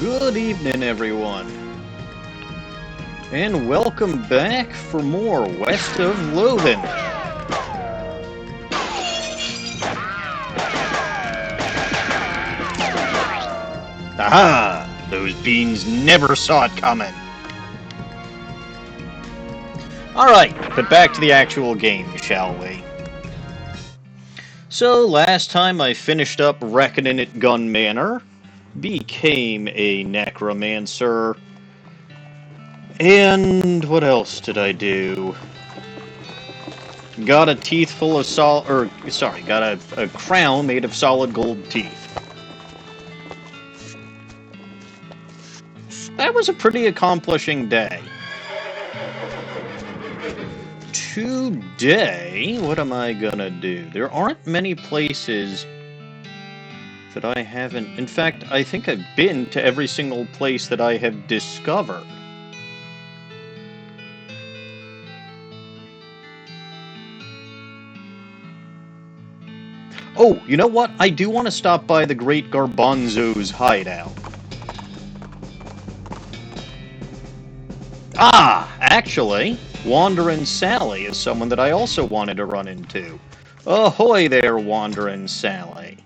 Good evening, everyone, and welcome back for more West of Loathing. Aha! Those beans never saw it coming. Alright, but back to the actual game, shall we? So, last time I finished up Reckoning at Gun Manor, became a necromancer, and what else did I do? Got a teeth full of got a crown made of solid gold teeth. That was a pretty accomplishing day. Today, what am I gonna do? There aren't many places that I haven't... In fact, I think I've been to every single place that I have discovered. Oh, you know what? I do want to stop by the Great Garbanzo's hideout. Ah, actually, Wanderin' Sally is someone that I also wanted to run into. Ahoy there, Wanderin' Sally.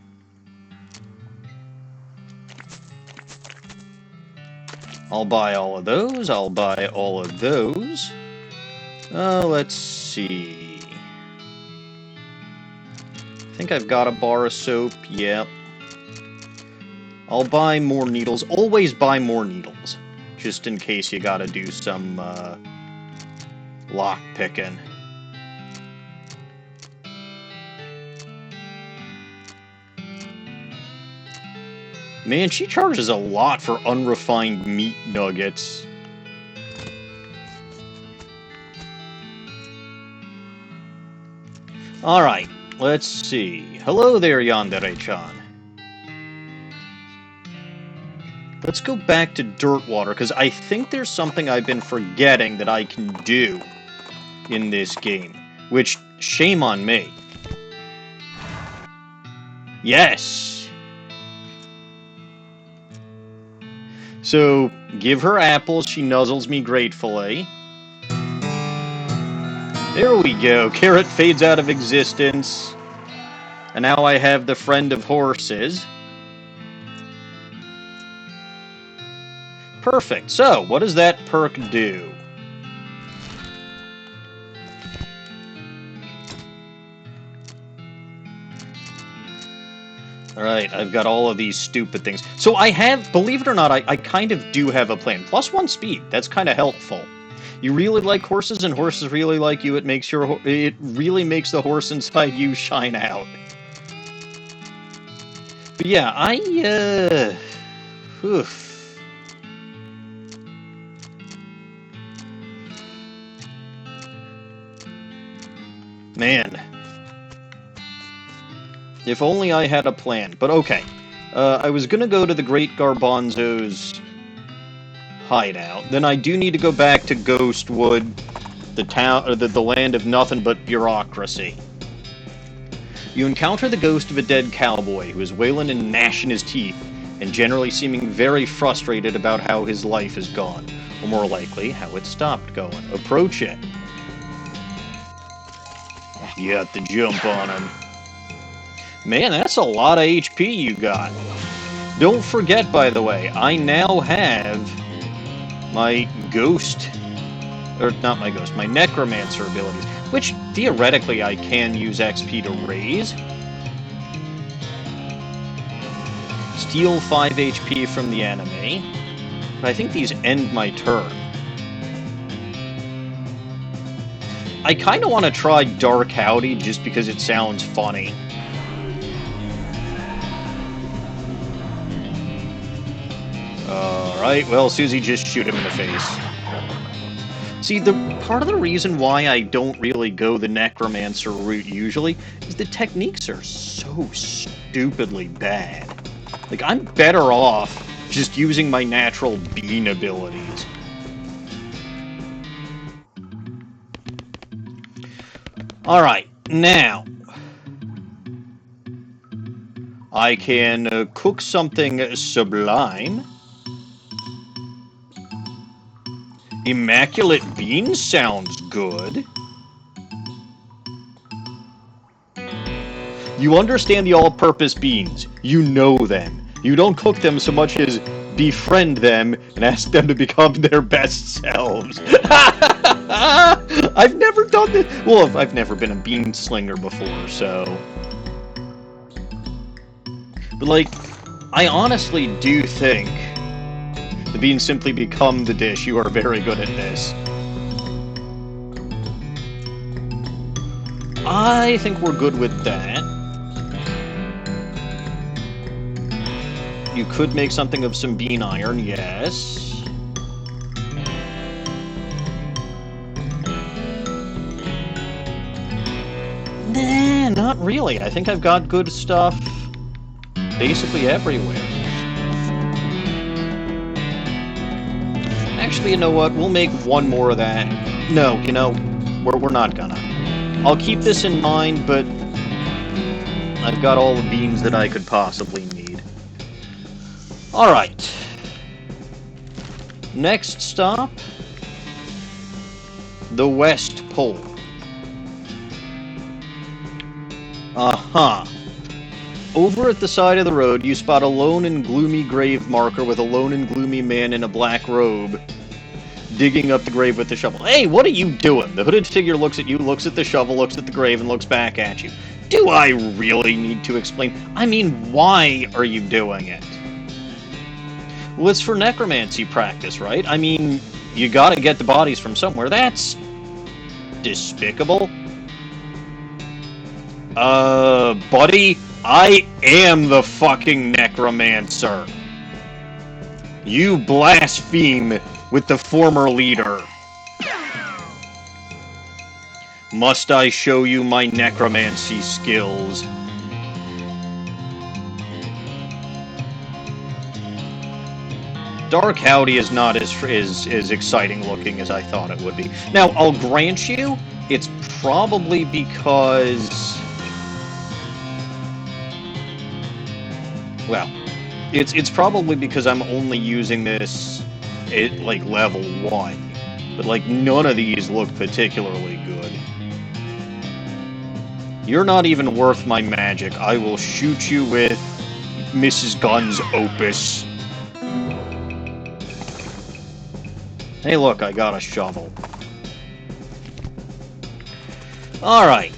I'll buy all of those, I'll buy all of those. Let's see. I think I've got a bar of soap, yep. I'll buy more needles, always buy more needles. Just in case you gotta do some, lock picking. Man, she charges a lot for unrefined meat nuggets. Alright, let's see. Hello there, Yandere-chan. Let's go back to Dirtwater, because I think there's something I've been forgetting that I can do in this game. Which, shame on me. Yes! So, give her apples, she nuzzles me gratefully. There we go, carrot fades out of existence. And now I have the friend of horses. Perfect. So, what does that perk do? Alright, I've got all of these stupid things. So I have, believe it or not, I kind of do have a plan. +1 speed, that's kind of helpful. You really like horses and horses really like you, it really makes the horse inside you shine out. But yeah, oof. Man. If only I had a plan. But okay. I was gonna go to the Great Garbanzo's hideout. Then I do need to go back to Ghostwood, the town, or the land of nothing but bureaucracy. You encounter the ghost of a dead cowboy who is wailing and gnashing his teeth, and generally seeming very frustrated about how his life has gone, or more likely, how it stopped going. Approach it. You have to jump on him. Man, that's a lot of HP you got. Don't forget, by the way, I now have my ghost, or not my ghost, my necromancer abilities, which theoretically I can use XP to raise. Steal 5 HP from the enemy, but I think these end my turn. I kind of want to try Dark Howdy just because it sounds funny. Alright, well, Susie, just shoot him in the face. See, part of the reason why I don't really go the necromancer route usually is the techniques are so stupidly bad. Like, I'm better off just using my natural bean abilities. Alright, now, I can cook something sublime. Immaculate beans sounds good. You understand the all-purpose beans. You know them. You don't cook them so much as befriend them and ask them to become their best selves. I've never done this. Well, I've never been a bean slinger before, so... But, like, I honestly do think the beans simply become the dish. You are very good at this. I think we're good with that. You could make something of some bean iron, yes. Nah, not really. I think I've got good stuff basically everywhere. Actually, you know what? We'll make one more of that. No, you know, we're not gonna. I'll keep this in mind, but I've got all the beans that I could possibly need. Alright. Next stop, the West Pole. Uh-huh. Over at the side of the road, you spot a lone and gloomy grave marker with a lone and gloomy man in a black robe digging up the grave with the shovel. Hey, what are you doing? The hooded figure looks at you, looks at the shovel, looks at the grave, and looks back at you. Do I really need to explain? I mean, why are you doing it? Well, it's for necromancy practice, right? I mean, you gotta get the bodies from somewhere. That's despicable. Buddy, I am the fucking necromancer. You blaspheme with the former leader. Must I show you my necromancy skills? Dark Howdy is not as exciting looking as I thought it would be. Now, I'll grant you, it's probably because... Well, it's probably because I'm only using this at, like, level 1. But, like, none of these look particularly good. You're not even worth my magic. I will shoot you with Mrs. Gunn's opus. Hey, look, I got a shovel. Alright.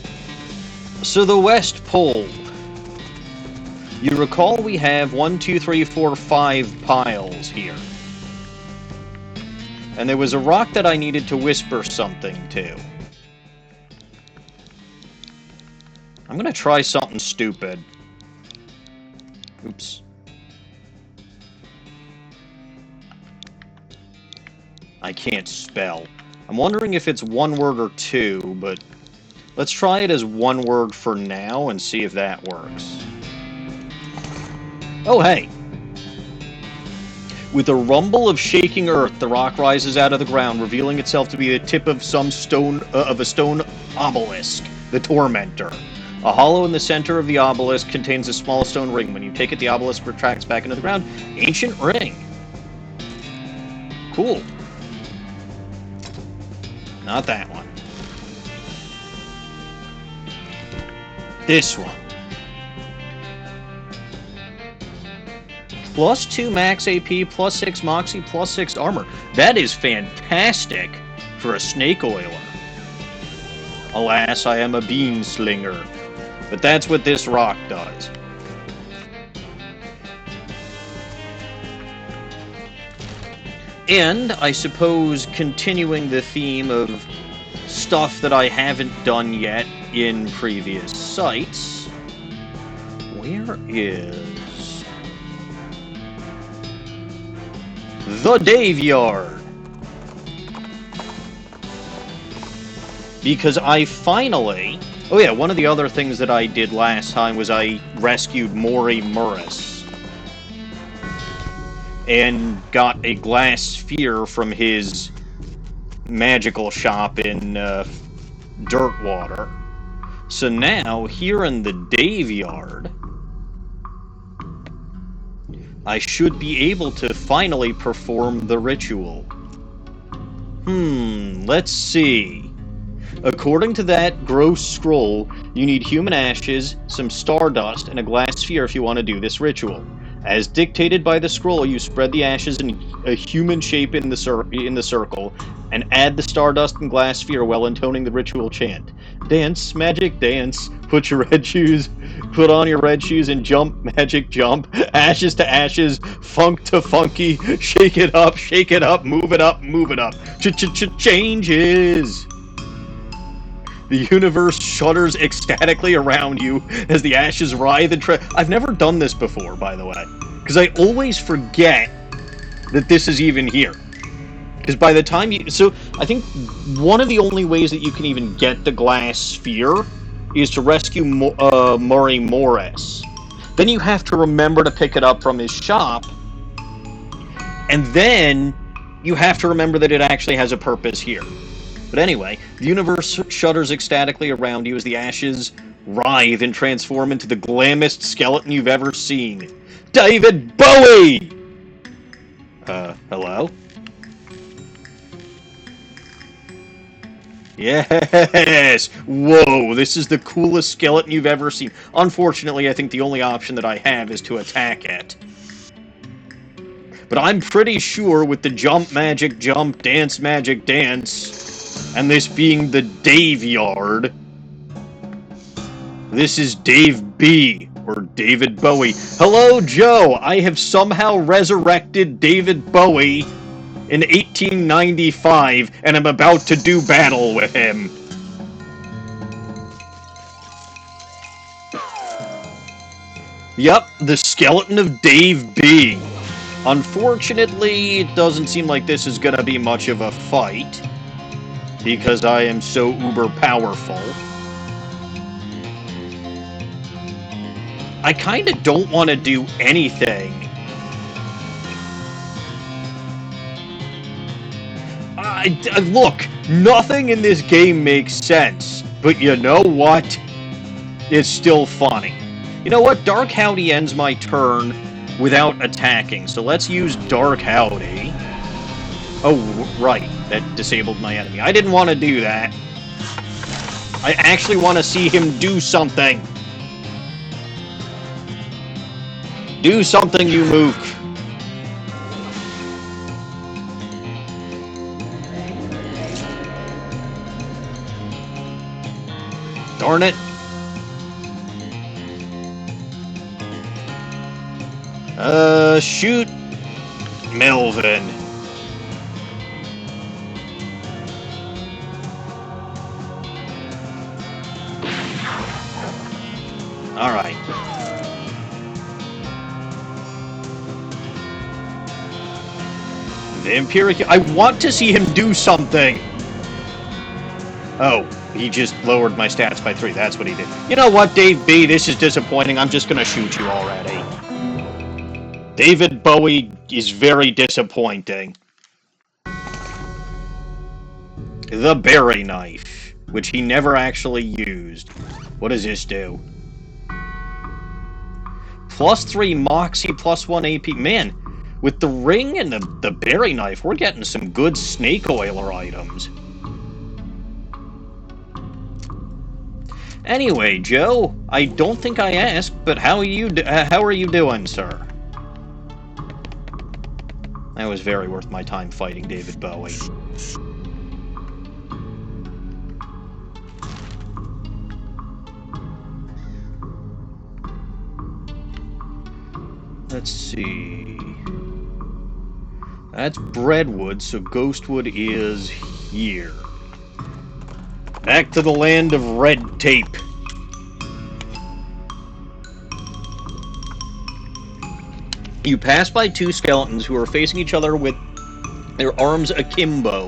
So the West Pole. You recall we have 1, 2, 3, 4, 5 piles here. And there was a rock that I needed to whisper something to. I'm gonna try something stupid. Oops. I can't spell. I'm wondering if it's one word or two, but let's try it as one word for now and see if that works. Oh, hey! With a rumble of shaking earth, the rock rises out of the ground, revealing itself to be the tip of some stone of a stone obelisk, the Tormentor. A hollow in the center of the obelisk contains a small stone ring. When you take it, the obelisk retracts back into the ground. Ancient ring. Cool. Not that one. This one. Plus 2 max AP, plus 6 moxie, plus 6 armor. That is fantastic for a snake oiler. Alas, I am a bean slinger. But that's what this rock does. And, I suppose, continuing the theme of stuff that I haven't done yet in previous sites, where is the Daveyard? Because I finally... Oh yeah, one of the other things that I did last time was I rescued Maury Murris. And got a glass sphere from his magical shop in Dirtwater. So now, here in the Daveyard, I should be able to finally perform the ritual. Let's see. According to that gross scroll, you need human ashes, some stardust, and a glass sphere if you want to do this ritual. As dictated by the scroll, you spread the ashes in a human shape in the circle, and add the stardust and glass sphere while intoning the ritual chant. Dance, magic, dance. Put on your red shoes and jump, magic, jump. Ashes to ashes, funk to funky. Shake it up, move it up, move it up. Changes. The universe shudders ecstatically around you as the ashes writhe and I've never done this before, by the way. Because I always forget that this is even here. Because by the time you... So, I think one of the only ways that you can even get the glass sphere is to rescue Murray Morris. Then you have to remember to pick it up from his shop. And then you have to remember that it actually has a purpose here. But anyway, the universe shudders ecstatically around you as the ashes writhe and transform into the glammest skeleton you've ever seen. David Bowie! Hello? Yes! Whoa, this is the coolest skeleton you've ever seen. Unfortunately, I think the only option that I have is to attack it. But I'm pretty sure with the jump magic jump, dance magic dance... And this being the Dave Yard. This is Dave B. Or David Bowie. Hello, Joe! I have somehow resurrected David Bowie in 1895, and I'm about to do battle with him. Yep, the skeleton of Dave B. Unfortunately, it doesn't seem like this is gonna be much of a fight. Because I am so uber powerful. I kinda don't want to do anything. Look, nothing in this game makes sense. But you know what? It's still funny. You know what? Dark Howdy ends my turn without attacking. So let's use Dark Howdy. Oh, right. That disabled my enemy. I didn't want to do that. I actually want to see him do something. Do something, you mook. Darn it. Shoot. Melvin. Alright. Vampiric... I want to see him do something! Oh, he just lowered my stats by 3. That's what he did. You know what, Dave B? This is disappointing. I'm just gonna shoot you already. David Bowie is very disappointing. The berry knife, which he never actually used. What does this do? +3 Moxie, +1 AP. Man, with the ring and the berry knife, we're getting some good snake oiler items. Anyway, Joe, I don't think I asked, but how are you doing, sir? That was very worth my time fighting David Bowie. Let's see. That's Breadwood, so Ghostwood is here. Back to the land of red tape. You pass by 2 skeletons who are facing each other with their arms akimbo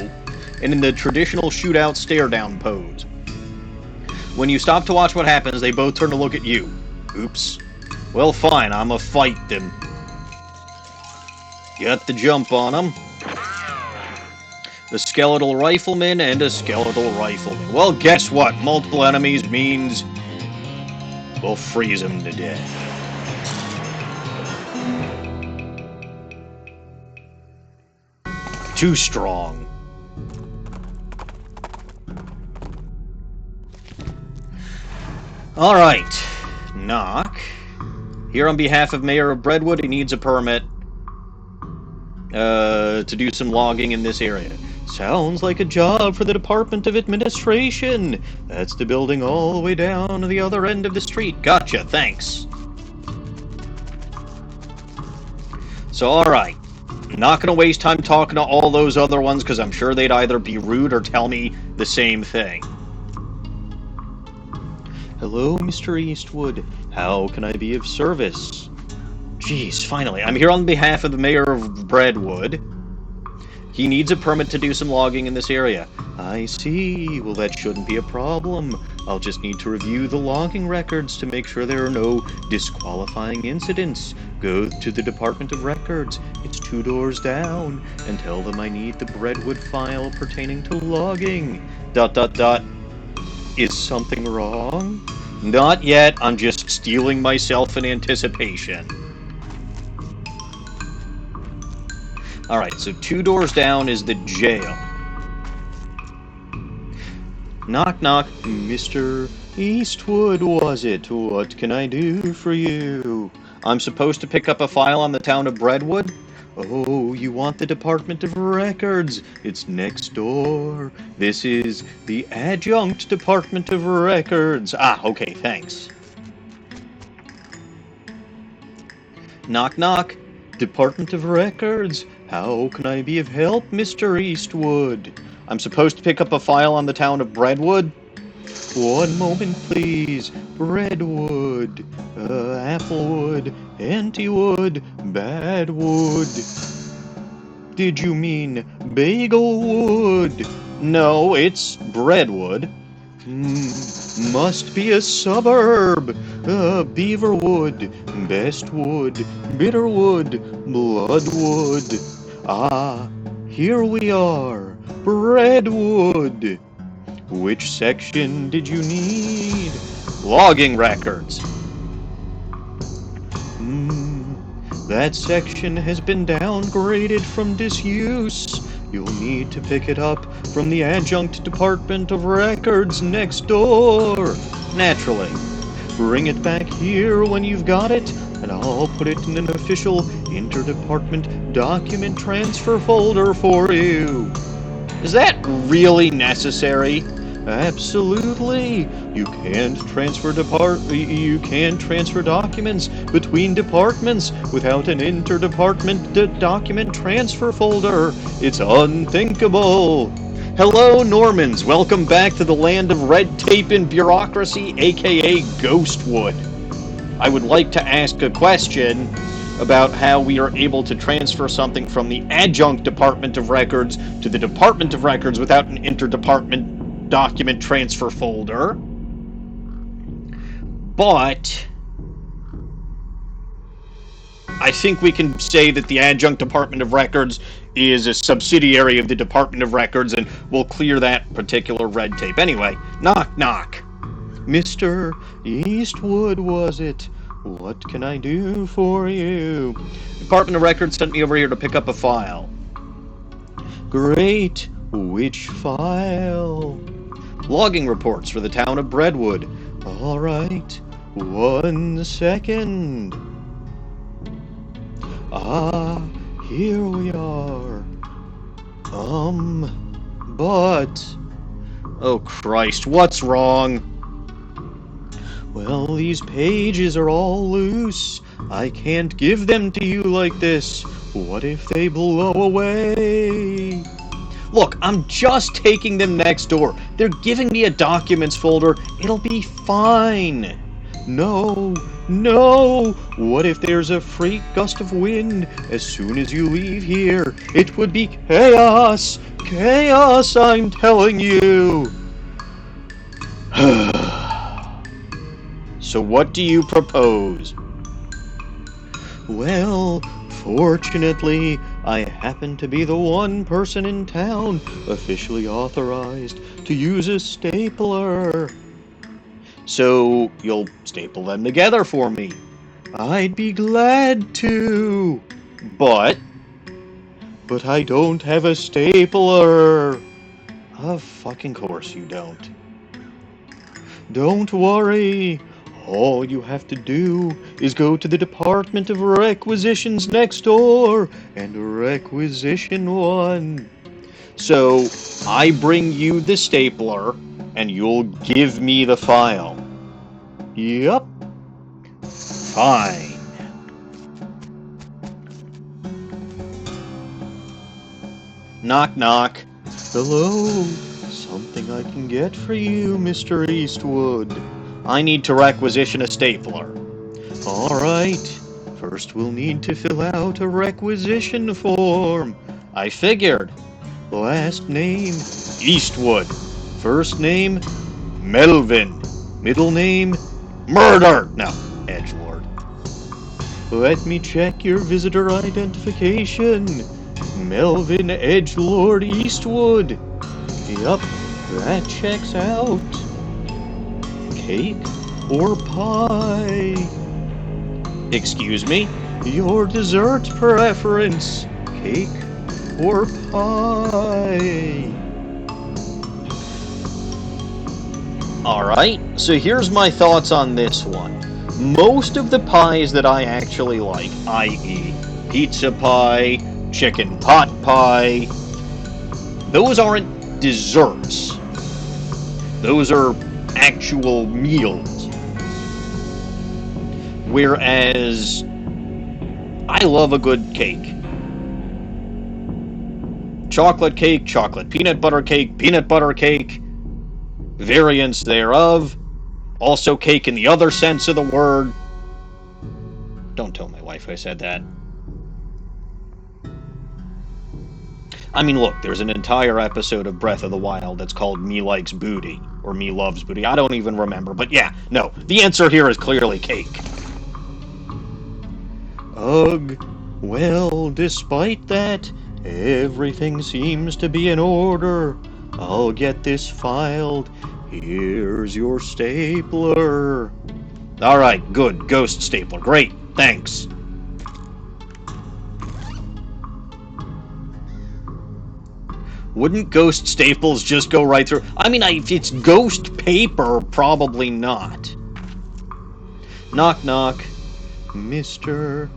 and in the traditional shootout stare-down pose. When you stop to watch what happens, they both turn to look at you. Oops. Well, fine, I'ma fight them. Got the jump on them. A skeletal rifleman and a skeletal rifleman. Well, guess what? Multiple enemies means we'll freeze them to death. Too strong. Alright. Knock. Here on behalf of Mayor of Breadwood, he needs a permit to do some logging in this area. Sounds like a job for the Department of Administration. That's the building all the way down to the other end of the street. Gotcha, thanks. So, alright. Not gonna waste time talking to all those other ones, because I'm sure they'd either be rude or tell me the same thing. Hello, Mr. Eastwood. How can I be of service? Jeez, finally. I'm here on behalf of the Mayor of Breadwood. He needs a permit to do some logging in this area. I see. Well, that shouldn't be a problem. I'll just need to review the logging records to make sure there are no disqualifying incidents. Go to the Department of Records. It's 2 doors down. And tell them I need the Breadwood file pertaining to logging. ... Is something wrong? Not yet. I'm just steeling myself in anticipation. Alright, so 2 doors down is the jail. Knock, knock. Mr. Eastwood, was it? What can I do for you? I'm supposed to pick up a file on the town of Breadwood? Oh, you want the Department of Records? It's next door. This is the Adjunct Department of Records. Ah, okay, thanks. Knock, knock. Department of Records. How can I be of help, Mr. Eastwood? I'm supposed to pick up a file on the town of Breadwood? 1 moment, please. Breadwood, Applewood, Antiwood, Badwood. Did you mean Bagelwood? No, it's Breadwood. Must be a suburb. Beaverwood, Bestwood, Bitterwood, Bloodwood. Ah, here we are. Breadwood. Which section did you need? Logging records. That section has been downgraded from disuse. You'll need to pick it up from the Adjunct Department of Records next door. Naturally. Bring it back here when you've got it, and I'll put it in an official interdepartment document transfer folder for you. Is that really necessary? Absolutely. You can't transfer documents between departments without an interdepartment document transfer folder. It's unthinkable. Hello, Normans. Welcome back to the land of red tape and bureaucracy, aka Ghostwood. I would like to ask a question about how we are able to transfer something from the Adjunct Department of Records to the Department of Records without an interdepartment document transfer folder. But I think we can say that the Adjunct Department of Records is a subsidiary of the Department of Records, and we'll clear that particular red tape. Anyway, knock, knock. Mr. Eastwood, was it? What can I do for you? Department of Records sent me over here to pick up a file. Great. Which file? Logging reports for the town of Breadwood. All right. 1 second. Ah, here we are. But... Oh, Christ, what's wrong? Well, these pages are all loose. I can't give them to you like this. What if they blow away? Look, I'm just taking them next door. They're giving me a documents folder. It'll be fine. No, no. What if there's a freak gust of wind as soon as you leave here? It would be chaos. Chaos, I'm telling you. So what do you propose? Well, fortunately, I happen to be the one person in town officially authorized to use a stapler. So you'll staple them together for me. I'd be glad to. But I don't have a stapler. Of fucking course you don't. Don't worry. All you have to do is go to the Department of Requisitions next door and requisition one. So, I bring you the stapler, and you'll give me the file. Yup. Fine. Knock, knock. Hello. Something I can get for you, Mr. Eastwood. I need to requisition a stapler. All right. First, we'll need to fill out a requisition form. I figured. Last name, Eastwood. First name, Melvin. Middle name, Murder. No, Edgelord. Let me check your visitor identification. Melvin Edgelord Eastwood. Yup, that checks out. Cake or pie? Excuse me? Your dessert preference. Cake or pie? Alright, so here's my thoughts on this one. Most of the pies that I actually like, i.e. pizza pie, chicken pot pie, those aren't desserts. Those are actual meals. Whereas I love a good cake. Chocolate cake, chocolate peanut butter cake, variants thereof, also cake in the other sense of the word. Don't tell my wife I said that. I mean, look, there's an entire episode of Breath of the Wild that's called Me Likes Booty, or Me Loves Booty. I don't even remember, but yeah, no, the answer here is clearly cake. Ugh, well, despite that, everything seems to be in order. I'll get this filed. Here's your stapler. Alright, good, ghost stapler. Great, thanks. Wouldn't ghost staples just go right through? I mean, if it's ghost paper, probably not. Knock, knock. Mister...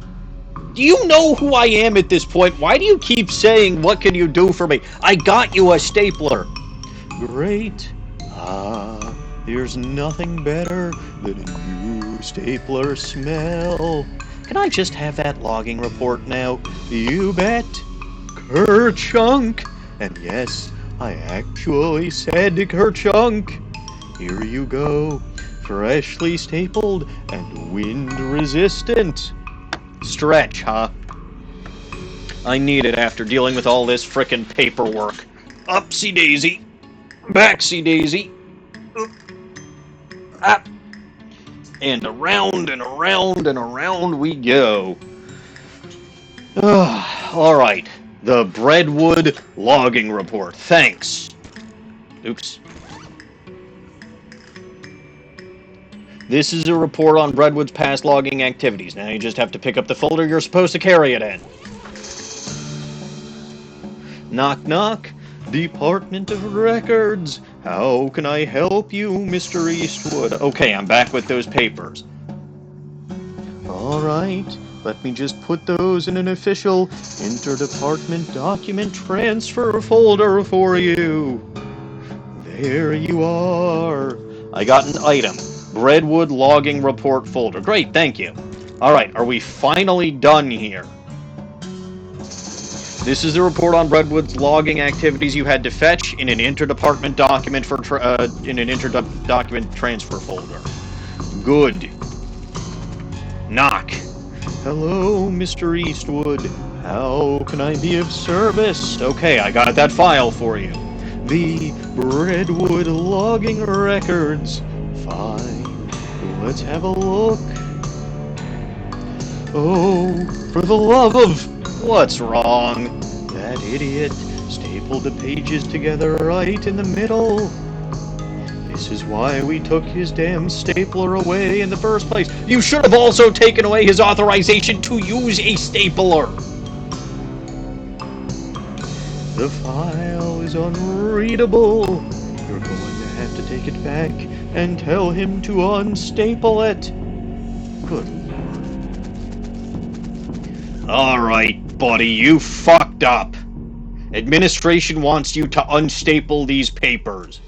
Do you know who I am at this point? Why do you keep saying, what can you do for me? I got you a stapler. Great. There's nothing better than a new stapler smell. Can I just have that logging report now? You bet. Kerchunk. And yes, I actually said Kerchunk. Here you go. Freshly stapled and wind resistant. Stretch, huh? I need it after dealing with all this frickin' paperwork. Upsy daisy. Backsy daisy. Up. And around and around and around we go. Alright. The Breadwood logging report. Thanks. Oops. This is a report on Breadwood's past logging activities. Now you just have to pick up the folder you're supposed to carry it in. Knock, knock. Department of Records. How can I help you, Mr. Eastwood? Okay, I'm back with those papers. Alright, let me just put those in an official interdepartment document transfer folder for you. There you are. I got an item. Breadwood logging report folder. Great, thank you. Alright, are we finally done here? This is the report on Breadwood's logging activities you had to fetch in an interdepartment document for document transfer folder. Good. Knock. Hello, Mr. Eastwood. How can I be of service? Okay, I got that file for you. The Breadwood logging records. Fine. Let's have a look. Oh, for the love of... What's wrong? That idiot stapled the pages together right in the middle. This is why we took his damn stapler away in the first place. You should have also taken away his authorization to use a stapler. The file is unreadable. You're going to have to take take it back and tell him to unstaple it. Good lord. Alright, buddy, you fucked up. Administration wants you to unstaple these papers.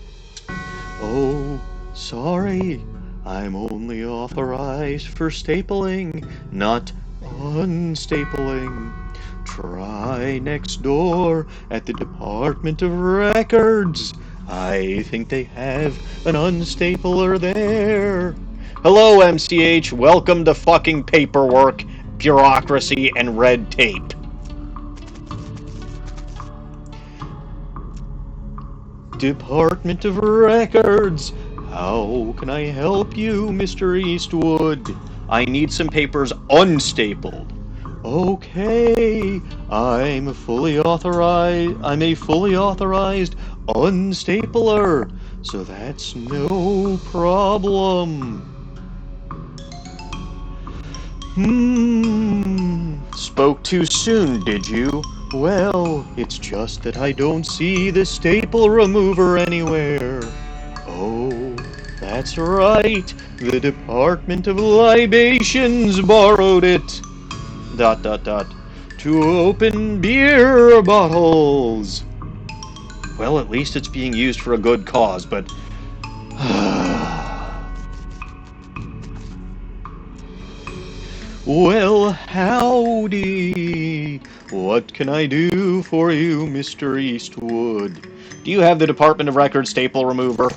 Oh, sorry. I'm only authorized for stapling, not unstapling. Try next door at the Department of Records. I think they have an unstapler there. Hello, MCH. Welcome to fucking paperwork, bureaucracy, and red tape. Department of Records. How can I help you, Mr. Eastwood? I need some papers unstapled. Okay, I'm a fully authorized unstapler, so that's no problem. Spoke too soon, did you? Well, it's just that I don't see the staple remover anywhere. Oh, that's right. The Department of Libations borrowed it. ... to open beer bottles. Well, at least it's being used for a good cause, but... Well, howdy. What can I do for you, Mr. Eastwood? Do you have the Department of Records staple remover?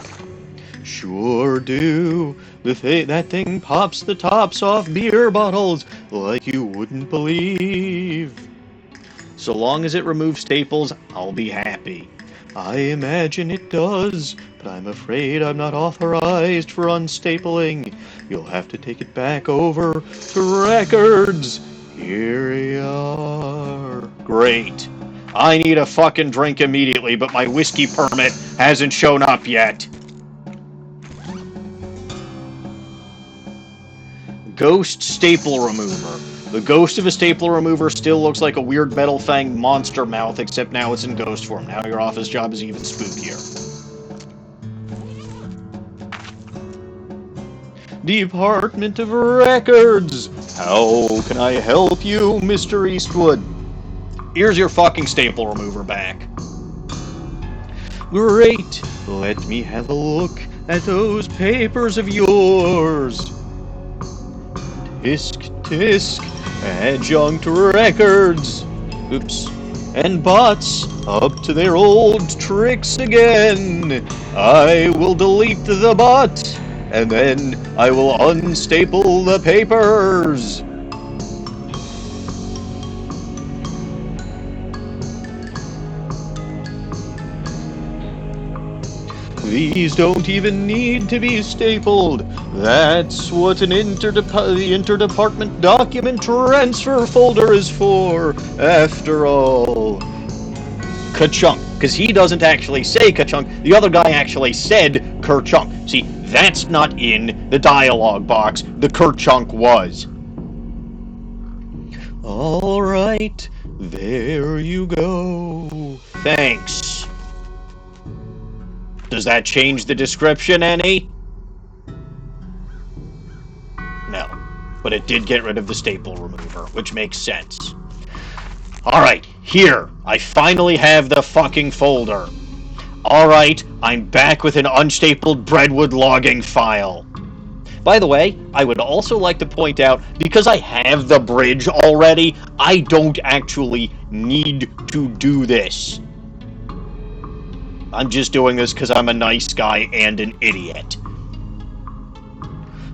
Sure do. That thing pops the tops off beer bottles like you wouldn't believe. So long as it removes staples, I'll be happy. I imagine it does, but I'm afraid I'm not authorized for unstapling. You'll have to take it back over to Records. Here you are. Great. I need a fucking drink immediately, but my whiskey permit hasn't shown up yet. Ghost staple remover. The ghost of a staple remover still looks like a weird metal fanged monster mouth, except now it's in ghost form. Now your office job is even spookier. Department of Records. How can I help you, Mr. Eastwood? Here's your fucking staple remover back. Great. Let me have a look at those papers of yours. Tisk, tisk, adjunct records. Oops. And bots up to their old tricks again. I will delete the bot, and then I will unstaple the papers. These don't even need to be stapled. That's what an interdepartment document transfer folder is for, after all. Ka-chunk, because he doesn't actually say ka-chunk. The other guy actually said ker-chunk. See, that's not in the dialogue box. The ker-chunk was. All right, there you go. Thanks. Does that change the description any? No. But it did get rid of the staple remover, which makes sense. Alright, here. I finally have the fucking folder. Alright, I'm back with an unstapled Breadwood logging file. By the way, I would also like to point out, because I have the bridge already, I don't actually need to do this. I'm just doing this because I'm a nice guy and an idiot.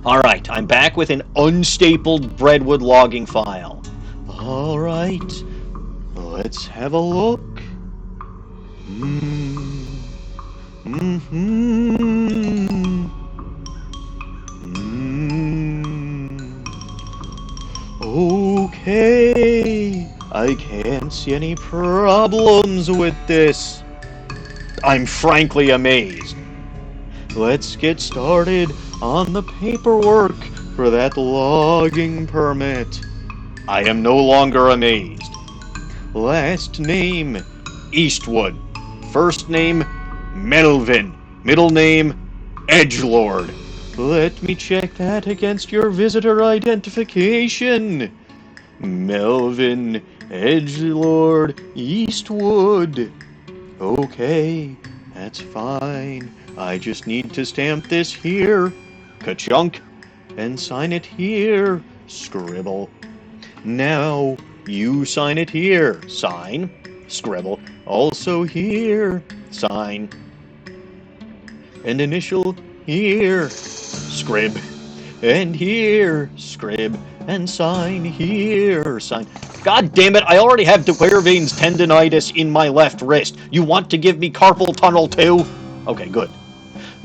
Alright, I'm back with an unstapled Breadwood logging file. Alright, let's have a look. Okay, I can't see any problems with this. I'm frankly amazed. Let's get started on the paperwork for that logging permit. I am no longer amazed. Last name, Eastwood. First name, Melvin. Middle name, Edgelord. Let me check that against your visitor identification. Melvin Edgelord Eastwood. Okay, that's fine. I just need to stamp this here. Ka-chunk. And sign it here. Scribble. Now, you sign it here. Sign. Scribble. Also here. Sign. And initial here. Scrib. And here. Scrib. And sign here. Sign. God damn it, I already have de Quervain's tendonitis in my left wrist. You want to give me carpal tunnel too? Okay, good.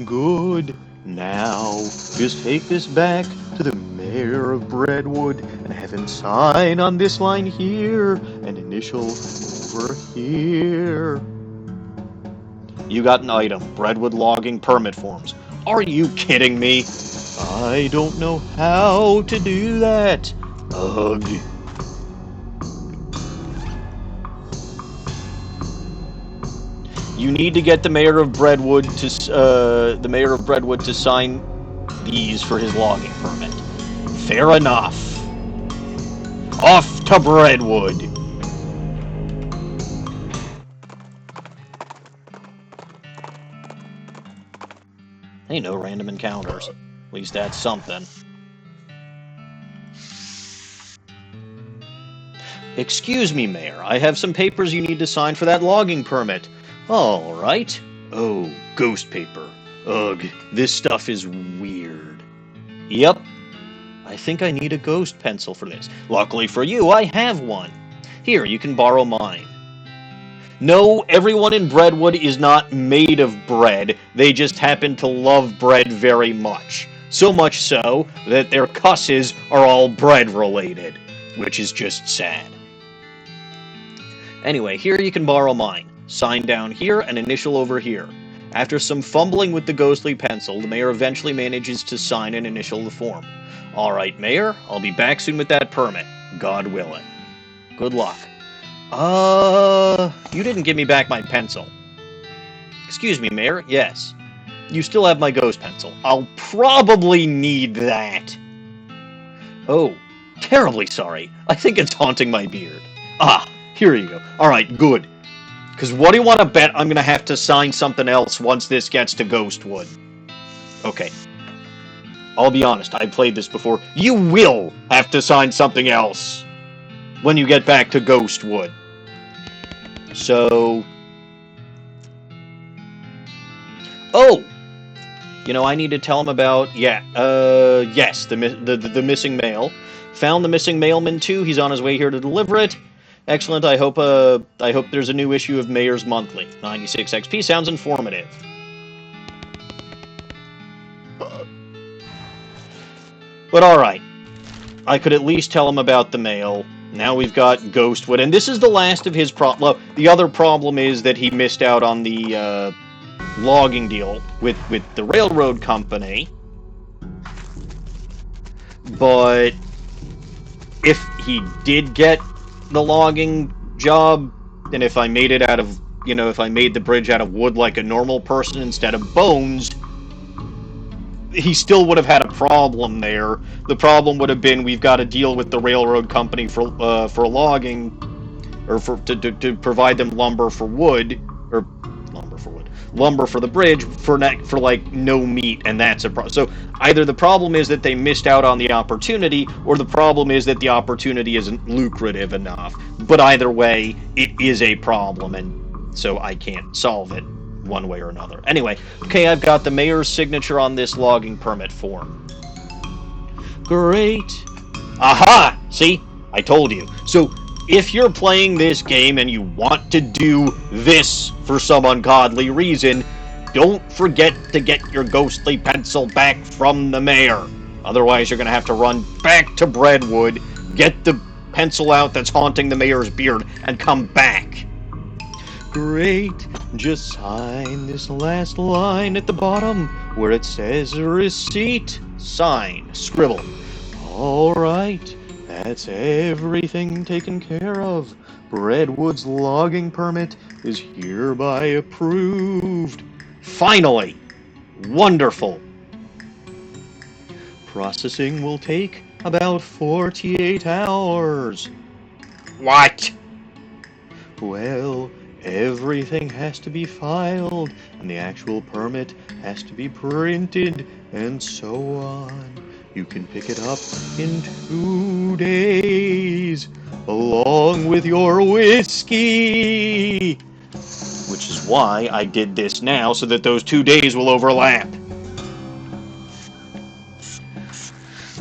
Good. Now, just take this back to the mayor of Breadwood and have him sign on this line here and initial over here. You got an item. Breadwood logging permit forms. Are you kidding me? I don't know how to do that. Ugh. You need to get the mayor of Breadwood to sign these for his logging permit. Fair enough. Off to Breadwood. Hey, no random encounters. At least that's something. Excuse me, Mayor. I have some papers you need to sign for that logging permit. All right. Oh, ghost paper. Ugh, this stuff is weird. Yep. I think I need a ghost pencil for this. Luckily for you, I have one. Here, you can borrow mine. No, everyone in Breadwood is not made of bread. They just happen to love bread very much. So much so that their cusses are all bread-related, which is just sad. Anyway, here you can borrow mine. Sign down here and initial over here. After some fumbling with the ghostly pencil, the mayor eventually manages to sign and initial the form. Alright, Mayor, I'll be back soon with that permit. God willing. Good luck. You didn't give me back my pencil. Excuse me, Mayor, yes. You still have my ghost pencil. I'll probably need that. Oh, terribly sorry. I think it's haunting my beard. Ah, here you go. Alright, good. Because what do you want to bet I'm going to have to sign something else once this gets to Ghostwood? Okay. I'll be honest, I've played this before. You will have to sign something else when you get back to Ghostwood. So... Oh! You know, I need to tell him about... yes, the missing mail. Found the missing mailman, too. He's on his way here to deliver it. Excellent. I hope there's a new issue of Mayor's Monthly. 96 XP sounds informative. But alright. I could at least tell him about the mail. Now we've got Ghostwood. And this is the last of his problem. Well, the other problem is that he missed out on the logging deal with the railroad company. But if he did get the logging job, and if I made it out of, you know, if I made the bridge out of wood like a normal person instead of bones, he still would have had a problem there. The problem would have been we've got to deal with the railroad company for logging, or to provide them lumber for wood, or lumber for the bridge for like no meat, and that's a problem. So either the problem is that they missed out on the opportunity, or the problem is that the opportunity isn't lucrative enough. But either way, it is a problem, and so I can't solve it one way or another. Anyway, okay, I've got the mayor's signature on this logging permit form. Great. Aha! See? I told you. So, if you're playing this game and you want to do this for some ungodly reason, don't forget to get your ghostly pencil back from the mayor. Otherwise, you're going to have to run back to Breadwood, get the pencil out that's haunting the mayor's beard, and come back. Great. Just sign this last line at the bottom where it says receipt. Sign. Scribble. All right. That's everything taken care of. Breadwood's logging permit is hereby approved. Finally! Wonderful. Processing will take about 48 hours. What? Well, everything has to be filed, and the actual permit has to be printed, and so on. You can pick it up in 2 days, along with your whiskey. Which is why I did this now, so that those 2 days will overlap.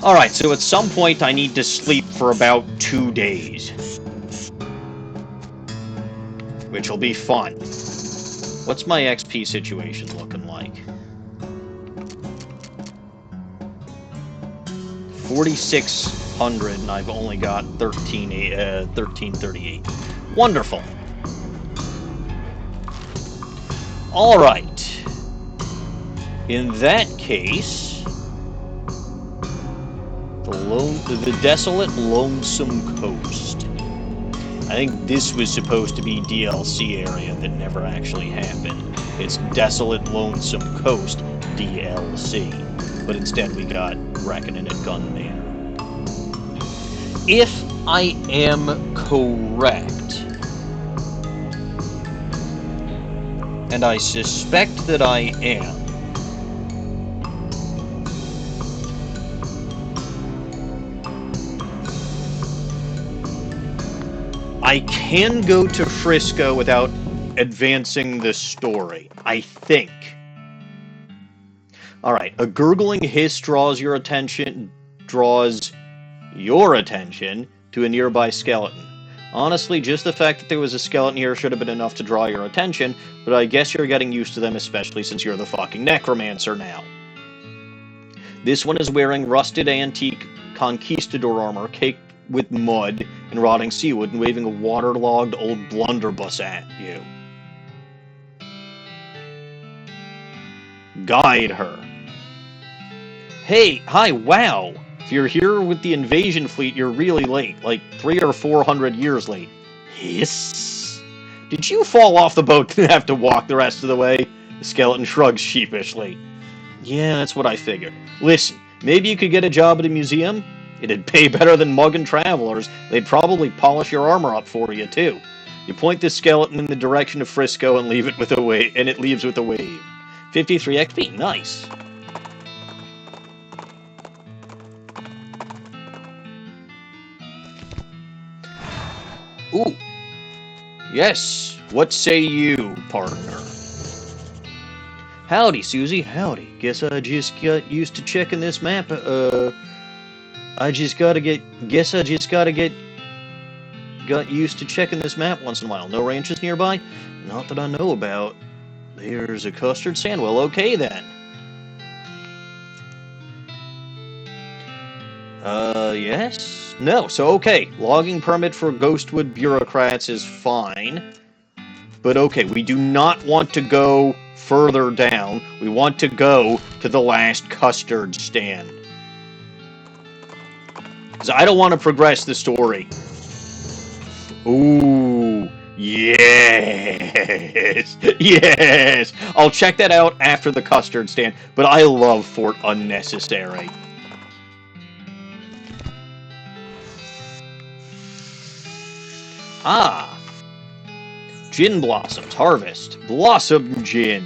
Alright, so at some point I need to sleep for about 2 days. Which will be fun. What's my XP situation looking like? 4,600, and I've only got 1338. Wonderful. Alright. In that case, the desolate, lonesome coast. I think this was supposed to be DLC area that never actually happened. It's Desolate Lonesome Coast DLC. But instead we got Reckoning at Gun Manor. If I am correct, and I suspect that I am, I can go to Frisco without advancing the story, I think. Alright, a gurgling hiss draws your attention to a nearby skeleton. Honestly, just the fact that there was a skeleton here should have been enough to draw your attention, but I guess you're getting used to them, especially since you're the fucking necromancer now. This one is wearing rusted antique conquistador armor caked with mud and rotting seawood and waving a waterlogged old blunderbuss at you. Guide her. Hey, hi, wow! If you're here with the invasion fleet, you're really late, like 300 or 400 years late. Hiss! Did you fall off the boat and have to walk the rest of the way? The skeleton shrugs sheepishly. Yeah, that's what I figured. Listen, maybe you could get a job at a museum? It'd pay better than mugging travelers. They'd probably polish your armor up for you, too. You point this skeleton in the direction of Frisco and leave it with a wave, and it leaves with a wave. 53 XP, nice. Ooh. Yes, what say you, partner? Howdy, Susie, howdy. Guess I just got used to checking this map, got used to checking this map once in a while. No ranches nearby? Not that I know about. There's a custard stand. Well, okay then. Yes? No, so okay. Logging permit for Ghostwood bureaucrats is fine. But okay, we do not want to go further down. We want to go to the last custard stand. Because I don't want to progress the story. Ooh, yes, yes. I'll check that out after the custard stand, but I love Fort Unnecessary. Ah, Gin Blossoms, Harvest, Blossom Gin.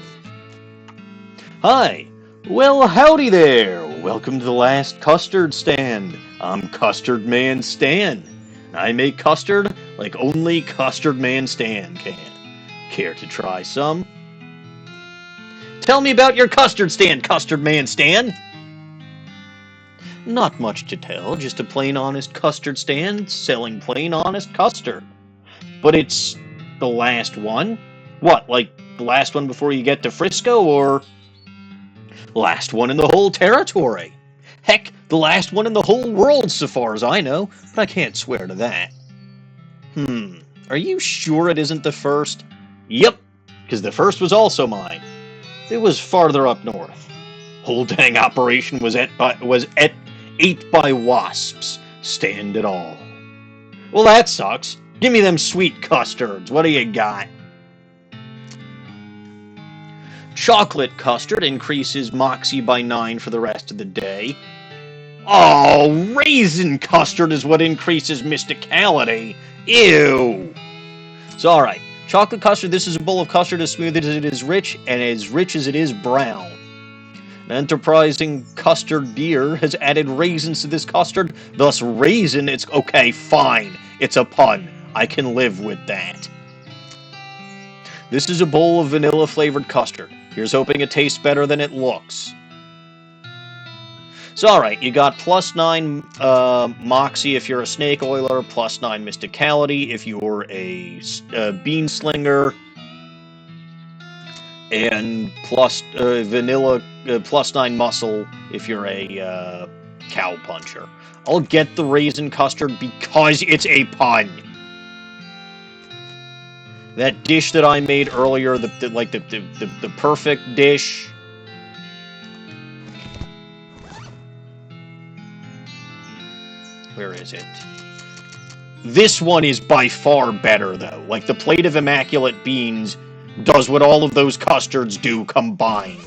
Hi, well howdy there, welcome to the last custard stand. I'm Custard Man Stan. I make custard like only Custard Man Stan can. Care to try some? Tell me about your custard stand, Custard Man Stan. Not much to tell, just a plain honest custard stand selling plain honest custard. But it's the last one? What, like the last one before you get to Frisco, or last one in the whole territory? Heck, the last one in the whole world so far as I know, but I can't swear to that. Are you sure it isn't the first? Yep, because the first was also mine. It was farther up north. Whole dang operation was ate by wasps. Stand it all. Well, that sucks. Give me them sweet custards. What do you got? Chocolate custard increases moxie by 9 for the rest of the day. Oh, raisin custard is what increases mysticality. Ew. So, alright. Chocolate custard, this is a bowl of custard as smooth as it is rich, and as rich as it is brown. An enterprising custard deer has added raisins to this custard, thus raisin, it's okay, fine. It's a pun. I can live with that. This is a bowl of vanilla-flavored custard. Here's hoping it tastes better than it looks. So, alright, you got plus 9 moxie if you're a snake oiler, plus 9 mysticality if you're a bean slinger, and plus vanilla, plus 9 muscle if you're a cow puncher. I'll get the raisin custard because it's a pun. That dish that I made earlier, the perfect dish. Where is it? This one is by far better, though. Like, the plate of immaculate beans does what all of those custards do combined.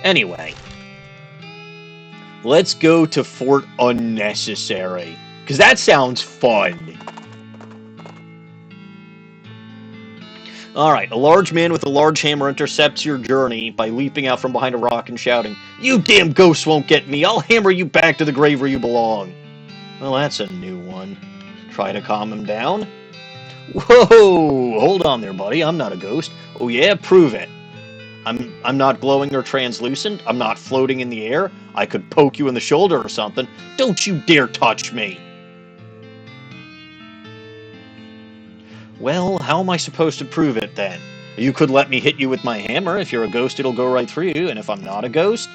Anyway. Let's go to Fort Unnecessary. Because that sounds fun. Alright, a large man with a large hammer intercepts your journey by leaping out from behind a rock and shouting, "You damn ghosts won't get me! I'll hammer you back to the grave where you belong!" Well, that's a new one. Try to calm him down? Whoa! Hold on there, buddy. I'm not a ghost. Oh yeah? Prove it. I'm not glowing or translucent. I'm not floating in the air. I could poke you in the shoulder or something. Don't you dare touch me! Well, how am I supposed to prove it, then? You could let me hit you with my hammer. If you're a ghost, it'll go right through you, and if I'm not a ghost?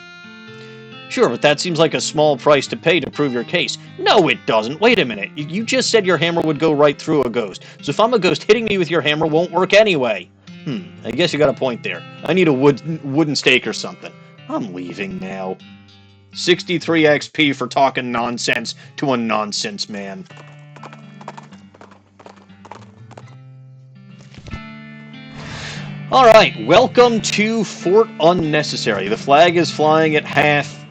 Sure, but that seems like a small price to pay to prove your case. No, it doesn't. Wait a minute. You just said your hammer would go right through a ghost. So if I'm a ghost, hitting me with your hammer won't work anyway. I guess you got a point there. I need a wooden stake or something. I'm leaving now. 63 XP for talking nonsense to a nonsense man. Alright, welcome to Fort Unnecessary. The flag is flying at half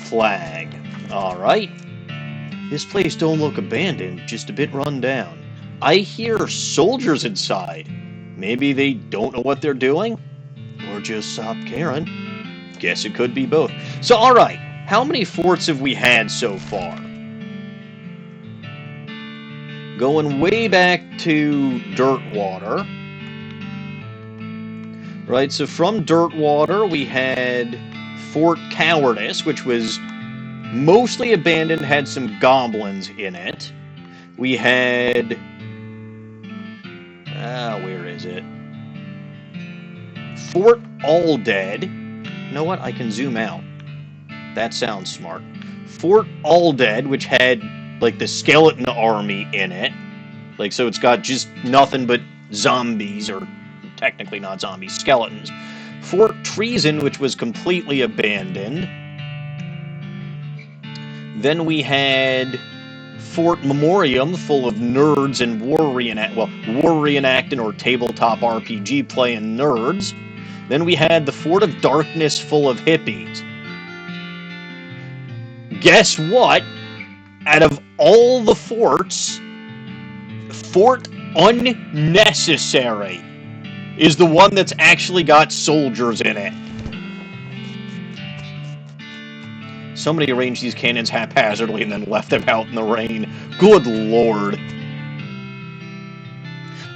flag. Alright. This place don't look abandoned, just a bit run down. I hear soldiers inside. Maybe they don't know what they're doing? Or just stopped caring? Guess it could be both. So, alright, how many forts have we had so far? Going way back to Dirtwater. Right, so from Dirtwater, we had Fort Cowardice, which was mostly abandoned, had some goblins in it. We had... where is it? Fort All Dead. You know what? I can zoom out. That sounds smart. Fort All Dead, which had, like, the skeleton army in it. Like, so it's got just nothing but zombies, or... technically not zombies, skeletons. Fort Treason, which was completely abandoned. Then we had Fort Memoriam, full of nerds and war reenacting or tabletop RPG playing nerds. Then we had the Fort of Darkness, full of hippies. Guess what? Out of all the forts, Fort Unnecessary is the one that's actually got soldiers in it. Somebody arranged these cannons haphazardly and then left them out in the rain. Good lord.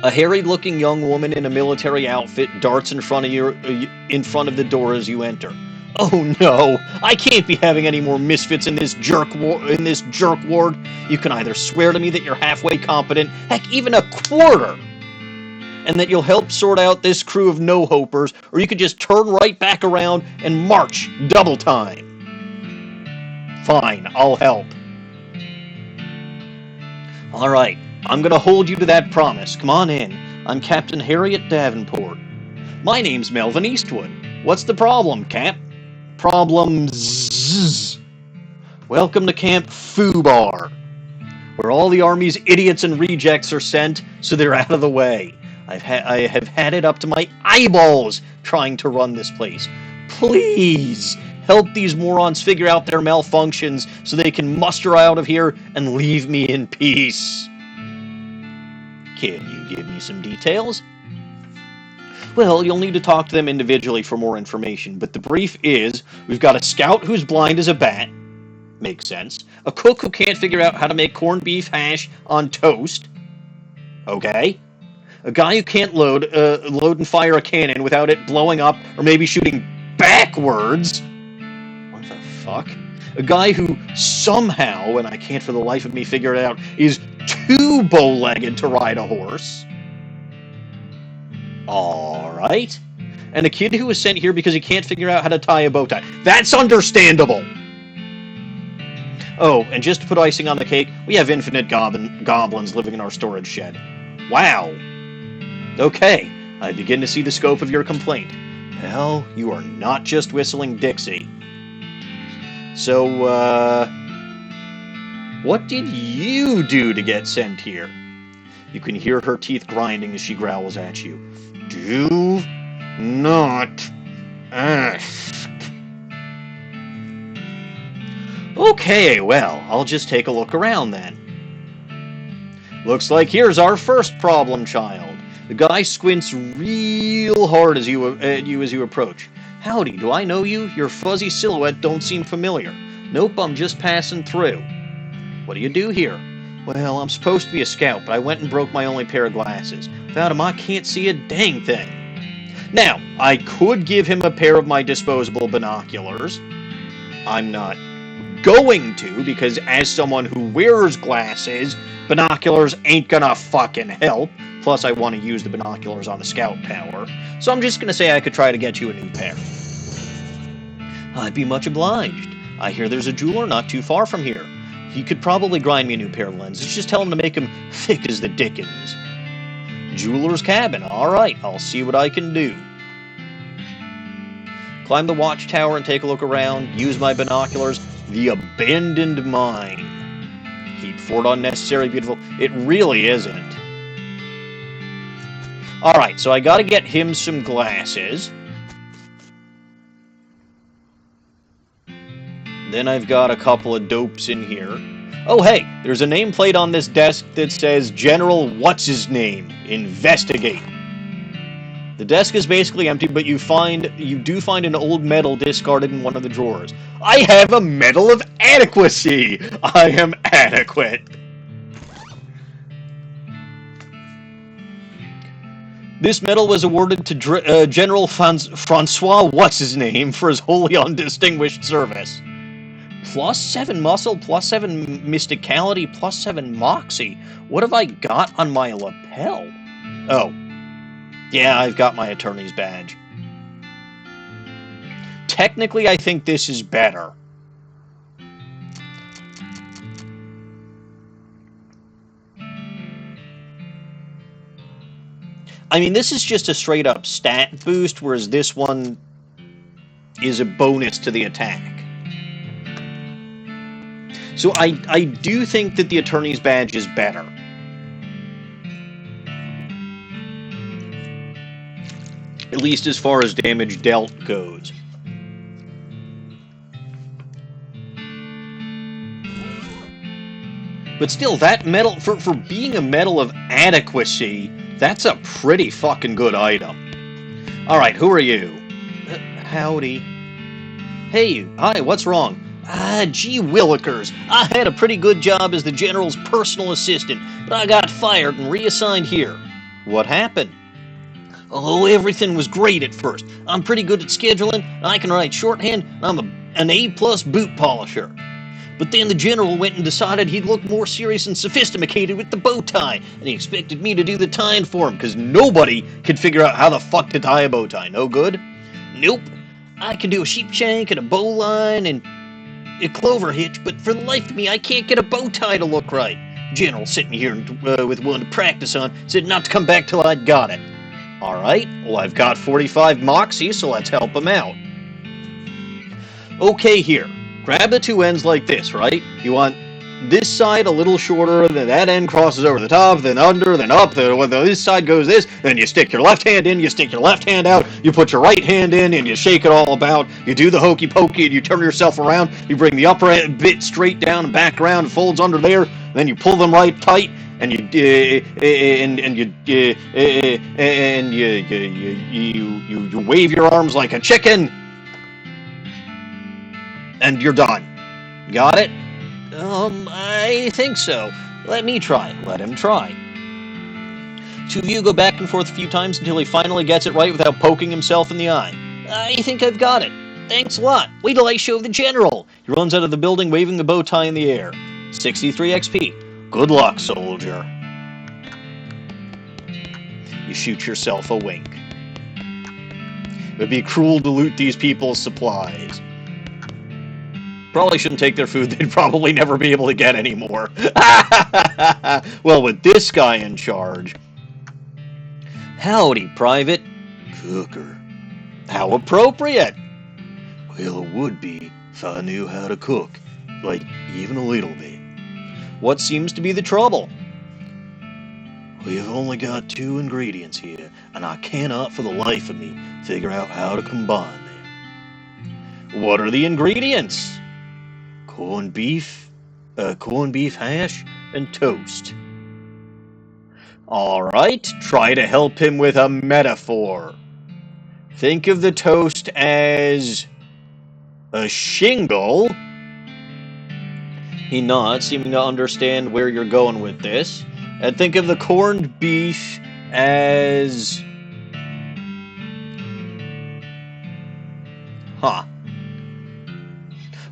A harried-looking young woman in a military outfit darts in front of the door as you enter. Oh no! I can't be having any more misfits in this jerk ward. You can either swear to me that you're halfway competent, heck, even a quarter, and that you'll help sort out this crew of no-hopers, or you could just turn right back around and march double time. Fine, I'll help. Alright, I'm gonna hold you to that promise. Come on in. I'm Captain Harriet Davenport. My name's Melvin Eastwood. What's the problem, Cap? Problems. Welcome to Camp FUBAR, where all the Army's idiots and rejects are sent, so they're out of the way. I have had it up to my eyeballs trying to run this place. Please help these morons figure out their malfunctions so they can muster out of here and leave me in peace. Can you give me some details? Well, you'll need to talk to them individually for more information, but the brief is, we've got a scout who's blind as a bat. Makes sense. A cook who can't figure out how to make corned beef hash on toast. Okay. A guy who can't load and fire a cannon without it blowing up or maybe shooting backwards. What the fuck? A guy who somehow, and I can't for the life of me figure it out, is too bow-legged to ride a horse. Alright. And a kid who was sent here because he can't figure out how to tie a bow tie. That's understandable! Oh, and just to put icing on the cake, we have infinite goblins living in our storage shed. Wow. Okay, I begin to see the scope of your complaint. Well, you are not just whistling Dixie. So, what did you do to get sent here? You can hear her teeth grinding as she growls at you. Do not ask. Okay, well, I'll just take a look around then. Looks like here's our first problem child. The guy squints real hard at you as you approach. Howdy, do I know you? Your fuzzy silhouette don't seem familiar. Nope, I'm just passing through. What do you do here? Well, I'm supposed to be a scout, but I went and broke my only pair of glasses. Without them, I can't see a dang thing. Now, I could give him a pair of my disposable binoculars. I'm not going to, because as someone who wears glasses, binoculars ain't gonna fucking help. Plus, I want to use the binoculars on the scout tower. So I'm just gonna say I could try to get you a new pair. I'd be much obliged. I hear there's a jeweler not too far from here. He could probably grind me a new pair of lenses. Just tell him to make them thick as the dickens. Jeweler's cabin. Alright, I'll see what I can do. Climb the watchtower and take a look around. Use my binoculars. The abandoned mine. Heat Fort unnecessary, beautiful. It really isn't. Alright, so I gotta get him some glasses. Then I've got a couple of dopes in here. Oh, hey, there's a nameplate on this desk that says General What's-His-Name. Investigate. The desk is basically empty, but you do find an old medal discarded in one of the drawers. I have a medal of adequacy! I am adequate. This medal was awarded to General Francois What's-His-Name for his wholly undistinguished service. +7 muscle, +7 mysticality, +7 moxie. What have I got on my lapel? Oh. Yeah, I've got my attorney's badge. Technically, I think this is better. I mean, this is just a straight-up stat boost, whereas this one is a bonus to the attack. So I do think that the attorney's badge is better. At least as far as damage dealt goes. But still, that medal, for being a medal of adequacy, that's a pretty fucking good item. Alright, who are you? Howdy. Hey, hi, what's wrong? Gee willikers, I had a pretty good job as the General's personal assistant, but I got fired and reassigned here. What happened? Oh, everything was great at first. I'm pretty good at scheduling, I can write shorthand, I'm an A+ boot polisher. But then the General went and decided he'd look more serious and sophisticated with the bow tie, and he expected me to do the tying for him, because nobody could figure out how the fuck to tie a bow tie. No good? Nope. I can do a sheep shank and a bowline and a clover hitch, but for the life of me, I can't get a bow tie to look right. General sitting here with one to practice on, said not to come back till I'd got it. Alright, well I've got 45 moxie, so let's help him out. Okay, here. Grab the two ends like this, right? You want this side a little shorter, then that end crosses over the top, then under, then up, then when this side goes this, then you stick your left hand in, you stick your left hand out, you put your right hand in, and you shake it all about, you do the hokey pokey, and you turn yourself around, you bring the upper bit straight down and back around, and folds under there, then you pull them right tight, and you wave your arms like a chicken, and you're done. Got it? I think so. Let me try. Let him try. Two of you go back and forth a few times until he finally gets it right without poking himself in the eye. I think I've got it. Thanks a lot. Wait till I show the general. He runs out of the building waving the bow tie in the air. 63 XP. Good luck, soldier. You shoot yourself a wink. It would be cruel to loot these people's supplies. Probably shouldn't take their food. They'd probably never be able to get any more. Well, with this guy in charge. Howdy, Private. Cooker. How appropriate. Well, it would be if I knew how to cook. Like, even a little bit. What seems to be the trouble? We've only got 2 ingredients here, and I cannot for the life of me figure out how to combine them. What are the ingredients? Corned beef hash, and toast. Alright, try to help him with a metaphor. Think of the toast as a shingle. He nods, seeming to understand where you're going with this. And think of the corned beef as... Huh.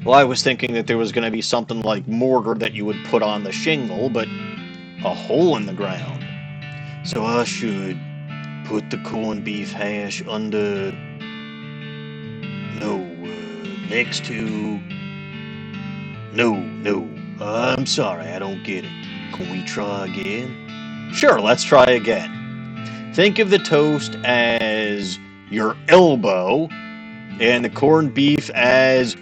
Well, I was thinking that there was going to be something like mortar that you would put on the shingle, but a hole in the ground. So I should put the corned beef hash under... next to... No. I'm sorry, I don't get it. Can we try again? Sure, let's try again. Think of the toast as your elbow, and the corned beef as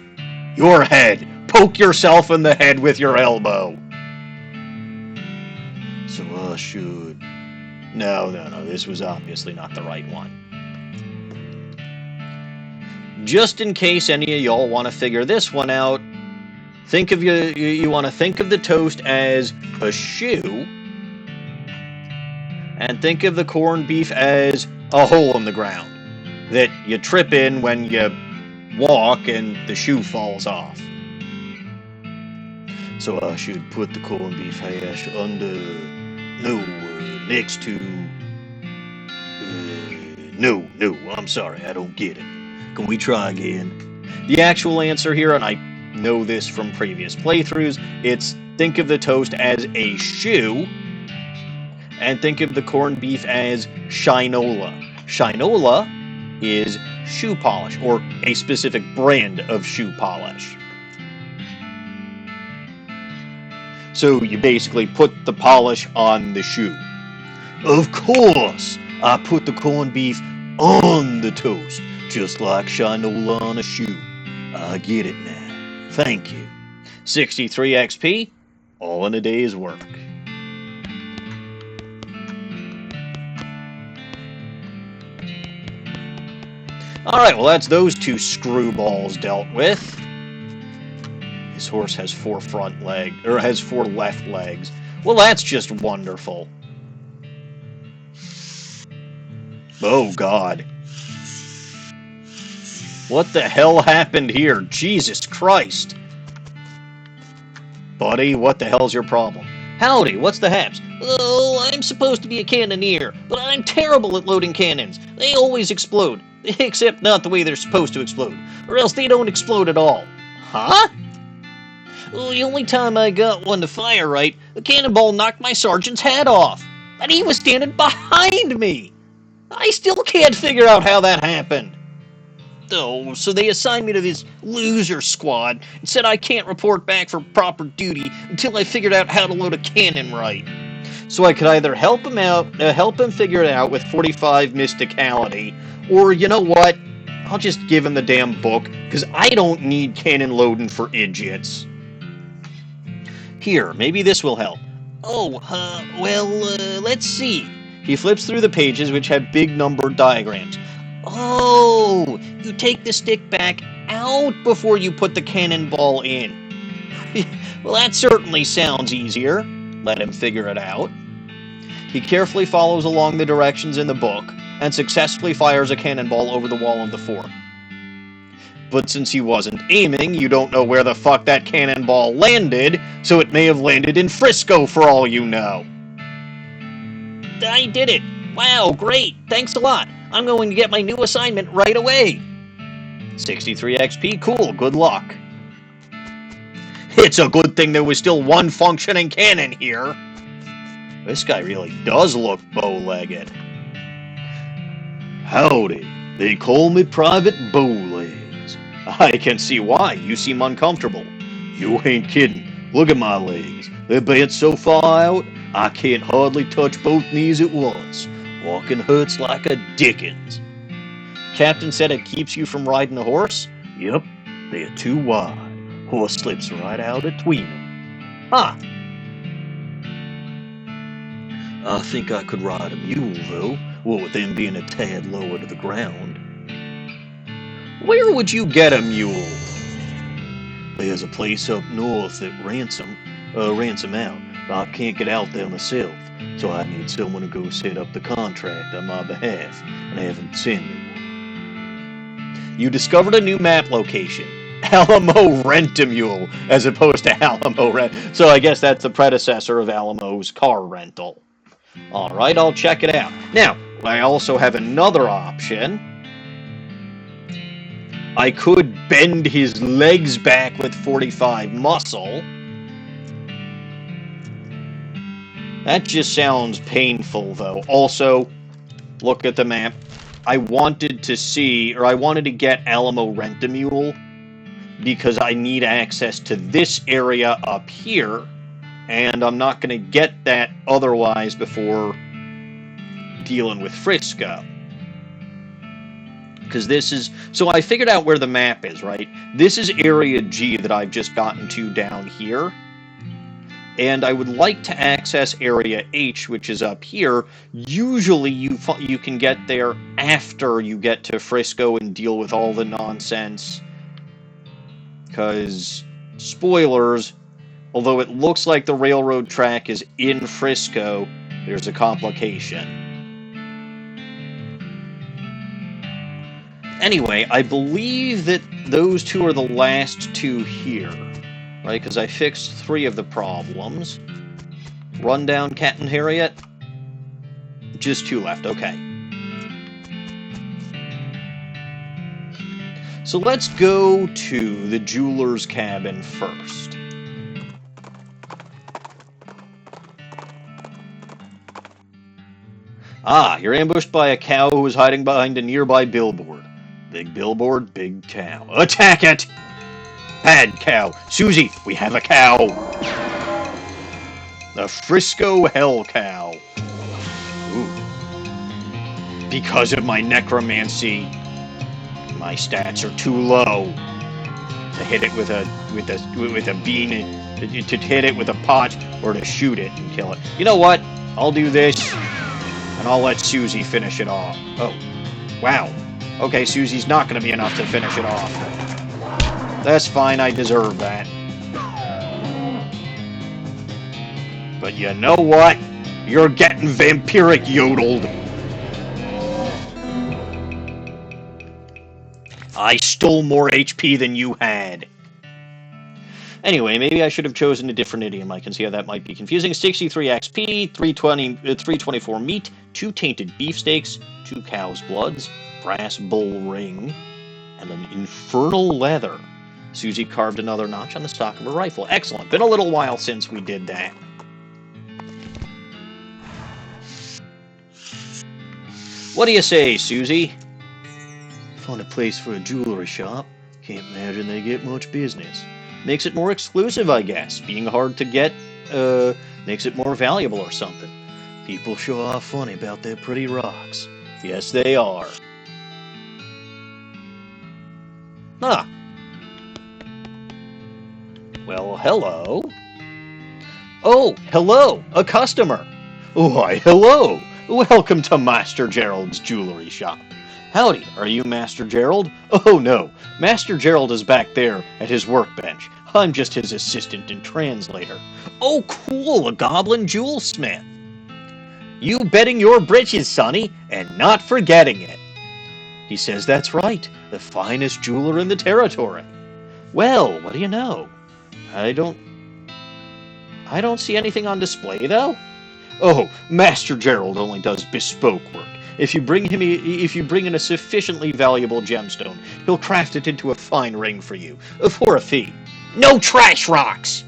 your head. Poke yourself in the head with your elbow. So I should... No, this was obviously not the right one. Just in case any of y'all want to figure this one out, think of you want to think of the toast as a shoe, and think of the corned beef as a hole in the ground that you trip in when you walk and the shoe falls off. So I should put the corned beef hash under... next to... No, I'm sorry, I don't get it. Can we try again? The actual answer here, and I know this from previous playthroughs, it's think of the toast as a shoe, and think of the corned beef as shinola. Shinola is shoe polish, or a specific brand of shoe polish. So you basically put the polish on the shoe. Of course, I put the corned beef on the toast, just like shinola on a shoe. I get it now. Thank you. 63 XP, all in a day's work. Alright, well that's those 2 screwballs dealt with. This horse has 4 front legs, or has 4 left legs. Well, that's just wonderful. Oh, God. What the hell happened here? Jesus Christ. Buddy, what the hell's your problem? Howdy, what's the haps? Oh, I'm supposed to be a cannoneer, but I'm terrible at loading cannons. They always explode. Except not the way they're supposed to explode. Or else they don't explode at all. Huh? Well, the only time I got one to fire right, a cannonball knocked my sergeant's hat off. And he was standing behind me. I still can't figure out how that happened. Oh, so they assigned me to this loser squad and said I can't report back for proper duty until I figured out how to load a cannon right. So I could either help him figure it out with 45 mysticality, or you know what? I'll just give him the damn book, because I don't need cannon loading for idiots. Here, maybe this will help. Oh, well, let's see. He flips through the pages, which have big numbered diagrams. Oh, you take the stick back out before you put the cannonball in. Well, that certainly sounds easier. Let him figure it out. He carefully follows along the directions in the book and successfully fires a cannonball over the wall of the fort. But since he wasn't aiming, you don't know where the fuck that cannonball landed, so it may have landed in Frisco for all you know. I did it! Wow, great! Thanks a lot! I'm going to get my new assignment right away! 63 XP, cool, good luck. It's a good thing there was still one functioning cannon here. This guy really does look bow-legged. Howdy, they call me Private Bowlegs. I can see why, you seem uncomfortable. You ain't kidding, look at my legs. They're bent so far out, I can't hardly touch both knees at once. Walking hurts like a dickens. Captain said it keeps you from riding a horse? Yep, they're too wide. Horse slips right out between them. Huh. I think I could ride a mule, though, what with them being a tad lower to the ground. Where would you get a mule? There's a place up north that rents 'em out, but I can't get out there myself, so I need someone to go set up the contract on my behalf, and have him send me one. You discovered a new map location. Alamo Rent-A-Mule, as opposed to Alamo Rent. So I guess that's the predecessor of Alamo's car rental. Alright, I'll check it out. Now, I also have another option. I could bend his legs back with 45 muscle. That just sounds painful, though. Also, look at the map. I wanted to get Alamo Rent-A-Mule because I need access to this area up here, and I'm not going to get that otherwise before dealing with Frisco. Because this is... So I figured out where the map is, right? This is Area G that I've just gotten to down here. And I would like to access Area H, which is up here. Usually you can get there after you get to Frisco and deal with all the nonsense. Because, spoilers, although it looks like the railroad track is in Frisco, there's a complication. Anyway, I believe that those two are the last two here, right? Because I fixed 3 of the problems. Rundown Cat and Harriet? Just 2 left, okay. So let's go to the jeweler's cabin first. Ah, you're ambushed by a cow who is hiding behind a nearby billboard. Big billboard, big cow. Attack it! Bad cow. Susie, we have a cow. The Frisco Hell Cow. Ooh. Because of my necromancy, my stats are too low to hit it with a bean, to hit it with a pot, or to shoot it and kill it. You know what? I'll do this, and I'll let Susie finish it off. Oh, wow. Okay, Susie's not going to be enough to finish it off. That's fine, I deserve that. But you know what? You're getting vampiric yodeled. I stole more HP than you had. Anyway, maybe I should have chosen a different idiom. I can see how that might be confusing. 63 XP, 324 meat, 2 tainted beefsteaks, 2 cow's bloods, brass bull ring, and an infernal leather. Susie carved another notch on the stock of her rifle. Excellent. Been a little while since we did that. What do you say, Susie? Found a place for a jewelry shop. Can't imagine they get much business. Makes it more exclusive, I guess. Being hard to get, makes it more valuable or something. People sure are funny about their pretty rocks. Yes, they are. Ah. Well, hello. Oh, hello, a customer. Why, hello. Welcome to Master Gerald's jewelry shop. Howdy, are you Master Gerald? Oh no, Master Gerald is back there at his workbench. I'm just his assistant and translator. Oh cool, a goblin jewel smith. You betting your britches, sonny, and not forgetting it. He says that's right, the finest jeweler in the territory. Well, what do you know? I don't see anything on display, though. Oh, Master Gerald only does bespoke work. If you bring in a sufficiently valuable gemstone, he'll craft it into a fine ring for you, for a fee. No trash rocks!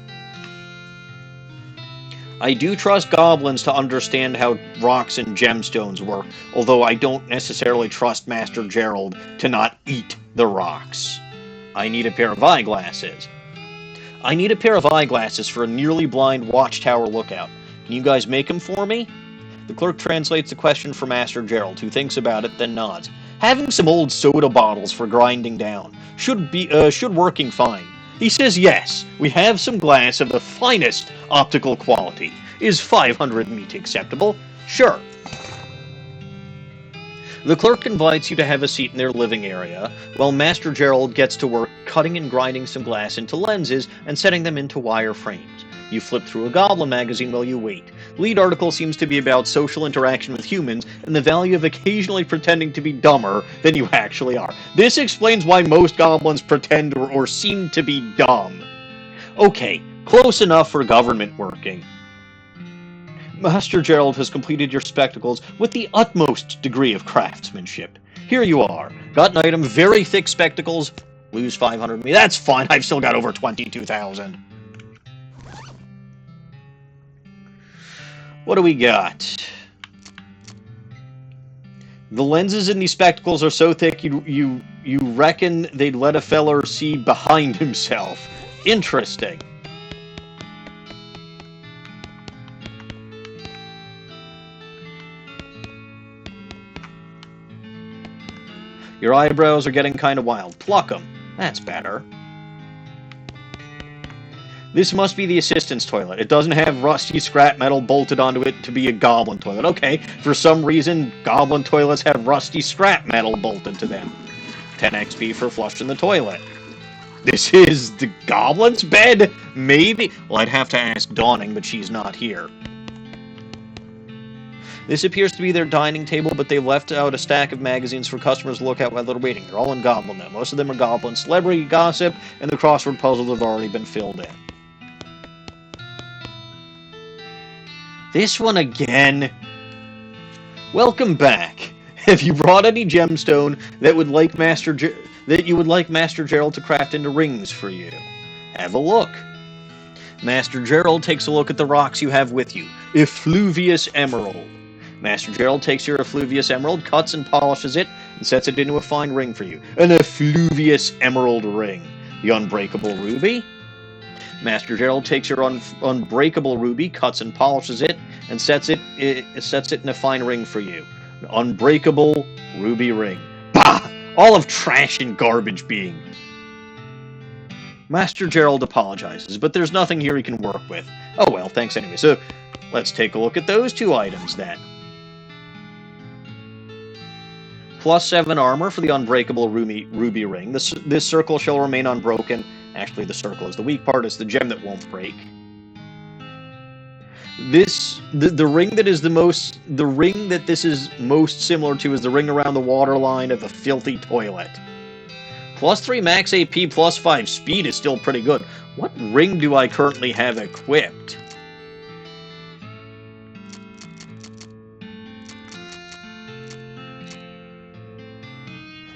I do trust goblins to understand how rocks and gemstones work, although I don't necessarily trust Master Gerald to not eat the rocks. I need a pair of eyeglasses. I need a pair of eyeglasses for a nearly blind watchtower lookout. Can you guys make them for me? The clerk translates the question for Master Gerald, who thinks about it, then nods. Having some old soda bottles for grinding down. Should working fine. He says yes, we have some glass of the finest optical quality. Is 500 meat acceptable? Sure. The clerk invites you to have a seat in their living area, while Master Gerald gets to work cutting and grinding some glass into lenses and setting them into wire frames. You flip through a goblin magazine while you wait. The lead article seems to be about social interaction with humans and the value of occasionally pretending to be dumber than you actually are. This explains why most goblins pretend or seem to be dumb. Okay, close enough for government working. Master Gerald has completed your spectacles with the utmost degree of craftsmanship. Here you are. Got an item, very thick spectacles. Lose 500 me. That's fine, I've still got over 22,000. What do we got? The lenses in these spectacles are so thick you reckon they'd let a feller see behind himself. Interesting. Your eyebrows are getting kind of wild. Pluck them. That's better. This must be the assistant's toilet. It doesn't have rusty scrap metal bolted onto it to be a goblin toilet. Okay, for some reason, goblin toilets have rusty scrap metal bolted to them. 10 XP for flushing the toilet. This is the goblin's bed? Maybe? Well, I'd have to ask Dawning, but she's not here. This appears to be their dining table, but they've left out a stack of magazines for customers to look at while they're waiting. They're all in Goblin now. Most of them are Goblin. Celebrity gossip and the crossword puzzles have already been filled in. This one again. Welcome back. Have you brought any gemstone that you would like Master Gerald to craft into rings for you? Have a look. Master Gerald takes a look at the rocks you have with you. Effluvious emerald. Master Gerald takes your effluvious emerald, cuts and polishes it, and sets it into a fine ring for you. An effluvious emerald ring. The unbreakable ruby. Master Gerald takes your unbreakable ruby, cuts and polishes it, and sets it in a fine ring for you. An unbreakable ruby ring. Bah! All of trash and garbage being. Master Gerald apologizes, but there's nothing here he can work with. Oh well, thanks anyway. So, let's take a look at those two items then. +7 armor for the unbreakable ruby ring. This circle shall remain unbroken. Actually, the circle is the weak part. It's the gem that won't break. The ring that this is most similar to is the ring around the waterline of the filthy toilet. +3 max AP, +5 speed is still pretty good. What ring do I currently have equipped?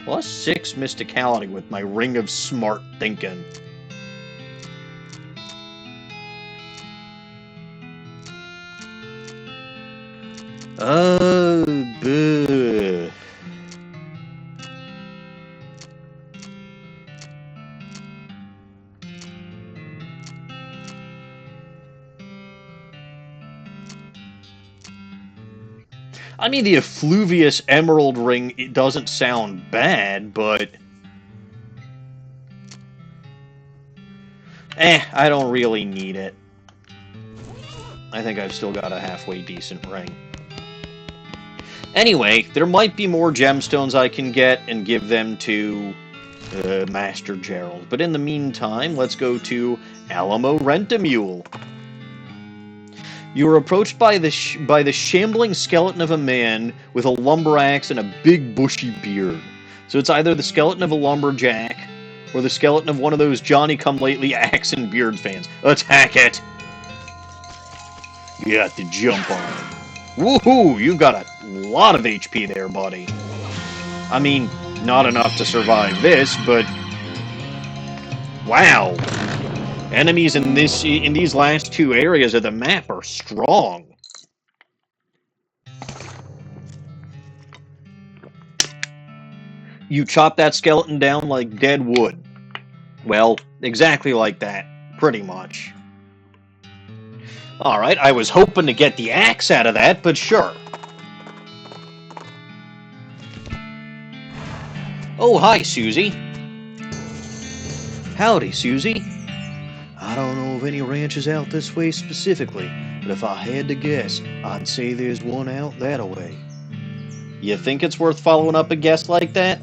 +6 mysticality with my ring of smart thinking. Oh, boo. I mean, the effluvious emerald ring, it doesn't sound bad, but... I don't really need it. I think I've still got a halfway decent ring. Anyway, there might be more gemstones I can get and give them to Master Gerald. But in the meantime, let's go to Alamo Rent-A-Mule. You are approached by the shambling skeleton of a man with a lumber axe and a big bushy beard. So it's either the skeleton of a lumberjack or the skeleton of one of those Johnny-come-lately axe and beard fans. Attack it! You got to jump on it. Woohoo! You got a lot of HP there, buddy. I mean, not enough to survive this, but... wow! Enemies in these last two areas of the map are strong. You chop that skeleton down like dead wood. Well, exactly like that. Pretty much. Alright, I was hoping to get the axe out of that, but sure. Oh, hi, Susie. Howdy, Susie. I don't know of any ranches out this way specifically, but if I had to guess, I'd say there's one out that-a-way. You think it's worth following up a guess like that?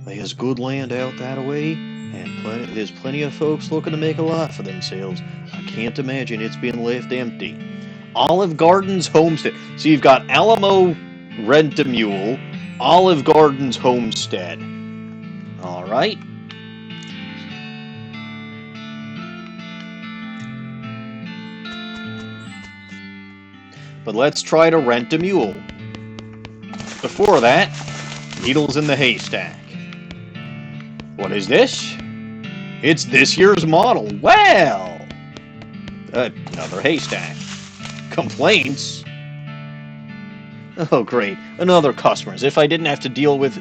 There's good land out that-a-way, and there's plenty of folks looking to make a lot for themselves. I can't imagine it's being left empty. Olive Gardens Homestead. So you've got Alamo Rent-A-Mule, Olive Gardens Homestead. Alright. But let's try to rent a mule. Before that, needles in the haystack. What is this? It's this year's model. Well! Another haystack. Complaints? Oh, great. Another customer. As if I didn't have to deal with...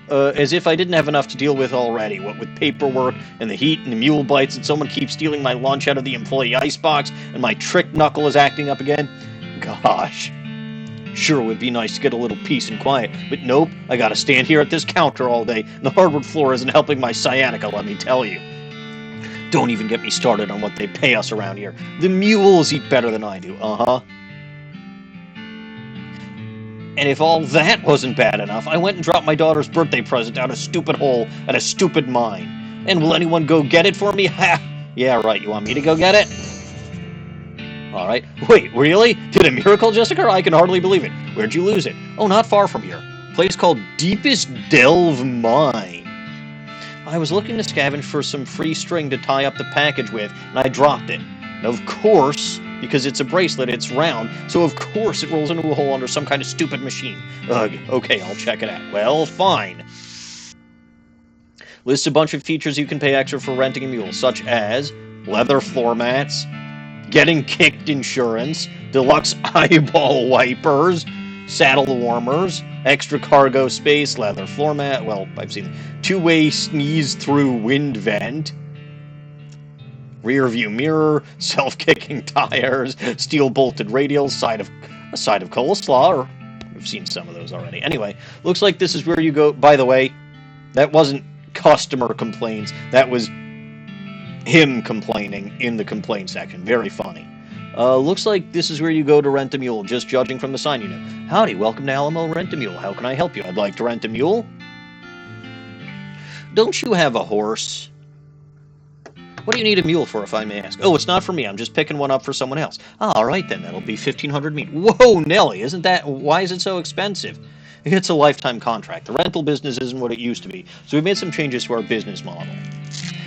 as if I didn't have enough to deal with already. What with paperwork, and the heat, and the mule bites, and someone keeps stealing my lunch out of the employee icebox, and my trick knuckle is acting up again. Gosh. Sure would be nice to get a little peace and quiet, but nope, I gotta stand here at this counter all day, and the hardwood floor isn't helping my sciatica, let me tell you. Don't even get me started on what they pay us around here. The mules eat better than I do, uh-huh. And if all that wasn't bad enough, I went and dropped my daughter's birthday present down a stupid hole at a stupid mine. And will anyone go get it for me? Ha! Yeah, right, you want me to go get it? Alright. Wait, really? Did a miracle just occur? I can hardly believe it. Where'd you lose it? Oh, not far from here. A place called Deepest Delve Mine. I was looking to scavenge for some free string to tie up the package with, and I dropped it. And of course, because it's a bracelet, it's round, so of course it rolls into a hole under some kind of stupid machine. Ugh, okay, I'll check it out. Well, fine. Lists a bunch of features you can pay extra for renting a mule, such as leather floor mats, getting kicked insurance, deluxe eyeball wipers, saddle warmers, extra cargo space, leather floor mat, well, I've seen two-way sneeze-through wind vent, rear view mirror, self-kicking tires, steel-bolted radials, a side of coleslaw, or we've seen some of those already. Anyway, looks like this is where you go. By the way, that wasn't customer complaints, that was him complaining in the complaint section. Very funny. Looks like this is where you go to rent a mule, just judging from the sign you know. Howdy, welcome to Alamo Rent-A-Mule. How can I help you? I'd like to rent a mule. Don't you have a horse? What do you need a mule for, if I may ask? Oh, it's not for me. I'm just picking one up for someone else. All right, then. That'll be 1,500 meat. Whoa, Nelly, isn't that... Why is it so expensive? It's a lifetime contract. The rental business isn't what it used to be, so we made some changes to our business model.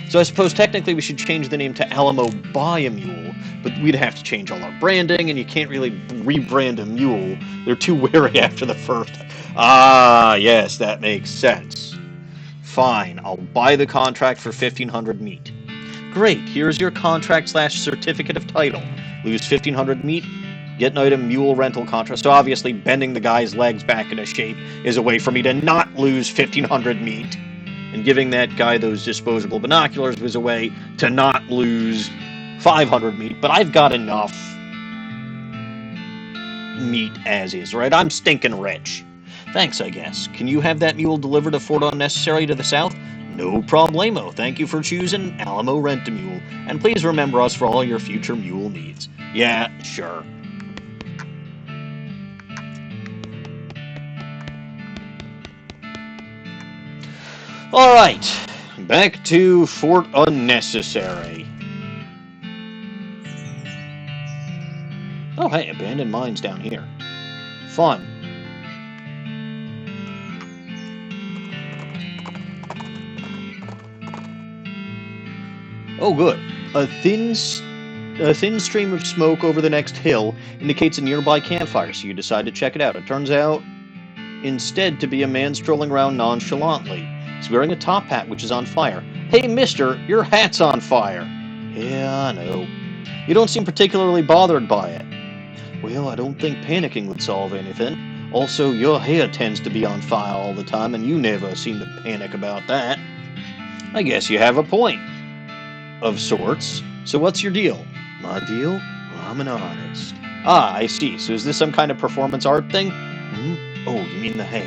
So I suppose technically we should change the name to Alamo Buy a Mule, but we'd have to change all our branding, and you can't really rebrand a mule. They're too wary after the first. Ah, yes, that makes sense. Fine, I'll buy the contract for 1,500 meat. Great, here's your contract/certificate of title. Lose 1,500 meat, get an item mule rental contract. So obviously bending the guy's legs back into shape is a way for me to not lose 1,500 meat. And giving that guy those disposable binoculars was a way to not lose 500 meat. But I've got enough meat as is, right? I'm stinking rich. Thanks, I guess. Can you have that mule delivered to Fort Unnecessary to the south? No problemo. Thank you for choosing Alamo Rent-A-Mule. And please remember us for all your future mule needs. Yeah, sure. Alright, back to Fort Unnecessary. Oh hey, abandoned mines down here. Fun. Oh good. A thin stream of smoke over the next hill indicates a nearby campfire, so you decide to check it out. It turns out instead to be a man strolling around nonchalantly. He's wearing a top hat which is on fire. Hey mister, your hat's on fire. Yeah, I know. You don't seem particularly bothered by it. Well, I don't think panicking would solve anything. Also, your hair tends to be on fire all the time, and you never seem to panic about that. I guess you have a point. Of sorts. So what's your deal? My deal? Well, I'm an artist. Ah, I see. So is this some kind of performance art thing? Oh, you mean the hat?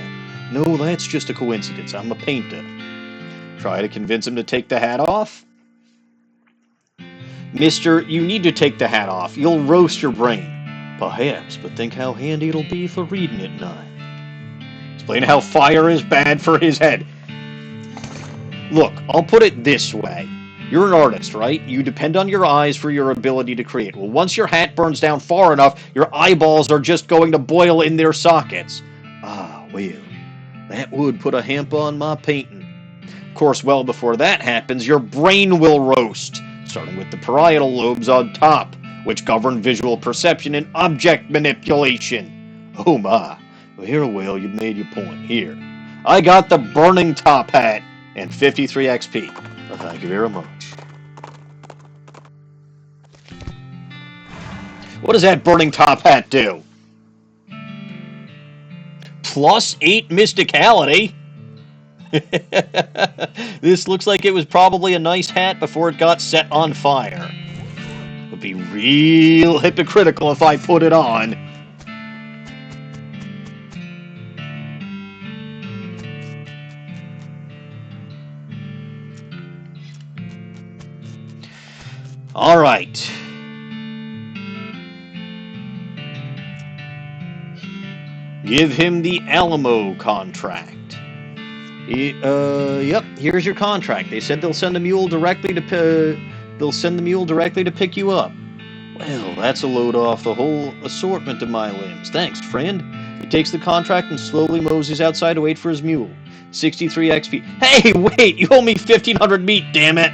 No, that's just a coincidence. I'm a painter. Try to convince him to take the hat off? Mister, you need to take the hat off. You'll roast your brain. Perhaps, but think how handy it'll be for reading at night. Explain how fire is bad for his head. Look, I'll put it this way. You're an artist, right? You depend on your eyes for your ability to create. Well, once your hat burns down far enough, your eyeballs are just going to boil in their sockets. Ah, well, that would put a hamper on my painting. Of course, well before that happens, your brain will roast, starting with the parietal lobes on top, which govern visual perception and object manipulation. Oh my. Well, you've made your point. Here. I got the burning top hat and 53 XP. Well, thank you very much. What does that burning top hat do? Plus 8 mysticality. This looks like it was probably a nice hat before it got set on fire. It would be real hypocritical if I put it on. All right. Give him the Alamo contract. Yep. Here's your contract. They said they'll send the mule directly to pick you up. Well, that's a load off the whole assortment of my limbs. Thanks, friend. He takes the contract and slowly moseys outside to wait for his mule. 63 XP. Hey, wait! You owe me 1,500 meat. Damn it!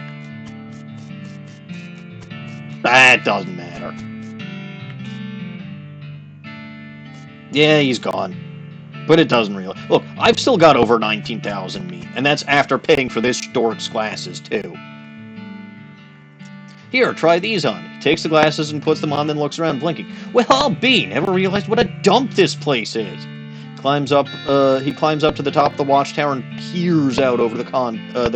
That doesn't matter. Yeah, he's gone. But it doesn't really... Look, I've still got over 19,000 meat, and that's after paying for this stork's glasses, too. Here, try these on. He takes the glasses and puts them on, then looks around, blinking. Well, I'll be! Never realized what a dump this place is. He climbs up to the top of the watchtower and peers out over the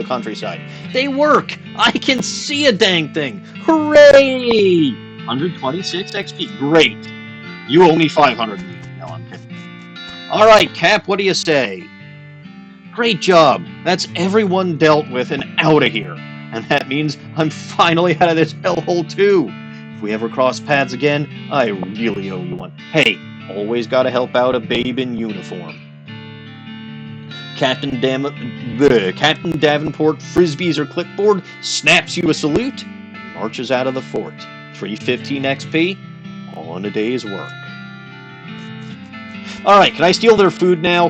countryside. They work! I can see a dang thing! Hooray! 126 XP. Great. You owe me 500 meat. No, I'm kidding. Alright, Cap, what do you say? Great job. That's everyone dealt with and out of here. And that means I'm finally out of this hellhole too. If we ever cross paths again, I really owe you one. Hey, always gotta help out a babe in uniform. Captain Davenport frisbees her clipboard, snaps you a salute, and marches out of the fort. 315 XP, on a day's work. Alright, can I steal their food now?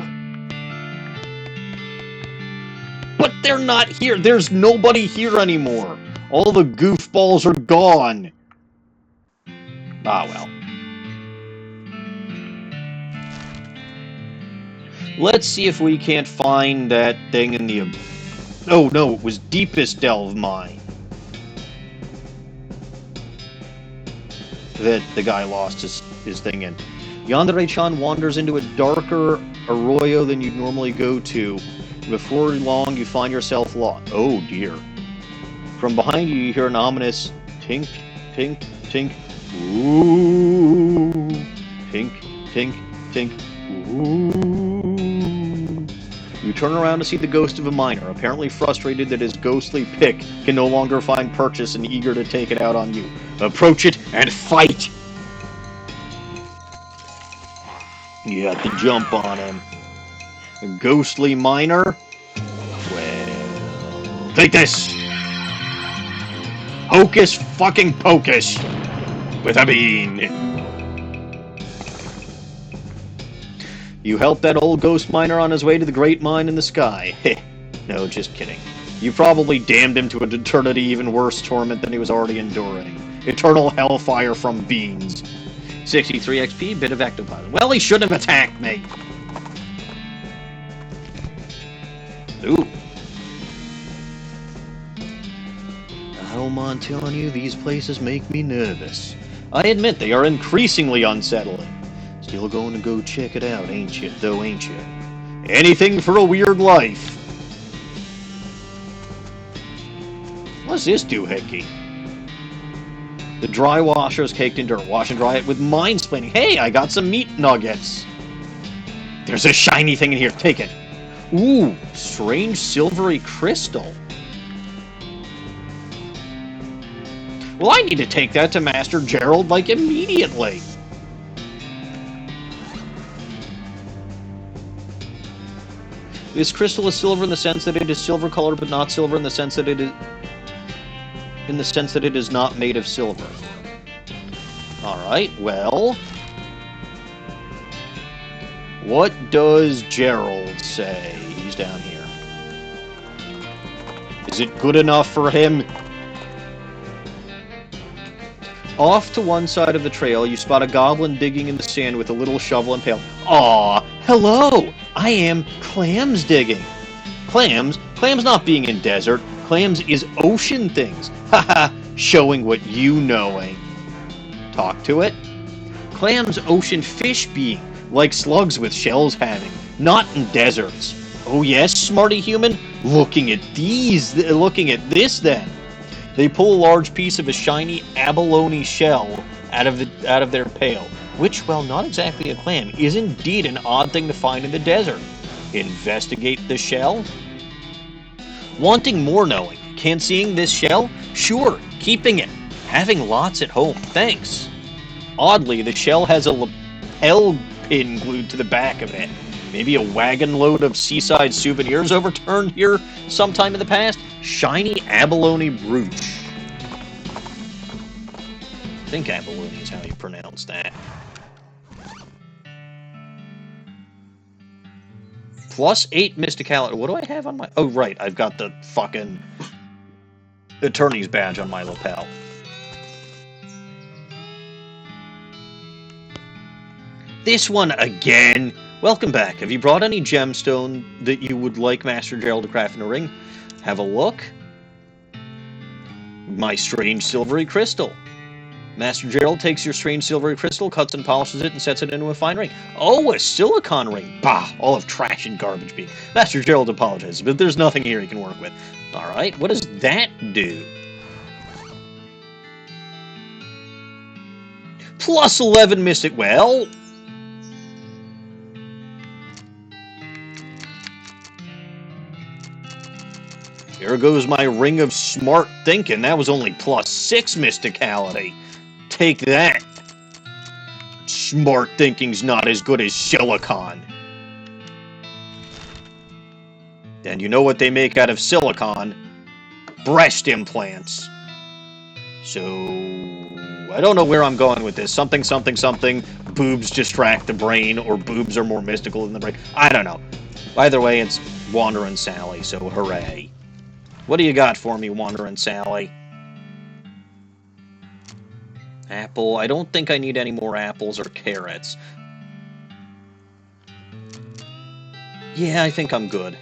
But they're not here. There's nobody here anymore. All the goofballs are gone. Ah, well. Let's see if we can't find that thing in the... Oh, no, it was Deepest Delve Mine. That the guy lost his thing in. Yandere-chan wanders into a darker arroyo than you'd normally go to. Before long, you find yourself lost. Oh, dear. From behind you, you hear an ominous tink, tink, tink. Ooh. Tink, tink, tink. Ooh. You turn around to see the ghost of a miner, apparently frustrated that his ghostly pick can no longer find purchase and eager to take it out on you. Approach it and fight! You have to jump on him. A ghostly miner? Well... Take this! Hocus fucking pocus! With a bean! You helped that old ghost miner on his way to the great mine in the sky. Heh. No, just kidding. You probably damned him to an eternity even worse torment than he was already enduring. Eternal hellfire from beans. 63 XP, bit of ectoplasm. Well, he shouldn't have attacked me! Ooh. I don't mind telling you, these places make me nervous. I admit they are increasingly unsettling. Still going to go check it out, ain't you? Though, ain't you? Anything for a weird life. What's this doohickey? The dry washer is caked in dirt. Wash and dry it with mind-splaining. Hey, I got some meat nuggets. There's a shiny thing in here. Take it. Ooh, strange silvery crystal. Well, I need to take that to Master Gerald, like, immediately. This crystal is silver in the sense that it is silver colored, but not silver in the sense that it is not made of silver. Alright, well, what does Gerald say? He's down here. Is it good enough for him? Off to one side of the trail, you spot a goblin digging in the sand with a little shovel and pail. Aw, hello! I am clams digging. Clams? Clams not being in desert. Clams is ocean things. Haha, showing what you knowing. Talk to it. Clams ocean fish being, like slugs with shells having, not in deserts. Oh yes, smarty human? Looking at this then. They pull a large piece of a shiny abalone shell out of their pail, which, while not exactly a clam, is indeed an odd thing to find in the desert. Investigate the shell? Wanting more knowing. Can't seeing this shell? Sure, keeping it. Having lots at home, thanks. Oddly, the shell has a lapel pin glued to the back of it. Maybe a wagon load of seaside souvenirs overturned here sometime in the past? Shiny abalone brooch. I think abalone is how you pronounce that. Plus 8 mysticality. What do I have on my... Oh, right. I've got the fucking attorney's badge on my lapel. This one again. Welcome back. Have you brought any gemstone that you would like Master Gerald to craft in a ring? Have a look. My strange silvery crystal. Master Gerald takes your strange silvery crystal, cuts and polishes it, and sets it into a fine ring. Oh, a silicon ring! Bah! All of trash and garbage being. Master Gerald apologizes, but there's nothing here he can work with. Alright, what does that do? Plus 11 mystic... Well... There goes my ring of smart thinking. That was only plus 6 mysticality. Take that. Smart thinking's not as good as silicon. And you know what they make out of silicon? Breast implants. So, I don't know where I'm going with this. Something, something, something. Boobs distract the brain, or boobs are more mystical than the brain. I don't know. Either way, it's Wanderin' Sally, so hooray. What do you got for me, Wanderin' Sally? Apple. I don't think I need any more apples or carrots. Yeah, I think I'm good.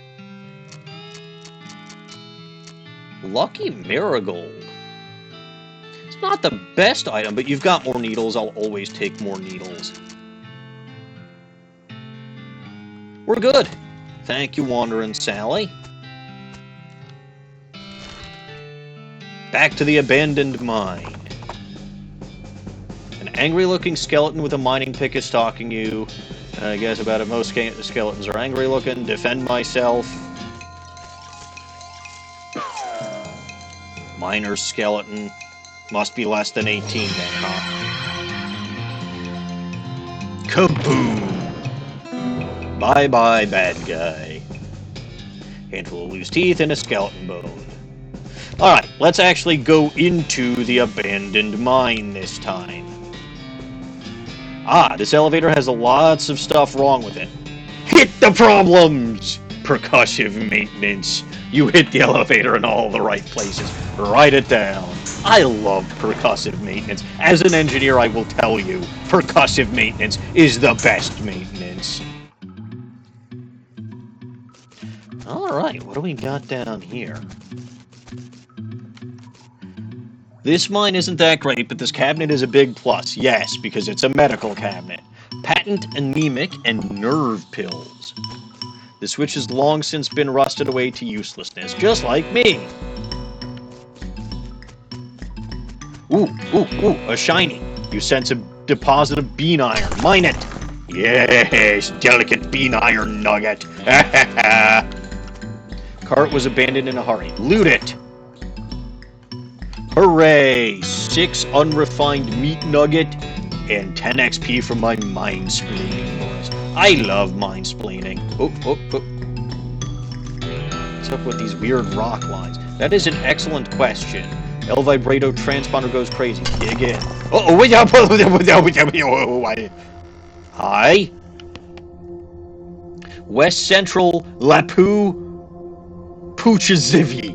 Lucky Marigold. It's not the best item, but you've got more needles. I'll always take more needles. We're good. Thank you, Wanderin' Sally. Back to the abandoned mine. An angry-looking skeleton with a mining pick is stalking you. I guess about it, most skeletons are angry-looking. Defend myself. Miner's skeleton. Must be less than 18 then, huh? Kaboom! Bye-bye, bad guy. Handful of loose teeth and a skeleton bone. Alright, let's actually go into the abandoned mine this time. Ah, this elevator has lots of stuff wrong with it. Hit the problems! Percussive maintenance. You hit the elevator in all the right places. Write it down. I love percussive maintenance. As an engineer, I will tell you, percussive maintenance is the best maintenance. Alright, what do we got down here? This mine isn't that great, but this cabinet is a big plus. Yes, because it's a medical cabinet. Patent anemic and nerve pills. The switch has long since been rusted away to uselessness, just like me. Ooh, a shiny. You sense a deposit of bean iron. Mine it. Yes, delicate bean iron nugget. Cart was abandoned in a hurry. Loot it. Hooray! 6 unrefined meat nugget and 10 XP from my mind-splaining bonus. I love mind-splaining. Oh. What's up with these weird rock lines? That is an excellent question. El Vibrato transponder goes crazy. Dig in. Hi. West Central Lapu Puchazivi.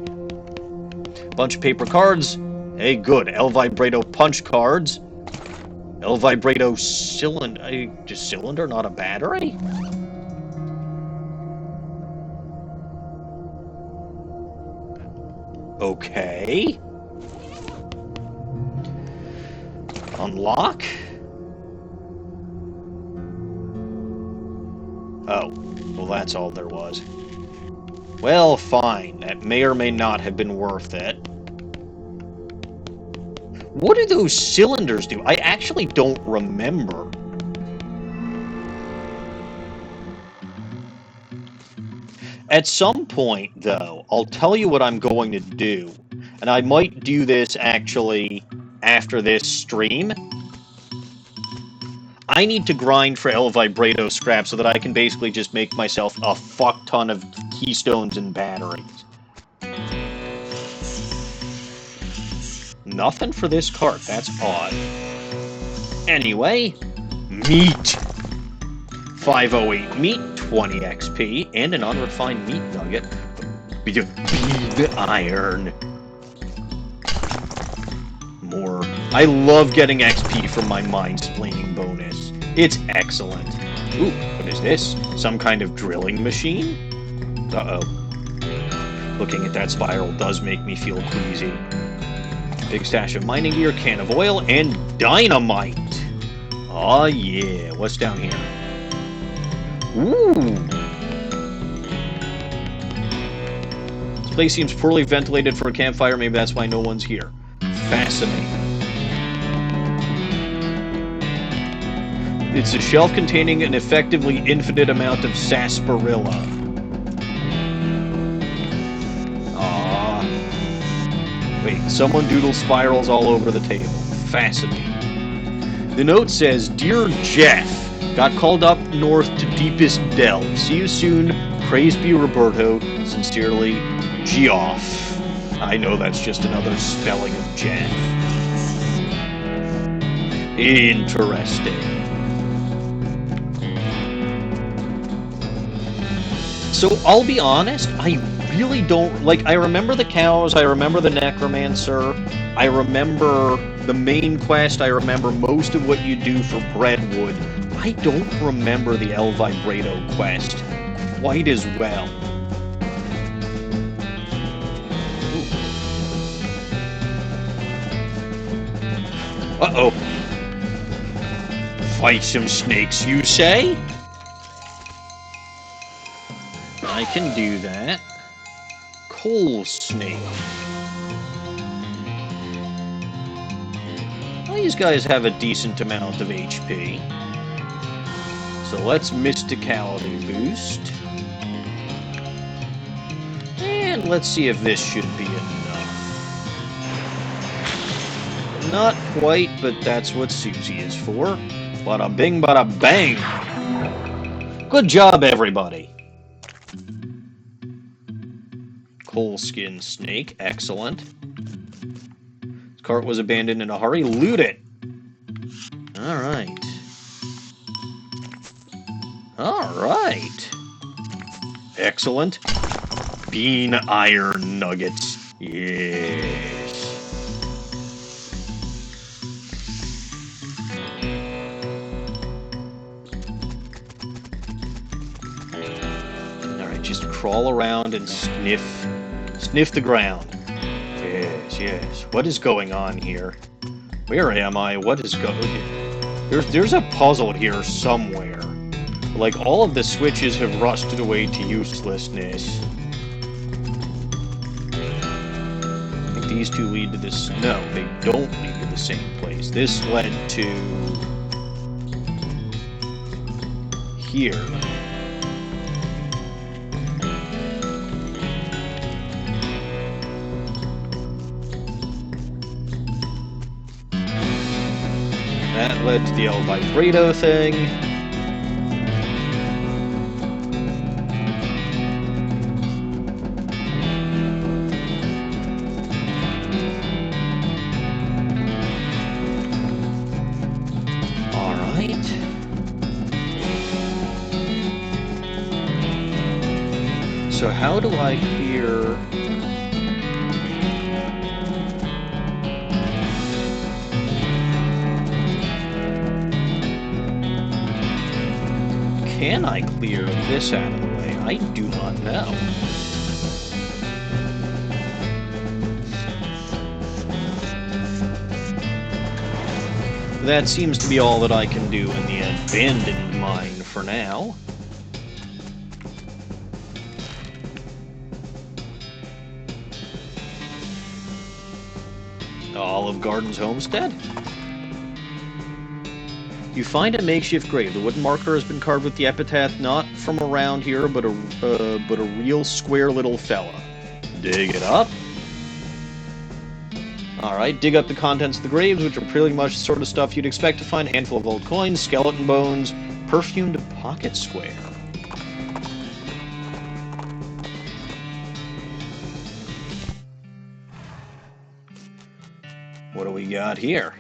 Bunch of paper cards. Hey, good. El Vibrato punch cards. El Vibrato cylinder. Just cylinder, not a battery? Okay. Unlock? Oh. Well, that's all there was. Well, fine. That may or may not have been worth it. What do those cylinders do? I actually don't remember. At some point, though, I'll tell you what I'm going to do. And I might do this, actually, after this stream. I need to grind for El Vibrato scrap so that I can basically just make myself a fuck ton of keystones and batteries. Nothing for this cart. That's odd. Anyway, meat. 508 meat, 20 XP, and an unrefined meat nugget. Bean iron. More. I love getting XP from my mind-splaining bonus. It's excellent. Ooh, what is this? Some kind of drilling machine? Uh-oh. Looking at that spiral does make me feel queasy. Big stash of mining gear, can of oil, and dynamite! Aw, yeah. What's down here? Ooh! This place seems poorly ventilated for a campfire. Maybe that's why no one's here. Fascinating. It's a shelf containing an effectively infinite amount of sarsaparilla. Wait, someone doodles spirals all over the table. Fascinating. The note says, Dear Jeff, got called up north to deepest delve. See you soon. Praise be Roberto. Sincerely, Geoff. I know that's just another spelling of Jeff. Interesting. So, I'll be honest, I really don't, like, I remember the cows, I remember the necromancer, I remember the main quest, I remember most of what you do for Breadwood. I don't remember the El Vibrato quest quite as well. Uh-oh. Fight some snakes, you say? I can do that. Coal snake. Well, these guys have a decent amount of HP. So let's mysticality boost. And let's see if this should be enough. Not quite, but that's what Susie is for. Bada bing, bada bang. Good job, everybody. whole skin snake. Excellent. This cart was abandoned in a hurry. Loot it! Alright. Alright. Excellent. Bean iron nuggets. Yes. Alright, just crawl around and sniff the ground. Yes, yes. What is going on here? Where am I? What is going... There's a puzzle here somewhere. Like, all of the switches have rusted away to uselessness. I think these two lead to this... No, they don't lead to the same place. This led to... here. That led to the El Vibrato thing. Alright. So how do I clear... Can I clear this out of the way? I do not know. That seems to be all that I can do in the abandoned mine for now. Olive Garden's homestead? You find a makeshift grave. The wooden marker has been carved with the epitaph not from around here, but a real square little fella. Dig it up. Alright, dig up the contents of the graves, which are pretty much the sort of stuff you'd expect to find. A handful of old coins, skeleton bones, perfumed pocket square. What do we got here?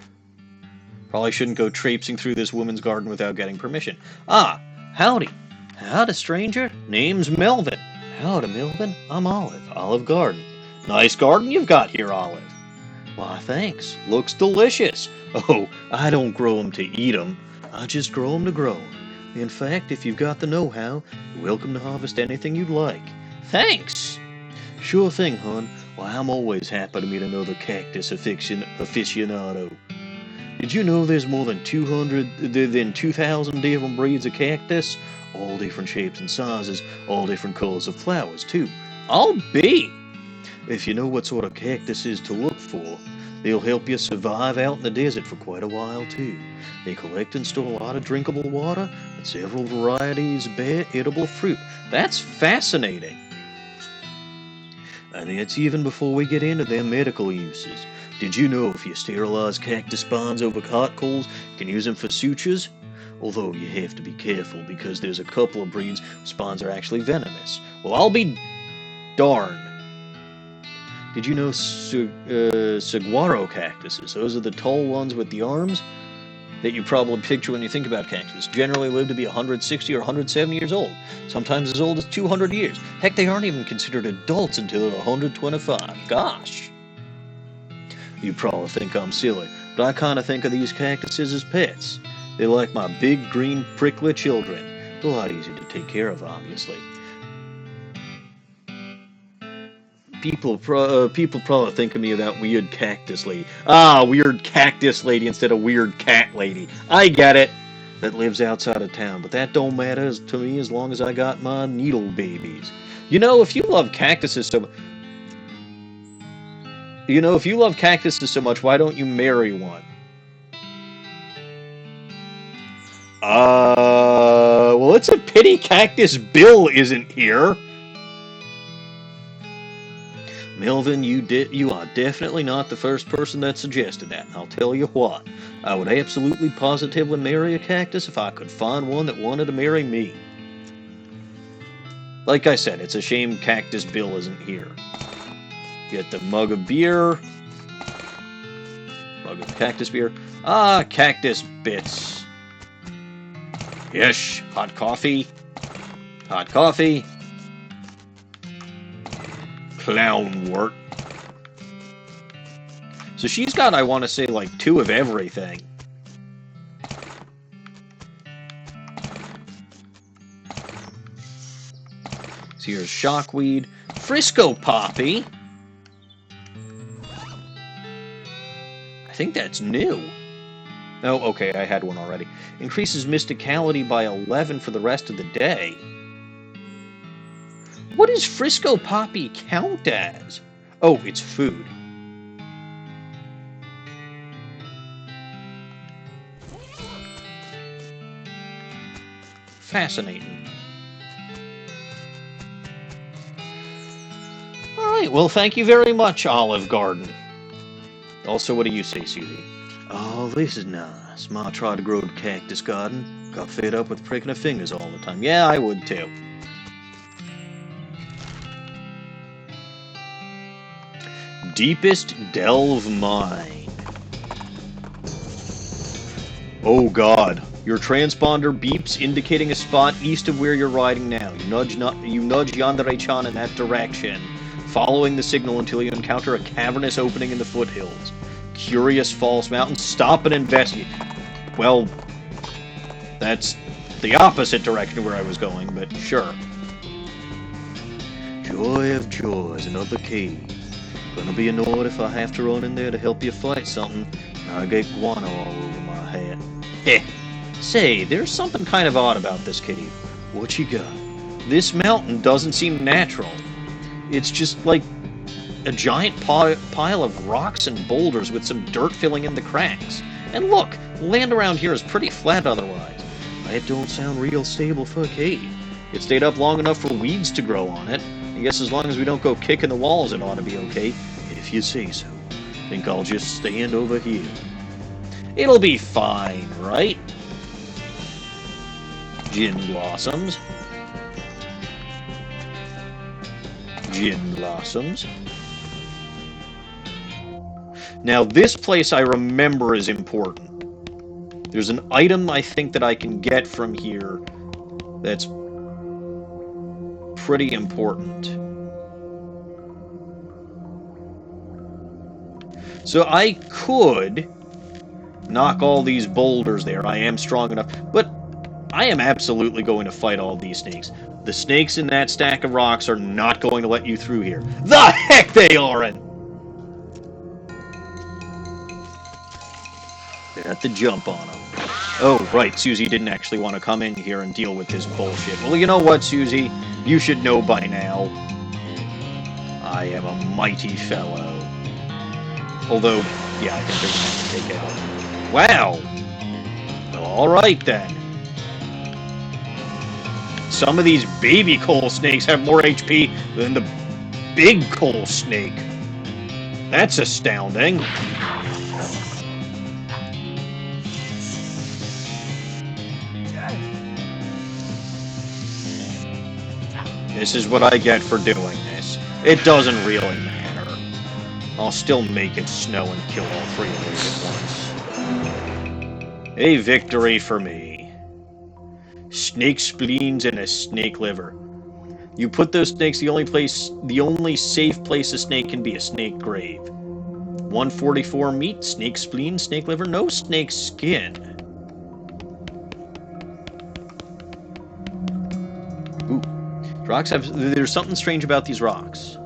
Probably shouldn't go traipsing through this woman's garden without getting permission. Ah, howdy. Howdy, stranger. Name's Melvin. Howdy, Melvin. I'm Olive. Olive Garden. Nice garden you've got here, Olive. Why, thanks. Looks delicious. Oh, I don't grow 'em to eat 'em. I just grow 'em to grow 'em. In fact, if you've got the know-how, you're welcome to harvest anything you'd like. Thanks. Sure thing, hon. Why, I'm always happy to meet another cactus aficionado. Did you know there's more than 2,000 different breeds of cactus? All different shapes and sizes, all different colors of flowers, too. I'll be! If you know what sort of cactuses to look for, they'll help you survive out in the desert for quite a while, too. They collect and store a lot of drinkable water and several varieties of edible fruit. That's fascinating! And that's even before we get into their medical uses. Did you know if you sterilize cactus spines over hot coals, you can use them for sutures? Although you have to be careful because there's a couple of breeds whose spines are actually venomous. Well, I'll be darned. Did you know saguaro cactuses, those are the tall ones with the arms that you probably picture when you think about cactus, generally live to be 160 or 170 years old, sometimes as old as 200 years. Heck, they aren't even considered adults until they're 125. Gosh! You probably think I'm silly, but I kind of think of these cactuses as pets. They're like my big green prickly children. They're a lot easier to take care of, obviously. People probably think of me as that weird cactus lady. Ah, weird cactus lady instead of weird cat lady. I get it. That lives outside of town, but that don't matter to me as long as I got my needle babies. You know, if you love cactuses so much, why don't you marry one? Well, it's a pity Cactus Bill isn't here. Melvin, you are definitely not the first person that suggested that. I'll tell you what, I would absolutely positively marry a cactus if I could find one that wanted to marry me. Like I said, it's a shame Cactus Bill isn't here. Get the mug of beer. Mug of cactus beer. Ah, cactus bits. Yes, hot coffee. Hot coffee. Clown wort. So she's got, I want to say, like 2 of everything. So here's shockweed. Frisco poppy. I think that's new. Oh, okay, I had one already. Increases mysticality by 11 for the rest of the day. What does Frisco poppy count as? Oh, it's food. Fascinating. Alright, well, thank you very much, Olive Garden. Also, what do you say, Susie? Oh, this is nice. Ma tried to grow a cactus garden. Got fed up with pricking her fingers all the time. Yeah, I would too. Deepest delve mine. Oh god. Your transponder beeps, indicating a spot east of where you're riding now. You nudge Yandere-chan in that direction, following the signal until you encounter a cavernous opening in the foothills. Curious Falls Mountain. Stop and investigate. Well, that's the opposite direction where I was going, but sure. Joy of joys, another cave. Gonna be annoyed if I have to run in there to help you fight something. I get guano all over my head. Heh. Say, there's something kind of odd about this cave. What you got? This mountain doesn't seem natural. It's just like a giant pile of rocks and boulders with some dirt filling in the cracks. And look, land around here is pretty flat otherwise. That don't sound real stable for a cave. It stayed up long enough for weeds to grow on it. I guess as long as we don't go kicking the walls, it ought to be okay. If you say so. Think I'll just stand over here. It'll be fine, right? Gin blossoms. Gin blossoms. Now, this place I remember is important. There's an item I think that I can get from here that's pretty important. So I could knock all these boulders there. I am strong enough. But I am absolutely going to fight all these snakes. The snakes in that stack of rocks are not going to let you through here. The heck they aren't! They have to jump on them. Oh, right, Susie didn't actually want to come in here and deal with this bullshit. Well, you know what, Susie? You should know by now. I am a mighty fellow. Although, yeah, I think they're going to have to take it out. Wow! Well, alright then. Some of these baby coal snakes have more HP than the big coal snake. That's astounding. This is what I get for doing this. It doesn't really matter. I'll still make it snow and kill all 3 of those at once. A victory for me. Snake spleens and a snake liver. You put those snakes the only safe place a snake can be, a snake grave. 144 meat, snake spleen, snake liver, no snake skin. Ooh. Rocks there's something strange about these rocks.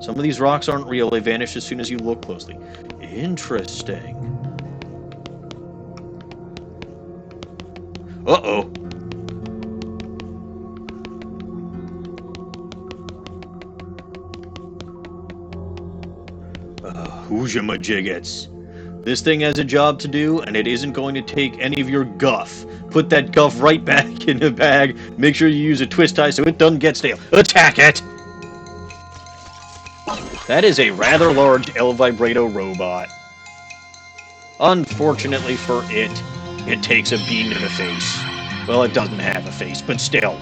Some of these rocks aren't real, they vanish as soon as you look closely. Interesting. Uh-oh. Hoojamajiggets. This thing has a job to do, and it isn't going to take any of your guff. Put that guff right back in the bag. Make sure you use a twist tie so it doesn't get stale. Attack it! That is a rather large El Vibrato robot. Unfortunately for it, it takes a beam to the face. Well, it doesn't have a face, but still.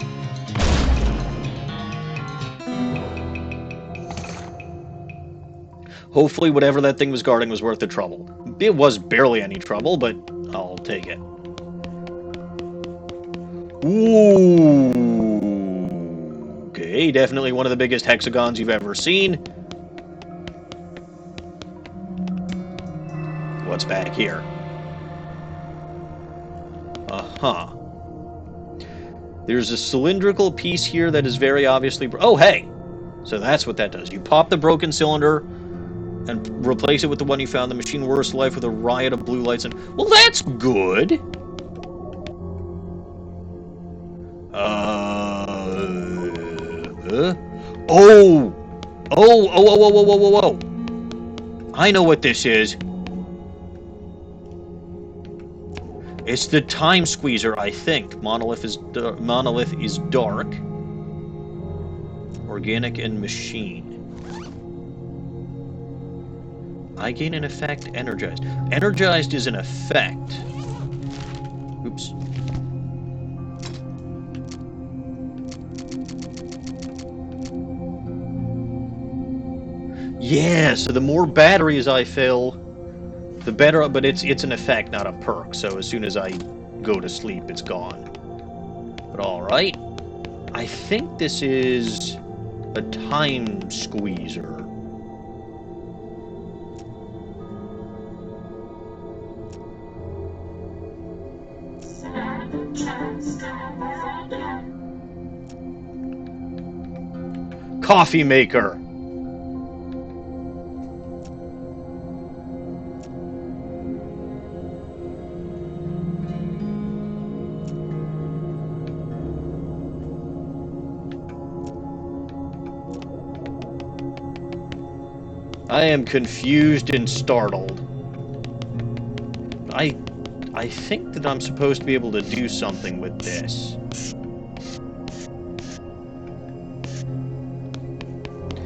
Hopefully whatever that thing was guarding was worth the trouble. It was barely any trouble, but I'll take it. Ooh. Okay, definitely one of the biggest hexagons you've ever seen. What's back here? Uh-huh. There's a cylindrical piece here that is very obviously... Oh, hey! So that's what that does. You pop the broken cylinder and replace it with the one you found. The machine whirs to life with a riot of blue lights and... Well, that's good! Oh! Oh! I know what this is. It's the time squeezer, I think. Monolith is dark. Organic and machine. I gain an effect, energized. Energized is an effect. Oops. Yeah, so the more batteries I fill, the better, but it's an effect, not a perk, so as soon as I go to sleep, it's gone. But alright. I think this is a time squeezer. Coffee maker. I am confused and startled. I think that I'm supposed to be able to do something with this.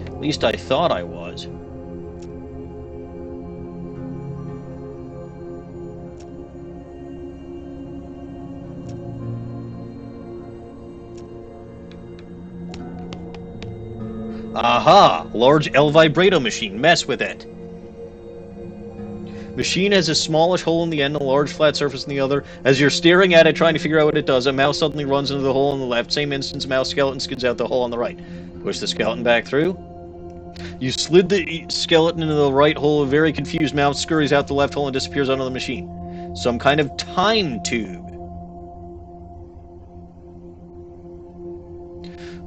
At least I thought I was. Aha! Large L vibrato machine. Mess with it. Machine has a smallish hole in the end and a large flat surface in the other. As you're staring at it trying to figure out what it does, a mouse suddenly runs into the hole on the left. Same instance, mouse skeleton skids out the hole on the right. Push the skeleton back through. You slid the skeleton into the right hole. A very confused mouse scurries out the left hole and disappears under the machine. Some kind of time tube.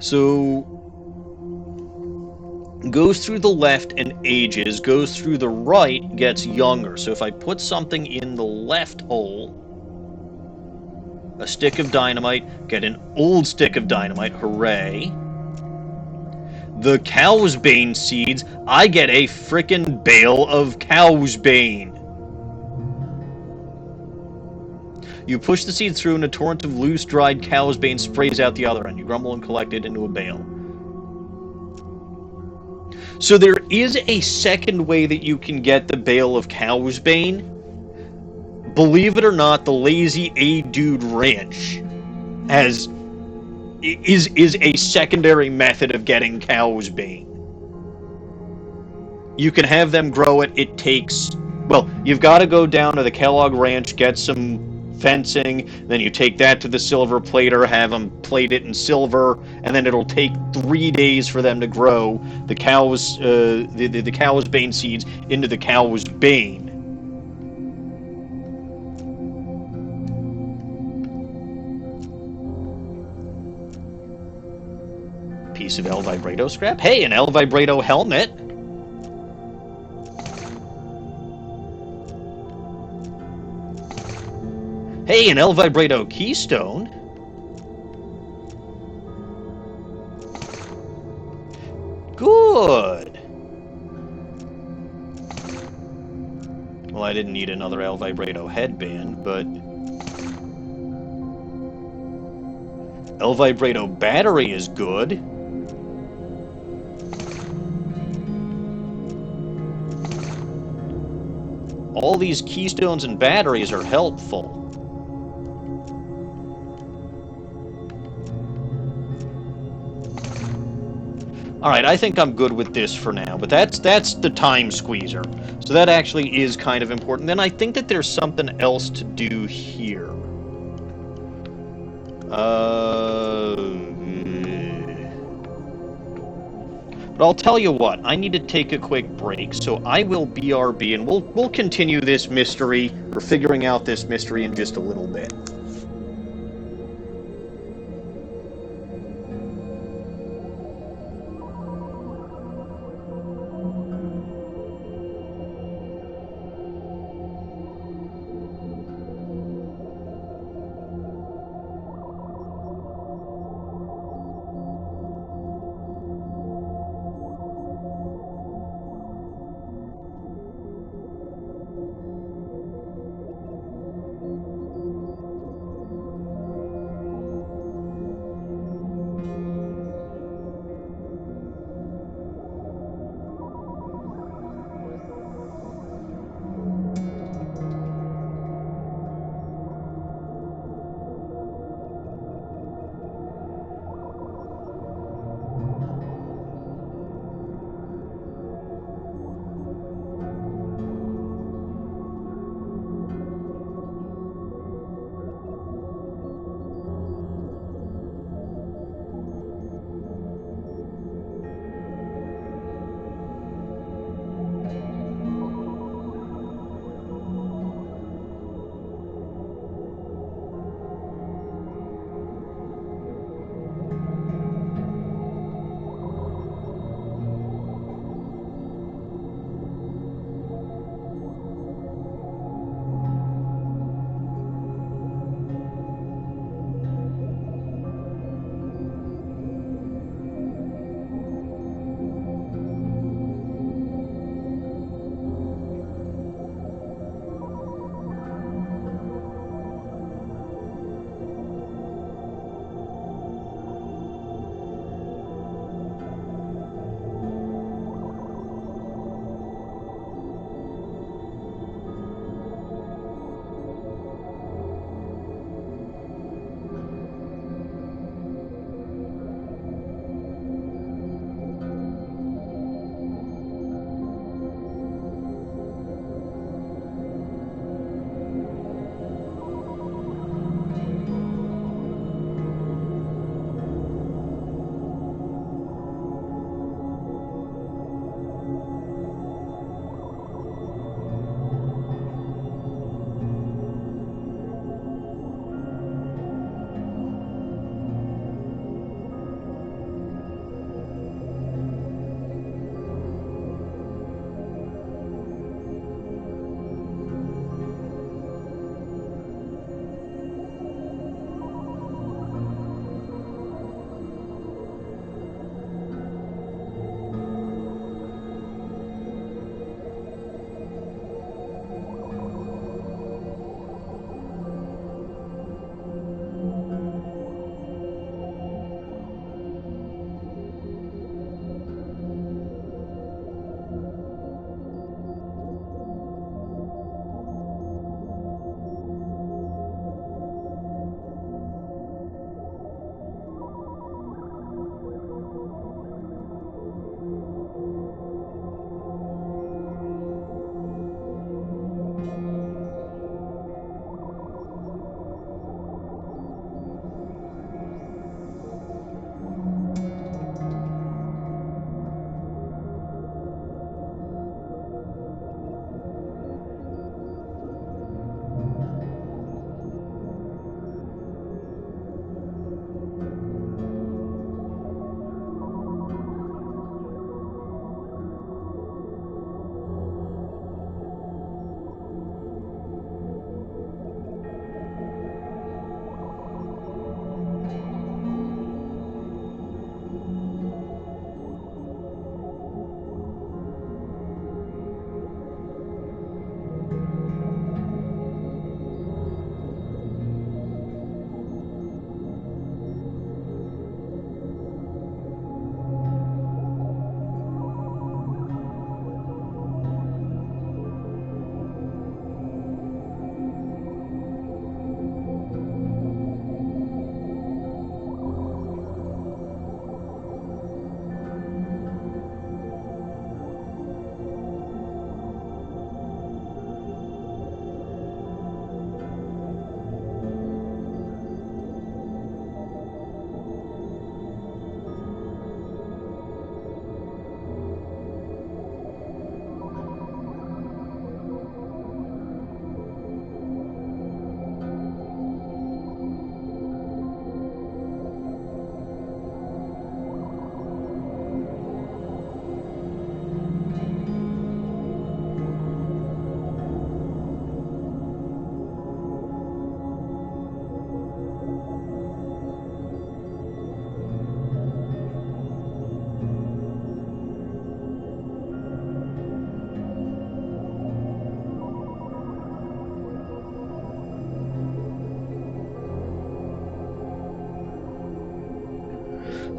So... goes through the left and ages, goes through the right, gets younger. So if I put something in the left hole, a stick of dynamite, get an old stick of dynamite, hooray. The cow's bane seeds, I get a frickin' bale of cow's bane. You push the seeds through and a torrent of loose, dried cow's bane sprays out the other end. You grumble and collect it into a bale. So there is a second way that you can get the bale of cow's bane. Believe it or not, the lazy A-Dude Ranch is a secondary method of getting cow's bane. You can have them grow it. It takes... well, you've got to go down to the Kellogg Ranch, get some fencing, then you take that to the silver plater, have them plate it in silver, and then it'll take 3 days for them to grow the cow's the cow's bane seeds into the cow's bane. Piece of El Vibrato scrap. Hey, an El Vibrato helmet. Hey, an El Vibrato keystone. Good. Well, I didn't need another El Vibrato headband, but... El Vibrato battery is good. All these keystones and batteries are helpful. Alright, I think I'm good with this for now, but that's the time squeezer. So that actually is kind of important. Then I think that there's something else to do here. But I'll tell you what, I need to take a quick break, so I will BRB, and we'll continue this mystery, or figuring out this mystery in just a little bit.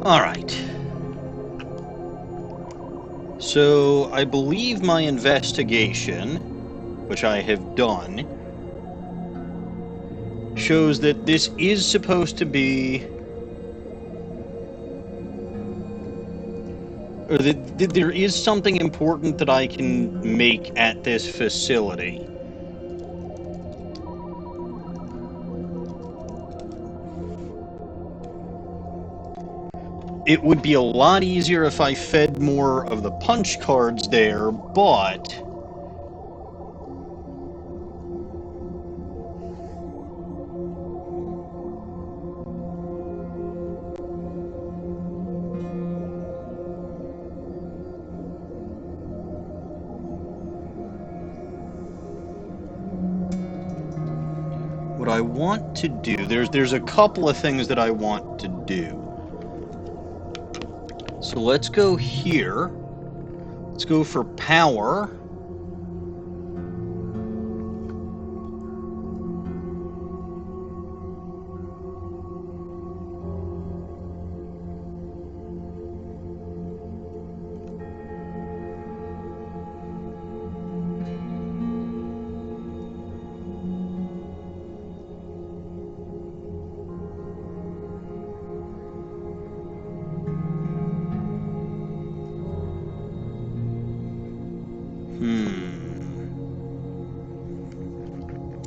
Alright. So, I believe my investigation, which I have done, shows that this is supposed to be... or that there is something important that I can make at this facility. It would be a lot easier if I fed more of the punch cards there, but... what I want to do, there's a couple of things that I want to do. So let's go here. Let's go for power.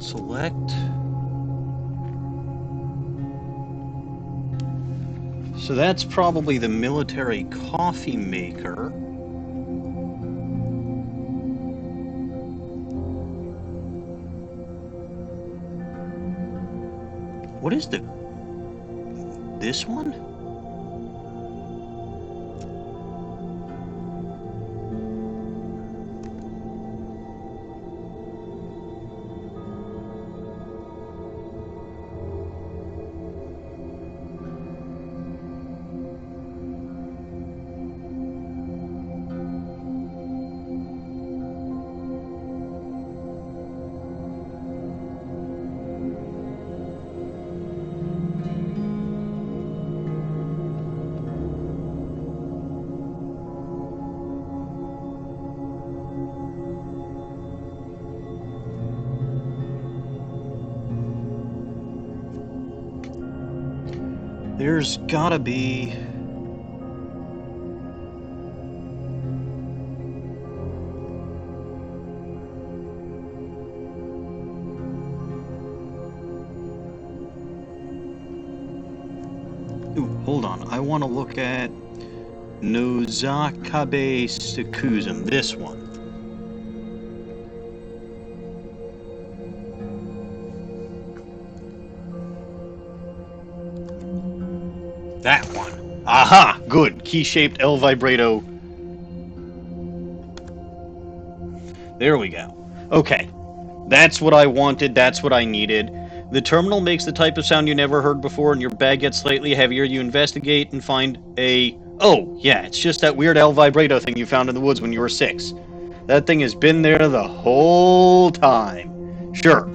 Select. So that's probably the military coffee maker. What is this one? There's gotta be... Ooh, hold on. I want to look at Nozakabe Sekuzum, this one. That one. Aha! Good. Key-shaped L vibrato. There we go. Okay. That's what I wanted. That's what I needed. The terminal makes the type of sound you never heard before, and your bag gets slightly heavier. You investigate and find a... Oh, yeah, it's just that weird L vibrato thing you found in the woods when you were 6. That thing has been there the whole time. Sure.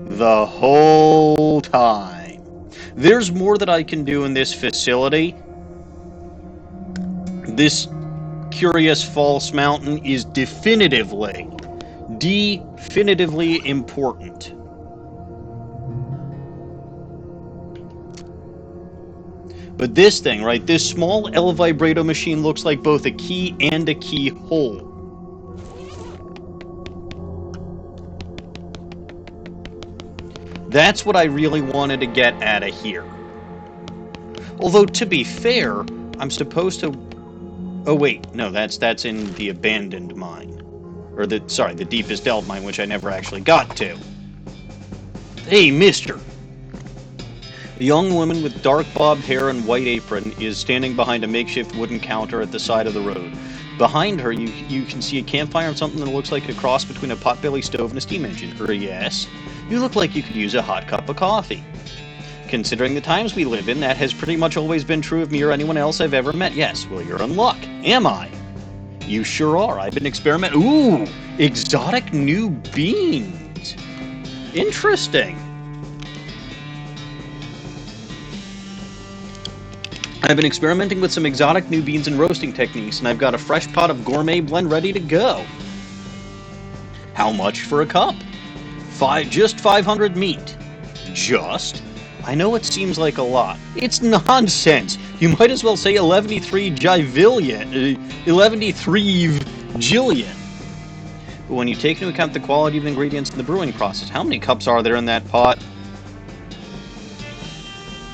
The whole time. There's more that I can do in this facility. This curious false mountain is definitively important. But this thing, right, this small L vibrato machine looks like both a key and a keyhole. That's what I really wanted to get out of here. Although, to be fair, I'm supposed to... Oh, wait. No, that's in the abandoned mine. Or the deepest delve mine, which I never actually got to. Hey, mister! A young woman with dark bobbed hair and white apron is standing behind a makeshift wooden counter at the side of the road. Behind her, you can see a campfire and something that looks like a cross between a potbelly stove and a steam engine. Yes? You look like you could use a hot cup of coffee. Considering the times we live in, that has pretty much always been true of me or anyone else I've ever met. Yes, well, you're in luck. Am I? You sure are. I've been experimenting... Ooh! Exotic new beans! Interesting. I've been experimenting with some exotic new beans and roasting techniques, and I've got a fresh pot of gourmet blend ready to go. How much for a cup? Just 500 meat. Just? I know it seems like a lot. It's nonsense. You might as well say 11-3 jillion. But when you take into account the quality of the ingredients in the brewing process, how many cups are there in that pot?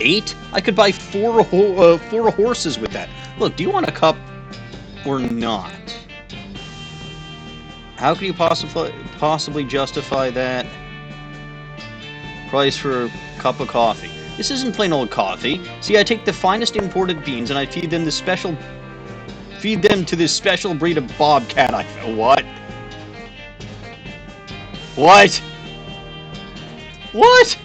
8? I could buy four horses with that. Look, do you want a cup or not? How can you possibly justify that price for a cup of coffee? This isn't plain old coffee. See, I take the finest imported beans and I feed them to this special breed of bobcat. What? What? What?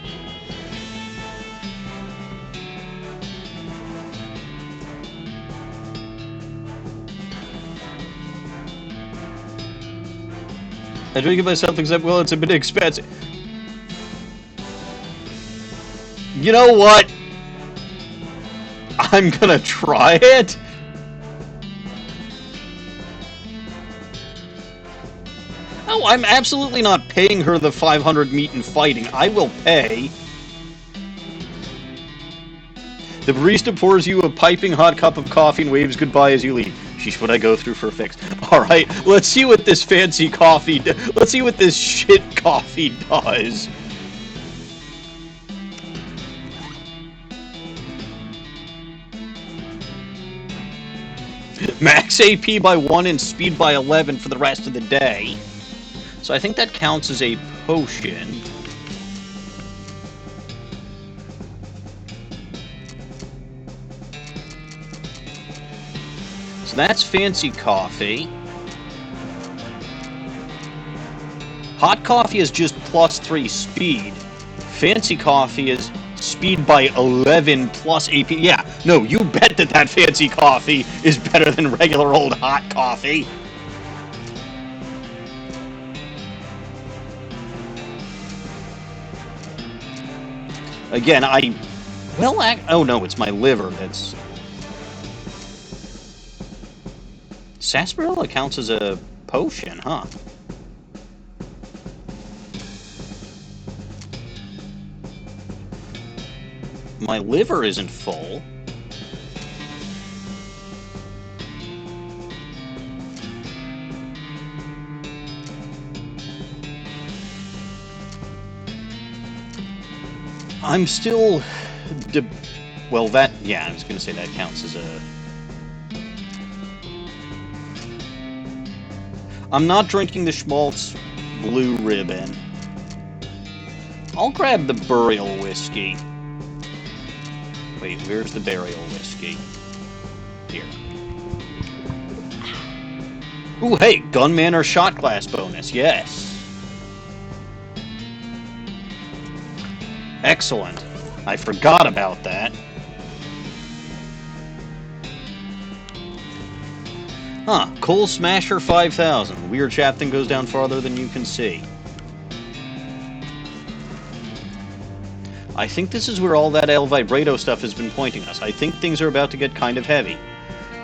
I drink it myself, except, well, it's a bit expensive. You know what? I'm gonna try it. Oh, I'm absolutely not paying her the 500 meat and fighting. I will pay. The barista pours you a piping hot cup of coffee and waves goodbye as you leave. Sheesh, what I go through for a fix. Alright, let's see what this fancy coffee let's see what this shit coffee does. Max AP by 1 and speed by 11 for the rest of the day. So I think that counts as a potion. So that's fancy coffee. Hot coffee is just +3 speed. Fancy coffee is speed by 11 plus AP. Yeah, no, you bet that fancy coffee is better than regular old hot coffee. Again, oh no, it's my liver that's... Sarsaparilla counts as a potion, huh? My liver isn't full. I'm still... well, that... yeah, I was gonna say that counts as a... I'm not drinking the Schmaltz Blue Ribbon. I'll grab the Burial Whiskey. Wait, where's the Burial Whiskey? Here. Ooh, hey, Gunman or Shot Glass bonus, yes. Excellent. I forgot about that. Huh, Coal Smasher 5000. Weird shaft thing goes down farther than you can see. I think this is where all that El Vibrato stuff has been pointing us. I think things are about to get kind of heavy.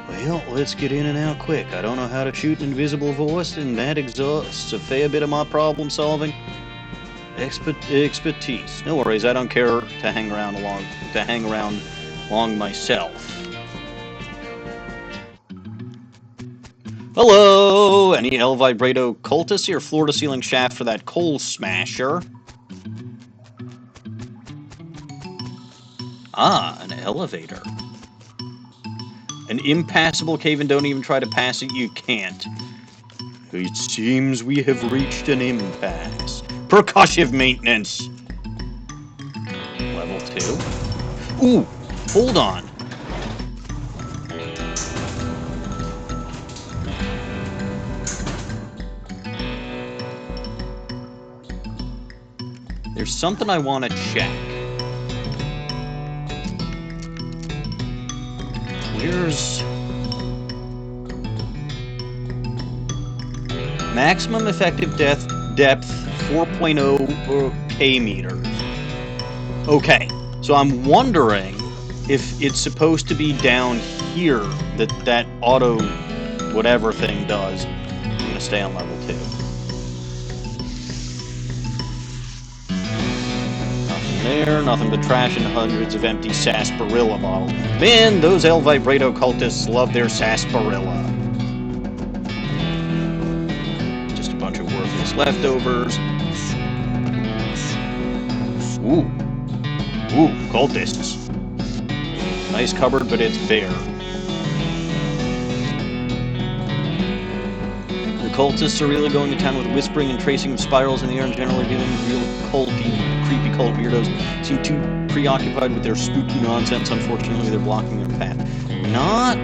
Well, let's get in and out quick. I don't know how to shoot an invisible voice, and that exhausts a fair bit of my problem-solving expertise. No worries, I don't care to hang around long myself. Hello! Any El Vibrato cultists here? Floor-to-ceiling shaft for that Coal Smasher. Ah, an elevator. An impassable cave, and don't even try to pass it, you can't. It seems we have reached an impasse. Percussive maintenance! Level 2. Ooh, hold on. There's something I want to check. Where's... maximum effective depth 4.0 K meters. Okay, so I'm wondering if it's supposed to be down here that auto whatever thing does. I'm gonna stay on level 2. Nothing there, nothing but trash and hundreds of empty sarsaparilla bottles. Man, those El Vibrato cultists love their sarsaparilla. Just a bunch of worthless leftovers. Ooh. Ooh, cultists. Nice cupboard, but it's bare. The cultists are really going to town with whispering and tracing of spirals in the air and generally dealing with real culty, creepy cult weirdos. Seem too preoccupied with their spooky nonsense. Unfortunately, they're blocking their path. Not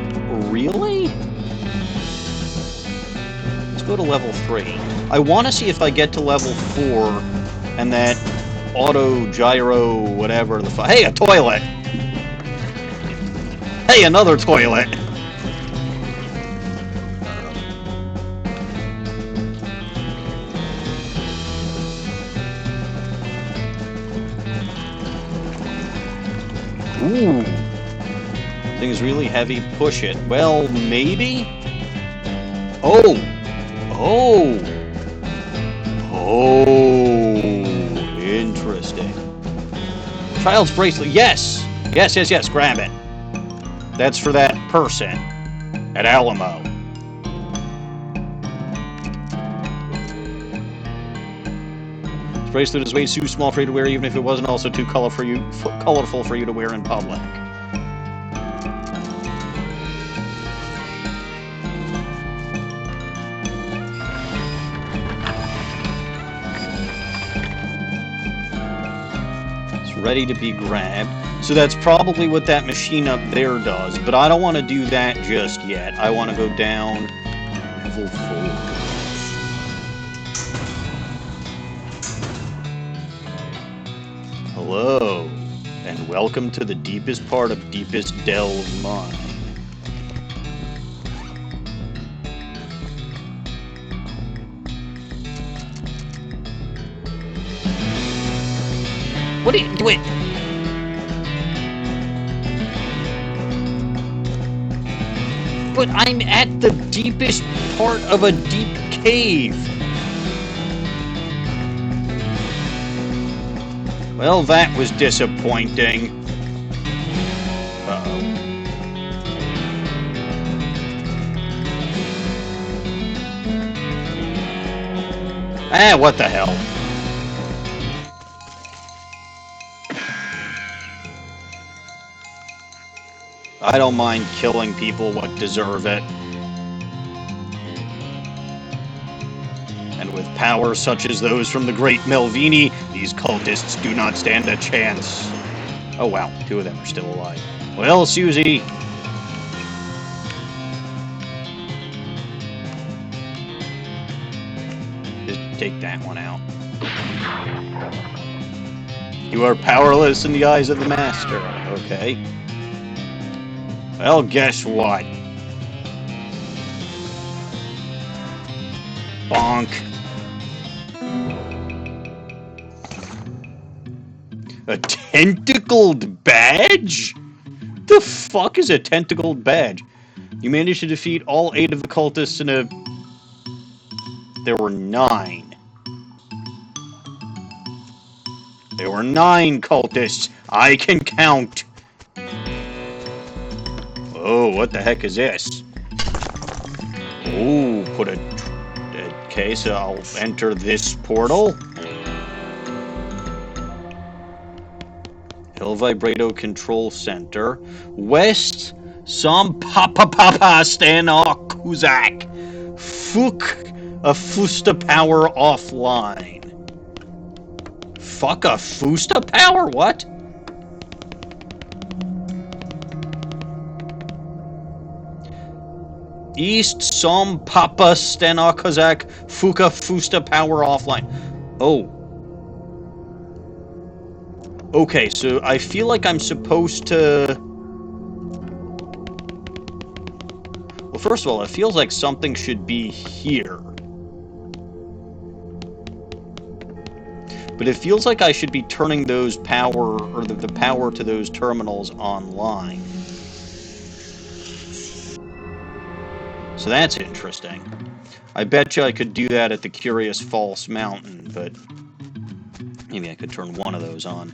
really? Let's go to level 3. I want to see if I get to level 4 and that auto gyro whatever the fuck. Hey, a toilet! Hey, another toilet! Ooh. Thing is really heavy. Push it. Well, maybe? Oh! Oh! Oh! Interesting. Child's bracelet. Yes! Yes, yes, yes. Grab it. That's for that person at Alamo. This bracelet is way too small for you to wear, even if it wasn't also too colorful for you to wear in public. It's ready to be grabbed. So that's probably what that machine up there does, but I don't want to do that just yet. I want to go down level 4. Hello, and welcome to the deepest part of Deepest Delve Mine. What are you doing? But I'm at the deepest part of a deep cave. Well, that was disappointing. Uh-oh. Ah, what the hell? I don't mind killing people what deserve it. And with powers such as those from the great Melvini, these cultists do not stand a chance. Oh wow, 2 of them are still alive. Well, Susie. Just take that one out. You are powerless in the eyes of the master. Okay. Well, guess what? Bonk. A tentacled badge? The fuck is a tentacled badge? You managed to defeat all 8 of the cultists in a... There were 9. There were 9 cultists. I can count. Oh, what the heck is this? Oh, put a... Okay, so I'll enter this portal. El Vibrato Control Center. West Stanokuzak. Fuck a Fusta Power offline. Fuck a Fusta Power? What? East Som Papa Stanokuzak Fuka Fusta Power offline. Oh. Okay, so I feel like I'm supposed to... Well, first of all, it feels like something should be here. But but it feels like I should be turning those power, or the power to those terminals online. So that's interesting. I bet you I could do that at the Curious False Mountain, but maybe I could turn one of those on.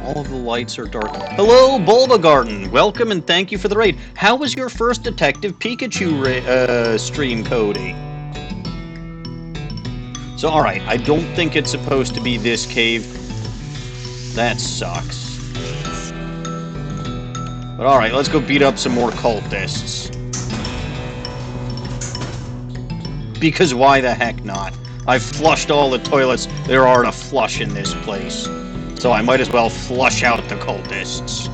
All of the lights are dark. Hello, Bulba Garden! Welcome and thank you for the raid. How was your first Detective Pikachu stream, Cody? So, alright, I don't think it's supposed to be this cave. That sucks. But alright, let's go beat up some more cultists. Because why the heck not? I've flushed all the toilets there are to flush in this place. So I might as well flush out the cultists.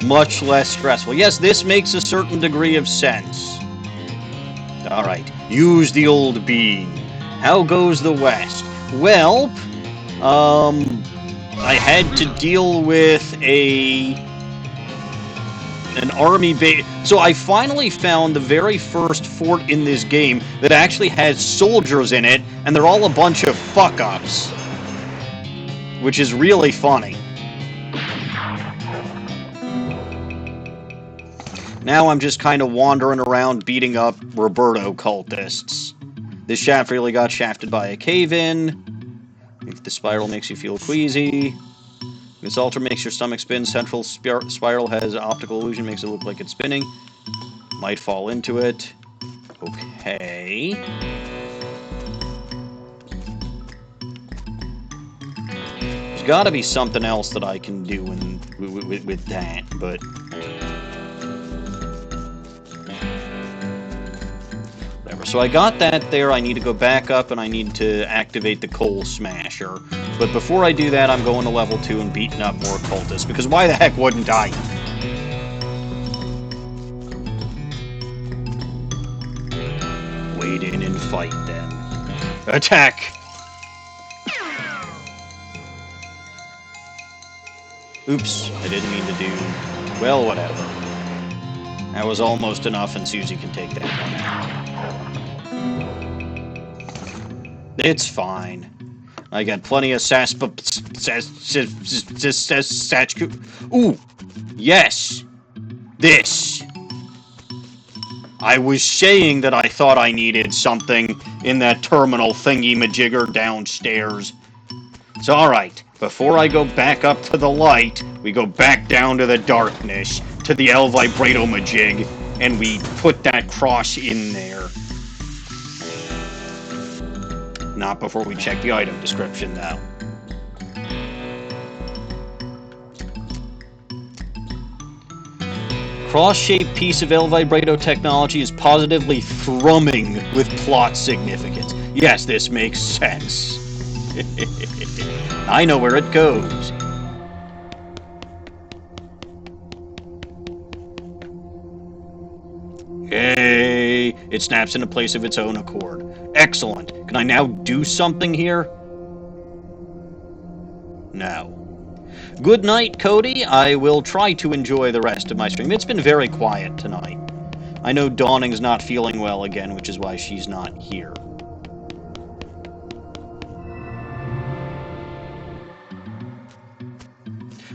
Much less stressful. Yes, this makes a certain degree of sense. Alright, use the old bean. How goes the West? Well, I had to deal with an army base. So I finally found the very first fort in this game that actually has soldiers in it, and they're all a bunch of fuck-ups. Which is really funny. Now I'm just kind of wandering around beating up Roberto cultists. This shaft really got shafted by a cave-in. If the spiral makes you feel queasy. This altar makes your stomach spin. Central spiral has optical illusion, makes it look like it's spinning. Might fall into it. Okay. There's got to be something else that I can do with that, but... whatever. So I got that there. I need to go back up, and I need to activate the Coal Smasher. But before I do that, I'm going to level 2 and beating up more cultists, because why the heck wouldn't I? Wade in and fight them. Attack! Oops, I didn't mean to do... well, whatever. That was almost enough, and Susie can take that one out. It's fine. I got plenty of Ooh! Yes! This! I was saying that I thought I needed something in that terminal thingy-majigger downstairs. So, alright, before I go back up to the light, we go back down to the darkness, to the El Vibrato-majig, and we put that cross in there. Not before we check the item description, though. Cross-shaped piece of El Vibrato technology is positively thrumming with plot significance. Yes, this makes sense. I know where it goes. Yay! It snaps into place of its own accord. Excellent. Can I now do something here? No. Good night, Cody. I will try to enjoy the rest of my stream. It's been very quiet tonight. I know Dawning's not feeling well again, which is why she's not here.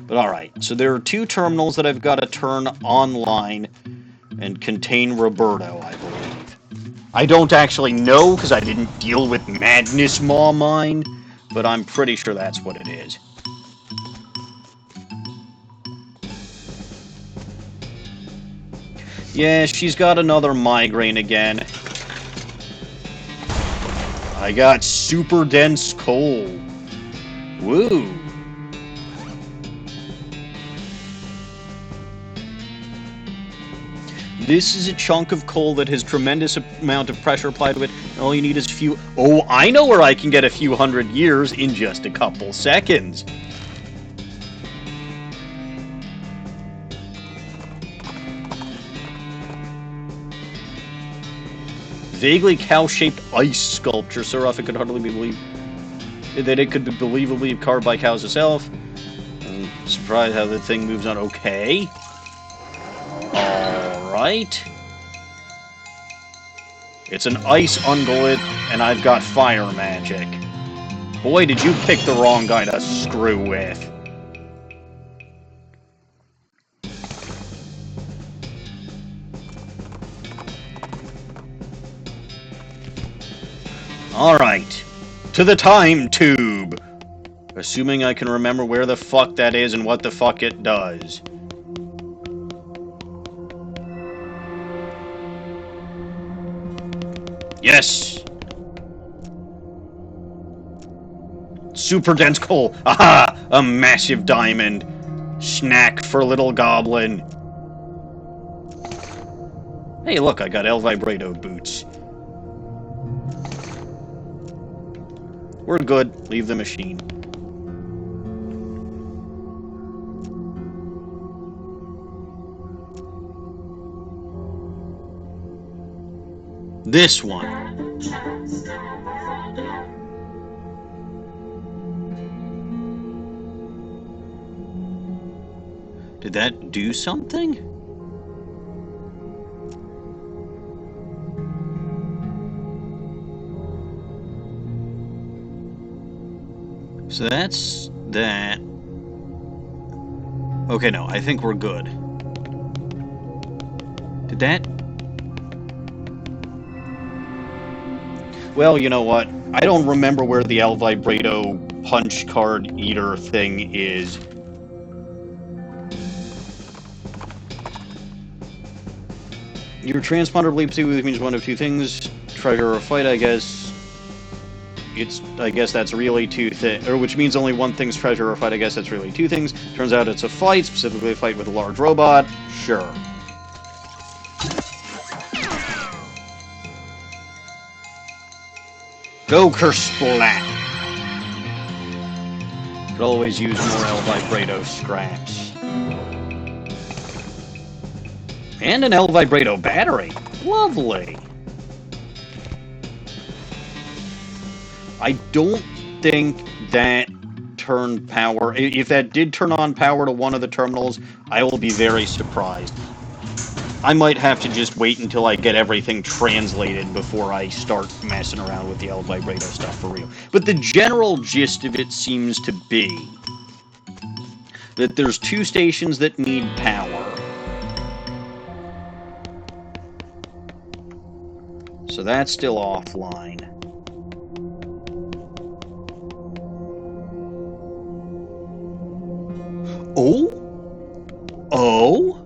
But alright, so there are 2 terminals that I've got to turn online and contain Roberto, I believe. I don't actually know, because I didn't deal with Madness Maw Mine, but I'm pretty sure that's what it is. Yeah, she's got another migraine again. I got super dense coal. Woo! This is a chunk of coal that has tremendous amount of pressure applied to it, and all you need is a few... Oh, I know where I can get a few hundred years in just a couple seconds. Vaguely cow-shaped ice sculpture, so rough it could hardly be believed that it could be believably carved by cows itself. I'm surprised how the thing moves on. Okay. Alright. It's an ice ungulate, and I've got fire magic. Boy, did you pick the wrong guy to screw with. Alright. To the time tube. Assuming I can remember where the fuck that is and what the fuck it does. Yes! Super dense coal. Aha! A massive diamond. Snack for little goblin. Hey, look, I got El Vibrato boots. We're good. Leave the machine. This one. Did that do something? So that's that. Okay, no, I think we're good. Did that? Well, you know what? I don't remember where the El Vibrato punch card eater thing is. Your transponder believes which means one of two things. Treasure or fight, I guess. I guess that's really two things, or which means only one thing's treasure or fight. I guess that's really two things. Turns out it's a fight, specifically a fight with a large robot. Sure. Go Kersplat! Could always use more El Vibrato scraps. And an El Vibrato battery. Lovely. I don't think that turned power... If that did turn on power to one of the terminals, I will be very surprised. I might have to just wait until I get everything translated before I start messing around with the El Vibrato stuff for real. But the general gist of it seems to be that there's two stations that need power. So that's still offline. Oh? Oh?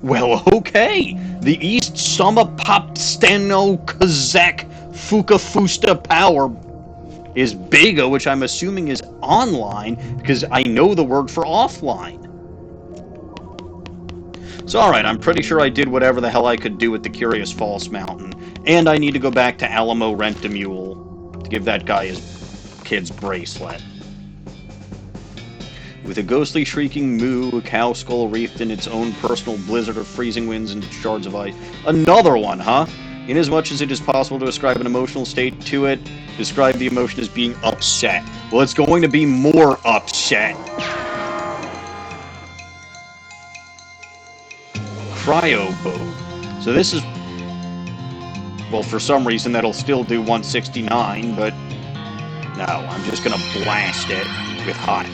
Well, okay. The East Samapopstano Kazak Fukafusta power is Bega, which I'm assuming is online, because I know the word for offline. So, alright, I'm pretty sure I did whatever the hell I could do with the Curious Falls Mountain. And I need to go back to Alamo Rent-A-Mule to give that guy his kid's bracelet. With a ghostly shrieking moo, a cow skull wreathed in its own personal blizzard of freezing winds and shards of ice. Another one, huh? Inasmuch as it is possible to ascribe an emotional state to it, describe the emotion as being upset. Well, it's going to be more upset. Cryo boat. So this is... Well, for some reason that'll still do 169, but... No, I'm just gonna blast it with hot.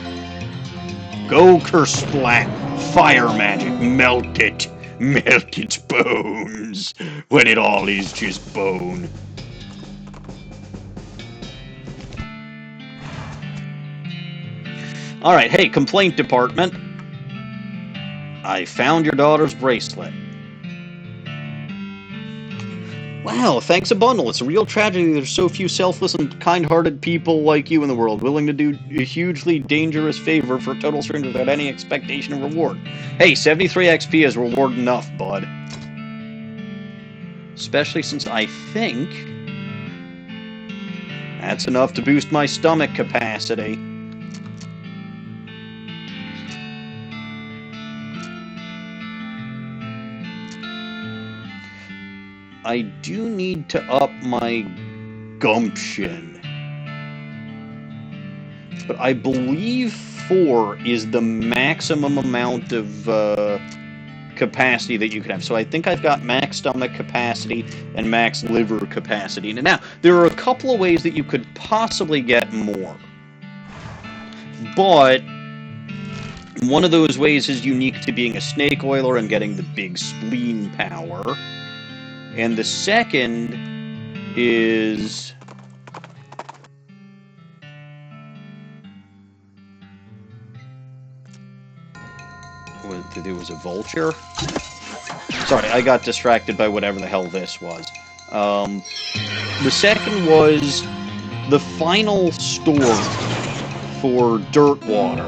Go Kersplat! Fire magic! Melt it! Melt its bones! When it all is just bone. Alright, hey, complaint department. I found your daughter's bracelet. Wow, thanks a bundle. It's a real tragedy there's so few selfless and kind-hearted people like you in the world, willing to do a hugely dangerous favor for a total stranger without any expectation of reward. Hey, 73 XP is reward enough, bud. Especially since I think that's enough to boost my stomach capacity. I do need to up my gumption. But I believe 4 is the maximum amount of capacity that you can have. So I think I've got max stomach capacity and max liver capacity. Now, there are a couple of ways that you could possibly get more. But one of those ways is unique to being a snake oiler and getting the big spleen power. And the second is... There was a vulture? Sorry, I got distracted by whatever the hell this was. The second was the final store for dirt water.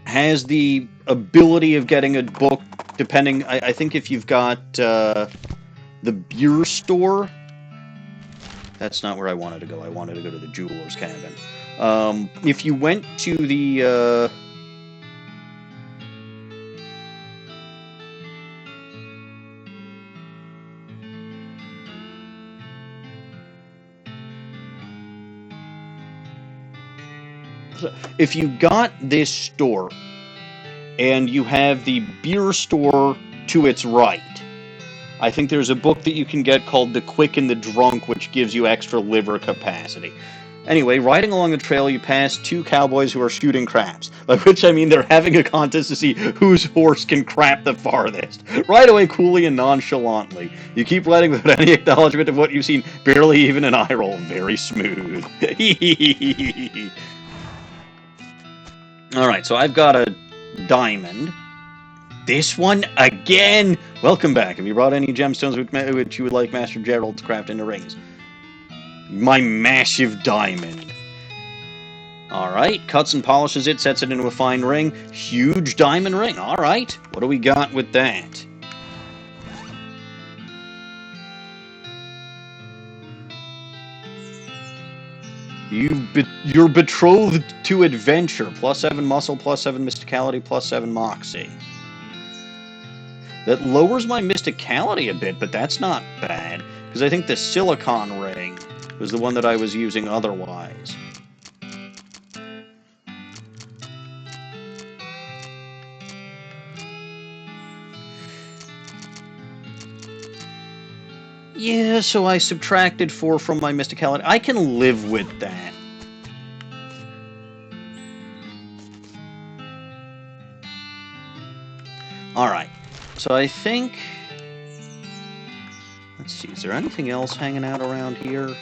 Has the ability of getting a book, depending... I think if you've got the beer store... That's not where I wanted to go. I wanted to go to the jeweler's cabin. If you went to the... If you got this store, and you have the beer store to its right, I think there's a book that you can get called The Quick and the Drunk, which gives you extra liver capacity. Anyway, riding along the trail, you pass 2 cowboys who are shooting craps. By which I mean they're having a contest to see whose horse can crap the farthest. Right away, coolly and nonchalantly. You keep riding without any acknowledgement of what you've seen, barely even an eye roll. Very smooth. Alright, so I've got a diamond. This one again? Welcome back. Have you brought any gemstones which you would like Master Gerald to craft into rings? My massive diamond. Alright, cuts and polishes it, sets it into a fine ring. Huge diamond ring. Alright, what do we got with that? You're betrothed to adventure. +7 muscle, +7 mysticality, +7 moxie. That lowers my mysticality a bit, but that's not bad. Because I think the silicon ring was the one that I was using otherwise. Yeah, so I subtracted 4 from my mysticality. I can live with that. Alright, so I think... Let's see, is there anything else hanging out around here?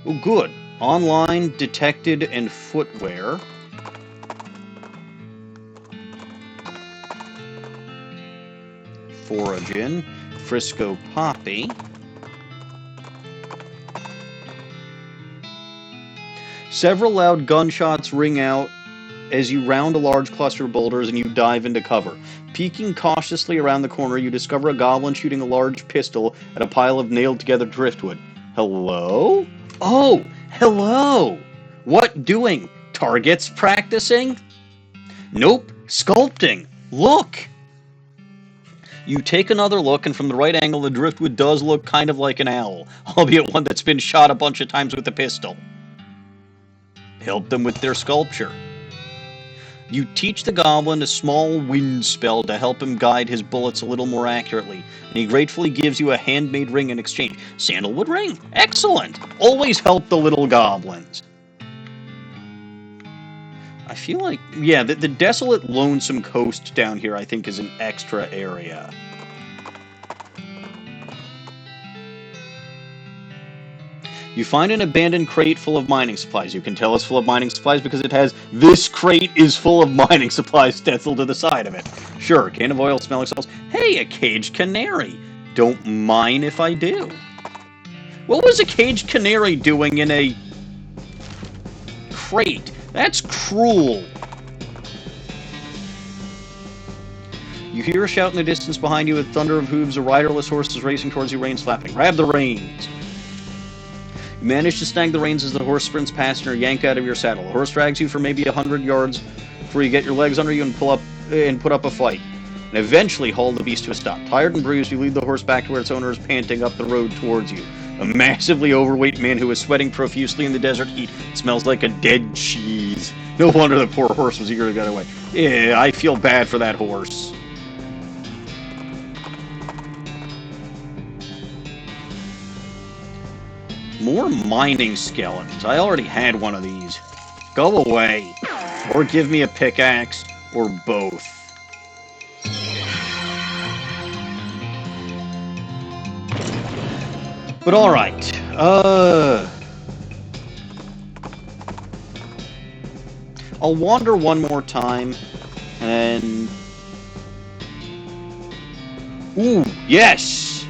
Oh, good. Online, detected, and footwear. Foragin, Frisco Poppy. Several loud gunshots ring out as you round a large cluster of boulders and you dive into cover. Peeking cautiously around the corner, you discover a goblin shooting a large pistol at a pile of nailed-together driftwood. Hello? Oh, hello! What doing? Targets practicing? Nope, sculpting. Look! You take another look, and from the right angle, the driftwood does look kind of like an owl, albeit one that's been shot a bunch of times with a pistol. Help them with their sculpture. You teach the goblin a small wind spell to help him guide his bullets a little more accurately, and he gratefully gives you a handmade ring in exchange. Sandalwood ring. Excellent! Always help the little goblins. I feel like, yeah, the desolate, lonesome coast down here, I think, is an extra area. You find an abandoned crate full of mining supplies. You can tell it's full of mining supplies because it has, "This crate is full of mining supplies" stenciled to the side of it. Sure, can of oil, smelling salts. Hey, a caged canary. Don't mind if I do. What was a caged canary doing in a crate? That's cruel. You hear a shout in the distance behind you with thunder of hooves. A riderless horse is racing towards you, reins flapping. Grab the reins. You manage to snag the reins as the horse sprints past and are yanked out of your saddle. The horse drags you for maybe 100 yards before you get your legs under you and put up a fight. And eventually haul the beast to a stop. Tired and bruised, you lead the horse back to where its owner is panting up the road towards you. A massively overweight man who is sweating profusely in the desert heat. Smells like a dead cheese. No wonder the poor horse was eager to get away. Yeah, I feel bad for that horse. More mining skeletons. I already had one of these. Go away. Or give me a pickaxe, or both. But alright. I'll wander one more time, and... Ooh, yes!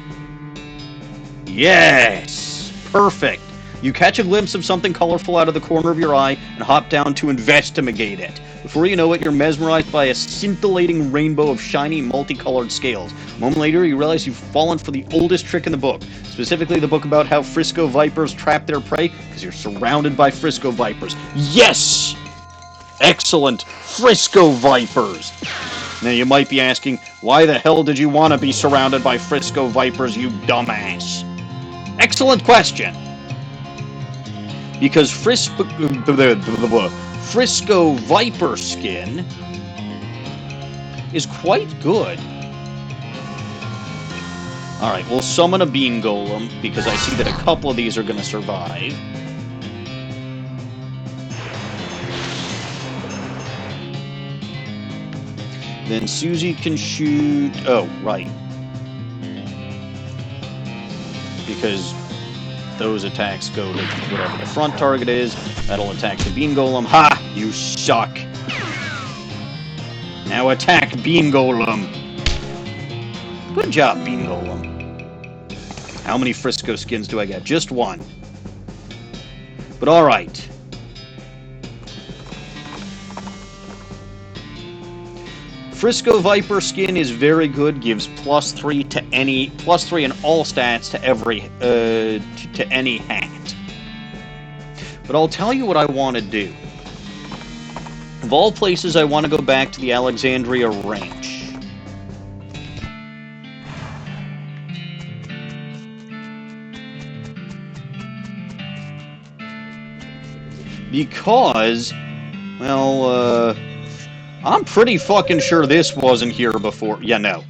Yes! Perfect. You catch a glimpse of something colorful out of the corner of your eye and hop down to investigate it. Before you know it, you're mesmerized by a scintillating rainbow of shiny, multicolored scales. A moment later, you realize you've fallen for the oldest trick in the book. Specifically, the book about how Frisco vipers trap their prey, because you're surrounded by Frisco vipers. Yes! Excellent! Frisco vipers! Now, you might be asking, why the hell did you want to be surrounded by Frisco vipers, you dumbass? Excellent question. Because Frisco viper skin is quite good. Alright, we'll summon a bean golem, because I see that a couple of these are going to survive. Then Susie can shoot... Oh, right. Because those attacks go to whatever the front target is. That'll attack the bean golem. Ha! You suck! Now attack bean golem! Good job, bean golem. How many Frisco skins do I get? Just one. But alright. Frisco Viper skin is very good, gives +3 to any, +3 in all stats to every, to any hat. But I'll tell you what I want to do. Of all places, I want to go back to the Alexandria Ranch. Because, well, I'm pretty fucking sure this wasn't here before. Yeah, no.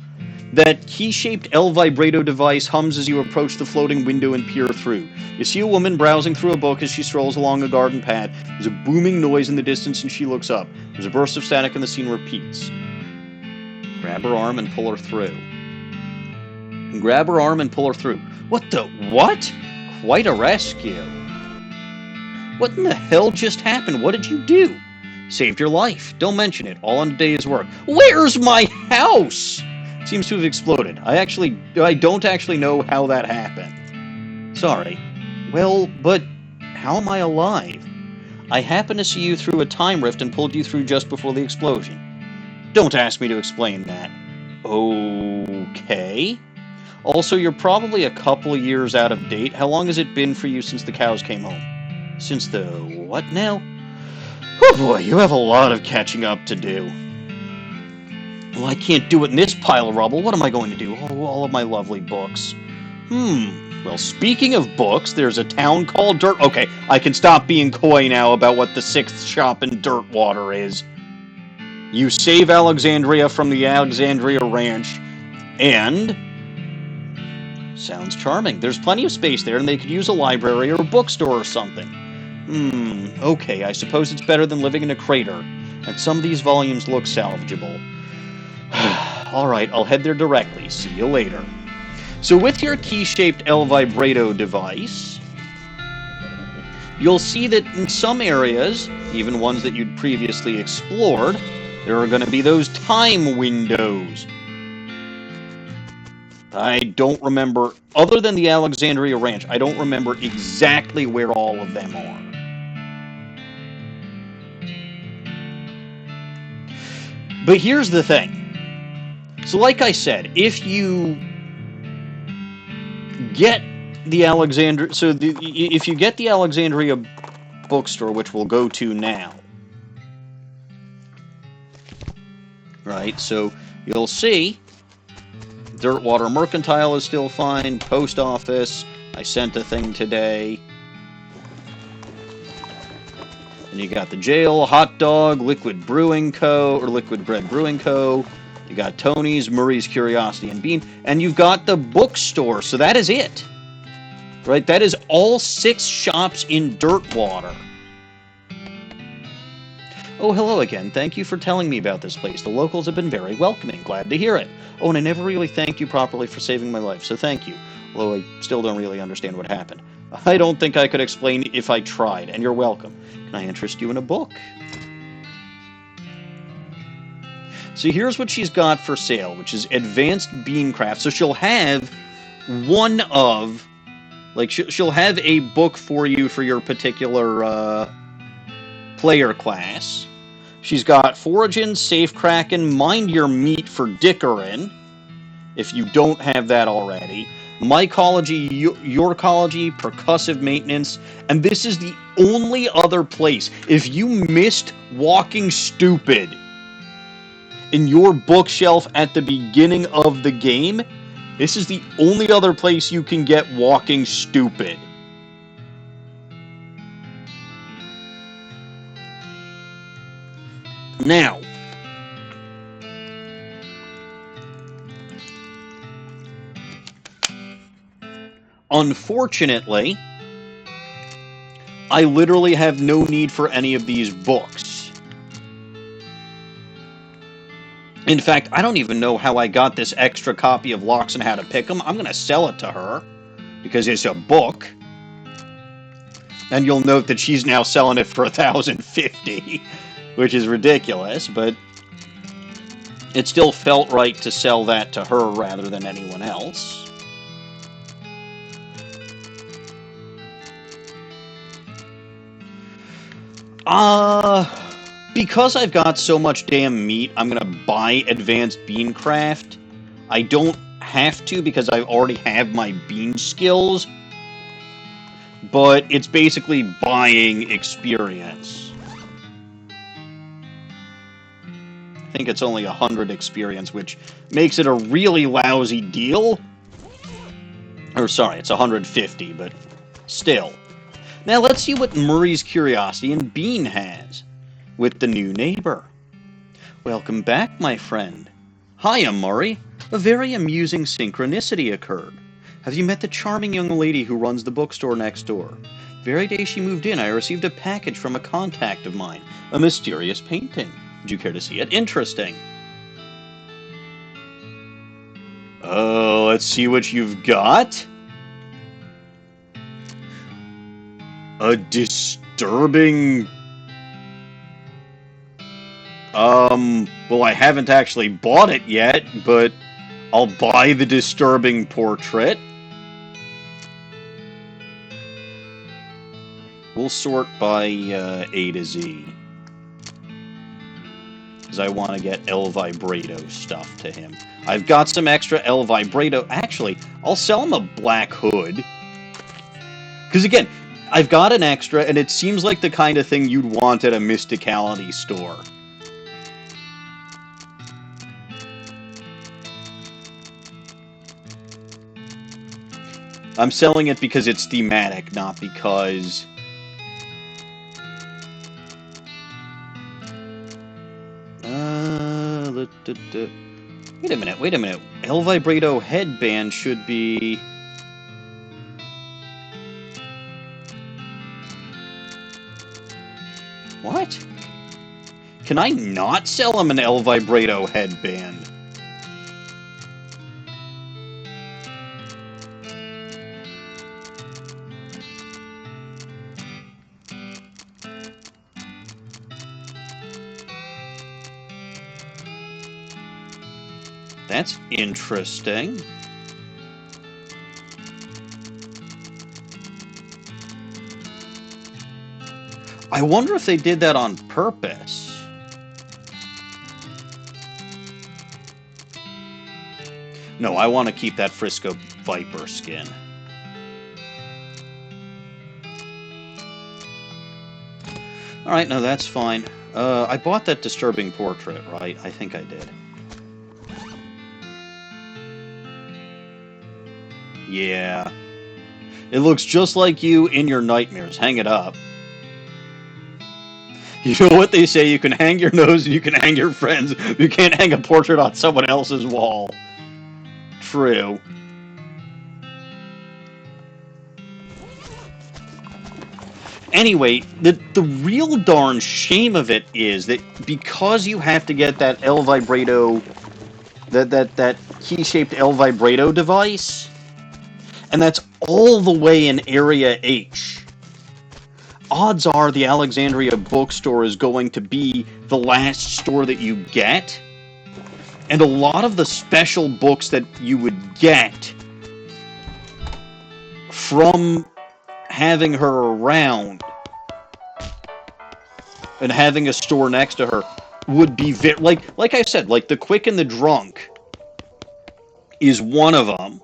That key-shaped L vibrato device hums as you approach the floating window and peer through. You see a woman browsing through a book as she strolls along a garden path. There's a booming noise in the distance and she looks up. There's a burst of static and the scene repeats. Grab her arm and pull her through. And grab her arm and pull her through. What the... what? Quite a rescue. What in the hell just happened? What did you do? Saved your life. Don't mention it. All in a day's work. Where's my house? Seems to have exploded. I don't actually know how that happened. Sorry. Well, but how am I alive? I happened to see you through a time rift and pulled you through just before the explosion. Don't ask me to explain that. Okay. Also, you're probably a couple of years out of date. How long has it been for you since the cows came home? Since the what now? Oh boy, you have a lot of catching up to do. Well, I can't do it in this pile of rubble. What am I going to do? Oh, all of my lovely books. Well, speaking of books, there's a town called Dirt... Okay, I can stop being coy now about what the 6th shop in Dirtwater is. You save Alexandria from the Alexandria Ranch, and... sounds charming. There's plenty of space there, and they could use a library or a bookstore or something. Okay, I suppose it's better than living in a crater, and some of these volumes look salvageable. Alright, I'll head there directly. See you later. So with your key-shaped L vibrato device, you'll see that in some areas, even ones that you'd previously explored, there are going to be those time windows. I don't remember, other than the Alexandria Ranch, I don't remember exactly where all of them are. But here's the thing. So like I said, if you get the Alexandria, if you get the Alexandria bookstore, which we'll go to now, right? So you'll see Dirtwater Mercantile is still fine. Post office, I sent a thing today. And you got the jail, Hot Dog, Liquid Brewing Co., or Liquid Bread Brewing Co. You got Tony's, Murray's Curiosity and Bean, and you've got the bookstore, so that is it. Right? That is all 6 shops in Dirtwater. Oh, hello again. Thank you for telling me about this place. The locals have been very welcoming. Glad to hear it. Oh, and I never really thanked you properly for saving my life, so thank you. Although I still don't really understand what happened. I don't think I could explain if I tried, and you're welcome. Can I interest you in a book? So here's what she's got for sale, which is Advanced Beancraft. So she'll have one of, like, she'll have a book for you for your particular player class. She's got Foragin, Safecrackin', Mind Your Meat for Dickerin', if you don't have that already. Mycology, Yorkology, Percussive Maintenance, and this is the only other place. If you missed Walking Stupid in your bookshelf at the beginning of the game, this is the only other place you can get Walking Stupid. Now, unfortunately, I literally have no need for any of these books. In fact, I don't even know how I got this extra copy of Locks and How to Pick 'em. I'm going to sell it to her because it's a book. And you'll note that she's now selling it for $1,050, which is ridiculous, but it still felt right to sell that to her rather than anyone else. Because I've got so much damn meat, I'm gonna buy Advanced Beancraft. I don't have to because I already have my bean skills, but it's basically buying experience. I think it's only 100 experience, which makes it a really lousy deal. Or sorry, it's 150, but still. Now let's see what Murray's Curiosity and Bean has with the new neighbor. Welcome back, my friend. Hiya, Murray. A very amusing synchronicity occurred. Have you met the charming young lady who runs the bookstore next door? The very day she moved in, I received a package from a contact of mine. A mysterious painting. Would you care to see it? Interesting. Oh, let's see what you've got. A disturbing... well, I haven't actually bought it yet, but I'll buy the disturbing portrait. We'll sort by A to Z. Because I want to get El Vibrato stuff to him. I've got some extra El Vibrato. Actually, I'll sell him a black hood. Because again, I've got an extra, and it seems like the kind of thing you'd want at a Mysticality store. I'm selling it because it's thematic, not because... Wait a minute. El Vibrato headband should be... What? Can I not sell him an El Vibrato headband? That's interesting. I wonder if they did that on purpose. No, I want to keep that Frisco Viper skin. Alright, no, that's fine. I bought that disturbing portrait, right? I think I did. Yeah. It looks just like you in your nightmares. Hang it up. You know what they say, you can hang your nose and you can hang your friends. You can't hang a portrait on someone else's wall. True. Anyway, the real darn shame of it is that because you have to get that El Vibrato, that key-shaped El Vibrato device, and that's all the way in Area H, odds are the Alexandria bookstore is going to be the last store that you get, and a lot of the special books that you would get from having her around and having a store next to her would be like I said, like The Quick and the Drunk is one of them.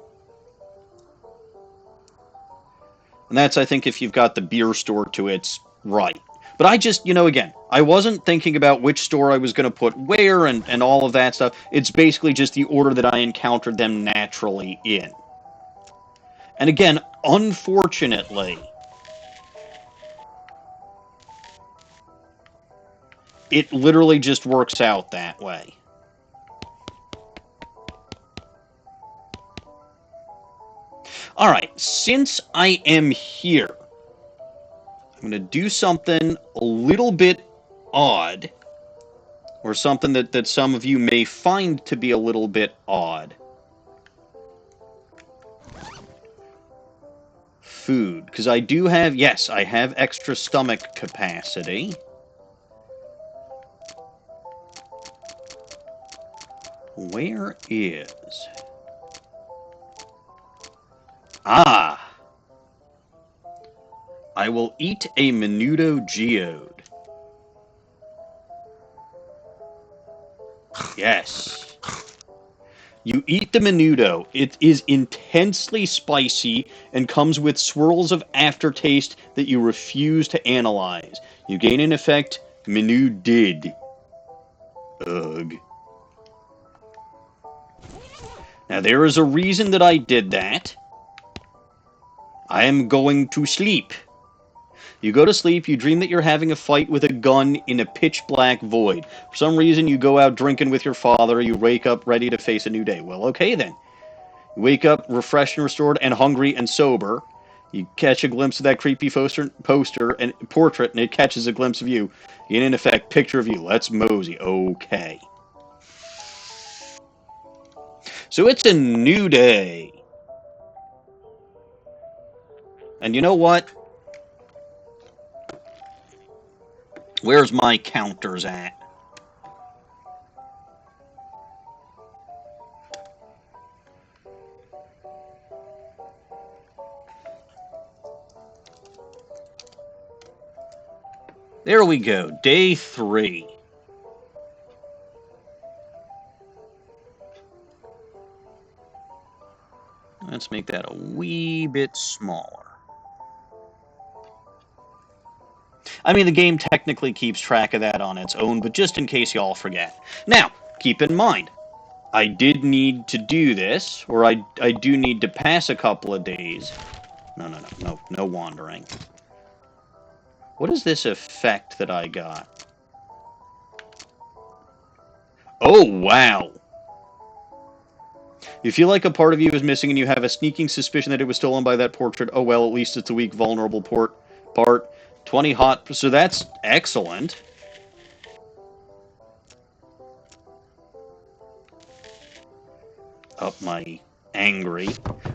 And that's, I think, if you've got the beer store to its right. But I just, again, I wasn't thinking about which store I was going to put where and all of that stuff. It's basically just the order that I encountered them naturally in. And again, unfortunately, it literally just works out that way. Alright, since I am here, I'm going to do something a little bit odd, or something that some of you may find to be a little bit odd. Food, because I do have, yes, I have extra stomach capacity. Where is... Ah! I will eat a menudo geode. Yes. You eat the menudo. It is intensely spicy and comes with swirls of aftertaste that you refuse to analyze. You gain an effect menu did. Ugh. Now there is a reason that I did that. I am going to sleep. You go to sleep, you dream that you're having a fight with a gun in a pitch-black void. For some reason, you go out drinking with your father, you wake up ready to face a new day. Well, okay then. You wake up refreshed and restored and hungry and sober. You catch a glimpse of that creepy poster and portrait, and it catches a glimpse of you. In effect, picture of you. Let's mosey. Okay. So it's a new day. And you know what? Where's my counters at? There we go. Day 3. Let's make that a wee bit smaller. I mean, the game technically keeps track of that on its own, but just in case y'all forget. Now, keep in mind, I did need to do this, or I do need to pass a couple of days. No wandering. What is this effect that I got? Oh, wow! You feel like a part of you is missing and you have a sneaking suspicion that it was stolen by that portrait. Oh well, at least it's a weak, vulnerable part. 20 hot, so that's excellent. Up my angry.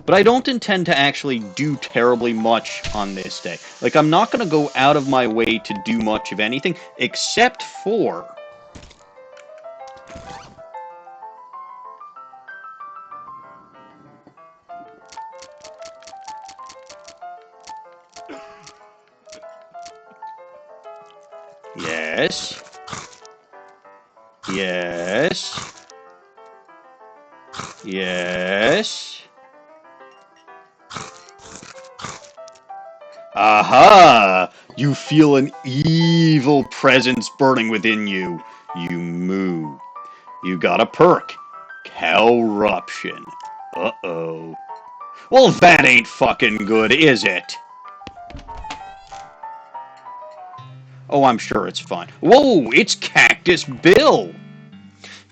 But I don't intend to actually do terribly much on this day. Like, I'm not going to go out of my way to do much of anything, except for... Yes. Yes. Yes. Aha! You feel an evil presence burning within you. You moo. You got a perk. Corruption. Uh-oh. Well, that ain't fucking good, is it? Oh, I'm sure it's fine. Whoa, it's Cactus Bill!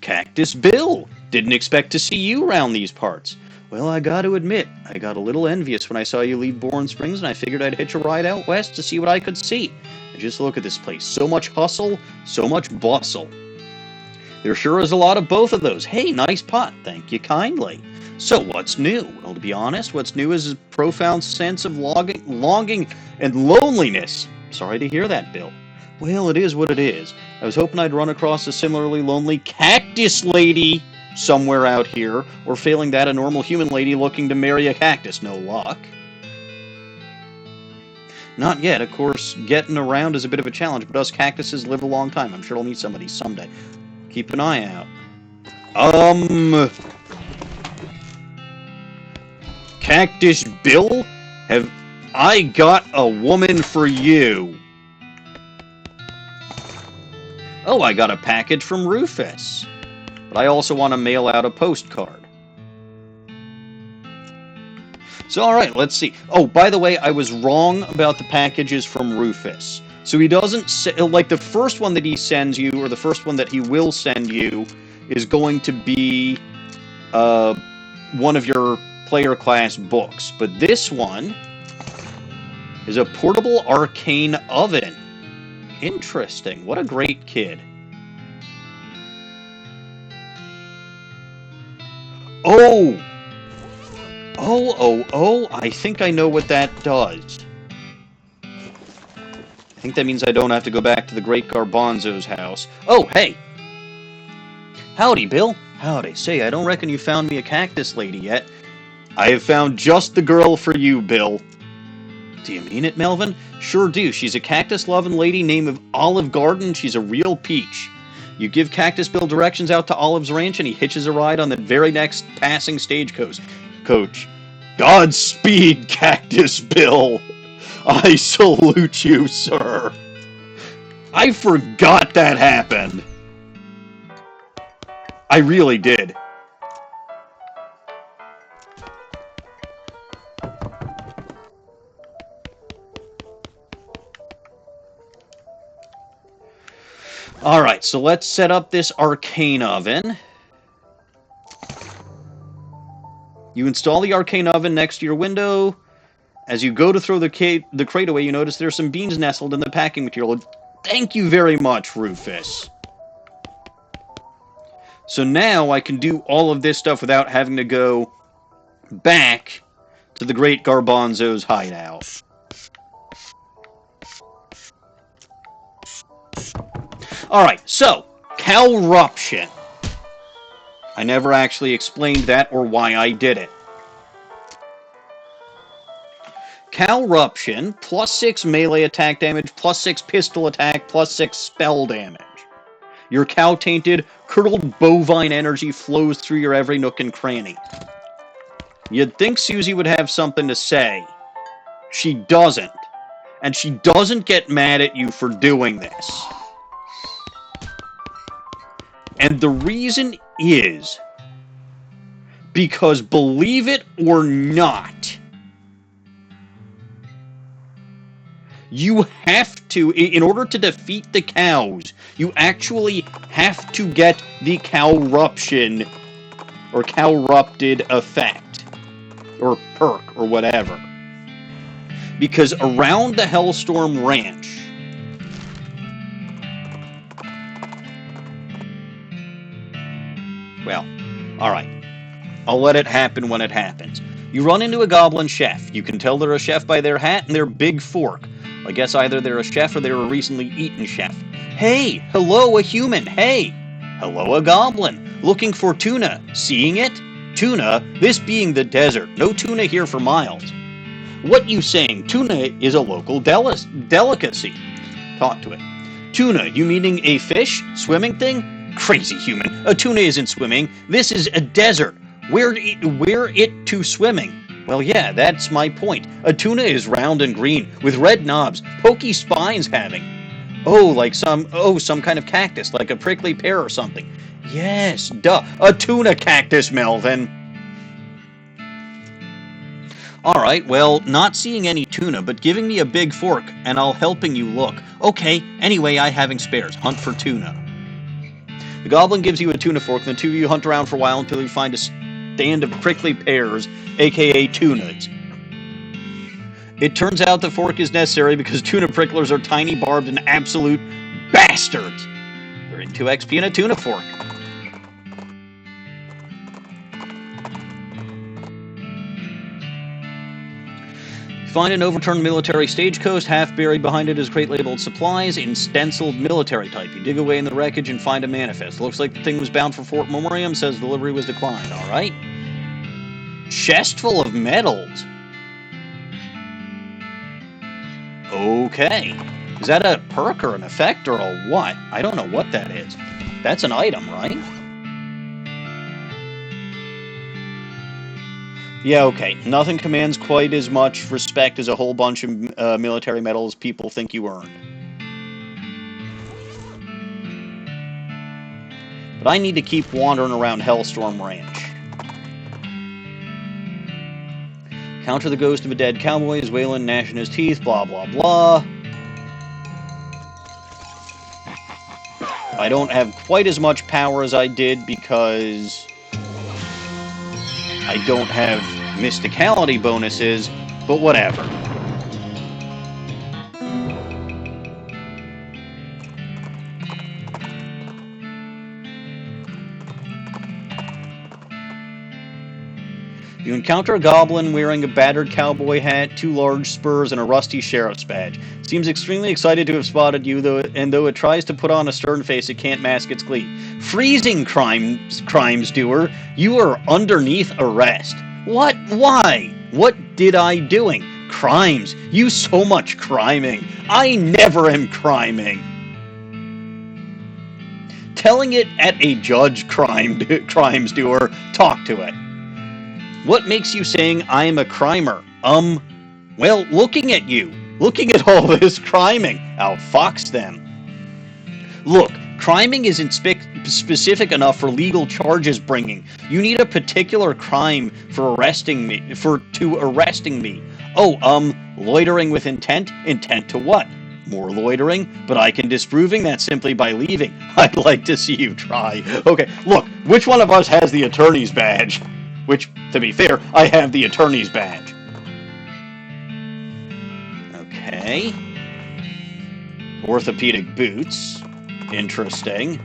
Cactus Bill! Didn't expect to see you around these parts. Well, I gotta admit, I got a little envious when I saw you leave Bourne Springs, and I figured I'd hitch a ride out west to see what I could see. And just look at this place. So much hustle, so much bustle. There sure is a lot of both of those. Hey, nice pot. Thank you kindly. So, what's new? Well, to be honest, what's new is a profound sense of longing and loneliness. Sorry to hear that, Bill. Well, it is what it is. I was hoping I'd run across a similarly lonely cactus lady somewhere out here, or failing that, a normal human lady looking to marry a cactus. No luck. Not yet. Of course, getting around is a bit of a challenge, but us cactuses live a long time. I'm sure I'll meet somebody someday. Keep an eye out. Cactus Bill? Have I got a woman for you? Oh, I got a package from Rufus. But I also want to mail out a postcard. So, alright, let's see. Oh, by the way, I was wrong about the packages from Rufus. So he doesn't say, like, the first one that he sends you, or the first one that he will send you, is going to be one of your player class books. But this one is a portable arcane oven. Interesting. What a great kid. Oh! Oh, I think I know what that does. I think that means I don't have to go back to the Great Garbanzo's house. Oh, hey! Howdy, Bill. Howdy. Say, I don't reckon you found me a cactus lady yet. I have found just the girl for you, Bill. Do you mean it, Melvin? Sure do. She's a cactus-loving lady named Olive Garden. She's a real peach. You give Cactus Bill directions out to Olive's ranch, and he hitches a ride on the very next passing stagecoach. Godspeed, Cactus Bill. I salute you, sir. I forgot that happened. I really did. Alright, so let's set up this arcane oven. You install the arcane oven next to your window. As you go to throw the crate away, you notice there's some beans nestled in the packing material. Thank you very much, Rufus. So now I can do all of this stuff without having to go back to the Great Garbanzo's hideout. Alright, so, corruption. I never actually explained that or why I did it. Corruption, plus 6 melee attack damage, plus 6 pistol attack, plus 6 spell damage. Your cow-tainted, curdled bovine energy flows through your every nook and cranny. You'd think Susie would have something to say. She doesn't. And she doesn't get mad at you for doing this. And the reason is because, believe it or not, you have to, in order to defeat the cows, you actually have to get the corruption or corrupted effect or perk or whatever. Because around the Hellstorm Ranch, well, alright. I'll let it happen when it happens. You run into a goblin chef. You can tell they're a chef by their hat and their big fork. I guess either they're a chef or they're a recently eaten chef. Hey! Hello, a human! Hey! Hello, a goblin! Looking for tuna. Seeing it? Tuna? This being the desert. No tuna here for miles. What you saying? Tuna is a local delicacy. Talk to it. Tuna, you meaning a fish? Swimming thing? Crazy human. A tuna isn't swimming. This is a desert. Where it to swimming? Well, yeah, that's my point. A tuna is round and green, with red knobs, pokey spines having. Oh, some kind of cactus, like a prickly pear or something. Yes, duh. A tuna cactus, Melvin. Alright, well, not seeing any tuna, but giving me a big fork, and I'll helping you look. Okay, anyway, I having spares. Hunt for tuna. The goblin gives you a tuna fork, and the two of you hunt around for a while until you find a stand of prickly pears, aka tunas. It turns out the fork is necessary because tuna pricklers are tiny, barbed, and absolute bastards. They're into XP and a tuna fork. Find an overturned military stagecoach, half buried behind it is a crate labeled supplies in stenciled military type. You dig away in the wreckage and find a manifest. Looks like the thing was bound for Fort Memoriam, says delivery was declined. Alright. Chest full of medals. Okay. Is that a perk or an effect or a what? I don't know what that is. That's an item, right? Yeah, okay. Nothing commands quite as much respect as a whole bunch of military medals people think you earned. But I need to keep wandering around Hellstorm Ranch. Counter the ghost of a dead cowboy is wailing, gnashing his teeth, blah, blah, blah. I don't have quite as much power as I did because I don't have mysticality bonuses, but whatever. You encounter a goblin wearing a battered cowboy hat, 2 large spurs, and a rusty sheriff's badge. Seems extremely excited to have spotted you, though it tries to put on a stern face, it can't mask its glee. Freezing, crimes doer! You are underneath arrest. What? Why? What did I doing? Crimes. You so much criming. I never am criming. Telling it at a judge, crimes doer. Talk to it. What makes you saying I'm a crimer? Well, looking at you. Looking at all this criming. I'll fox them. Look, criming isn't specific enough for legal charges bringing. You need a particular crime for arresting me. Oh, loitering with intent? Intent to what? More loitering? But I can disproving that simply by leaving. I'd like to see you try. Okay, look, which one of us has the attorney's badge? Which, to be fair, I have the attorney's badge. Okay. Orthopedic boots. Interesting.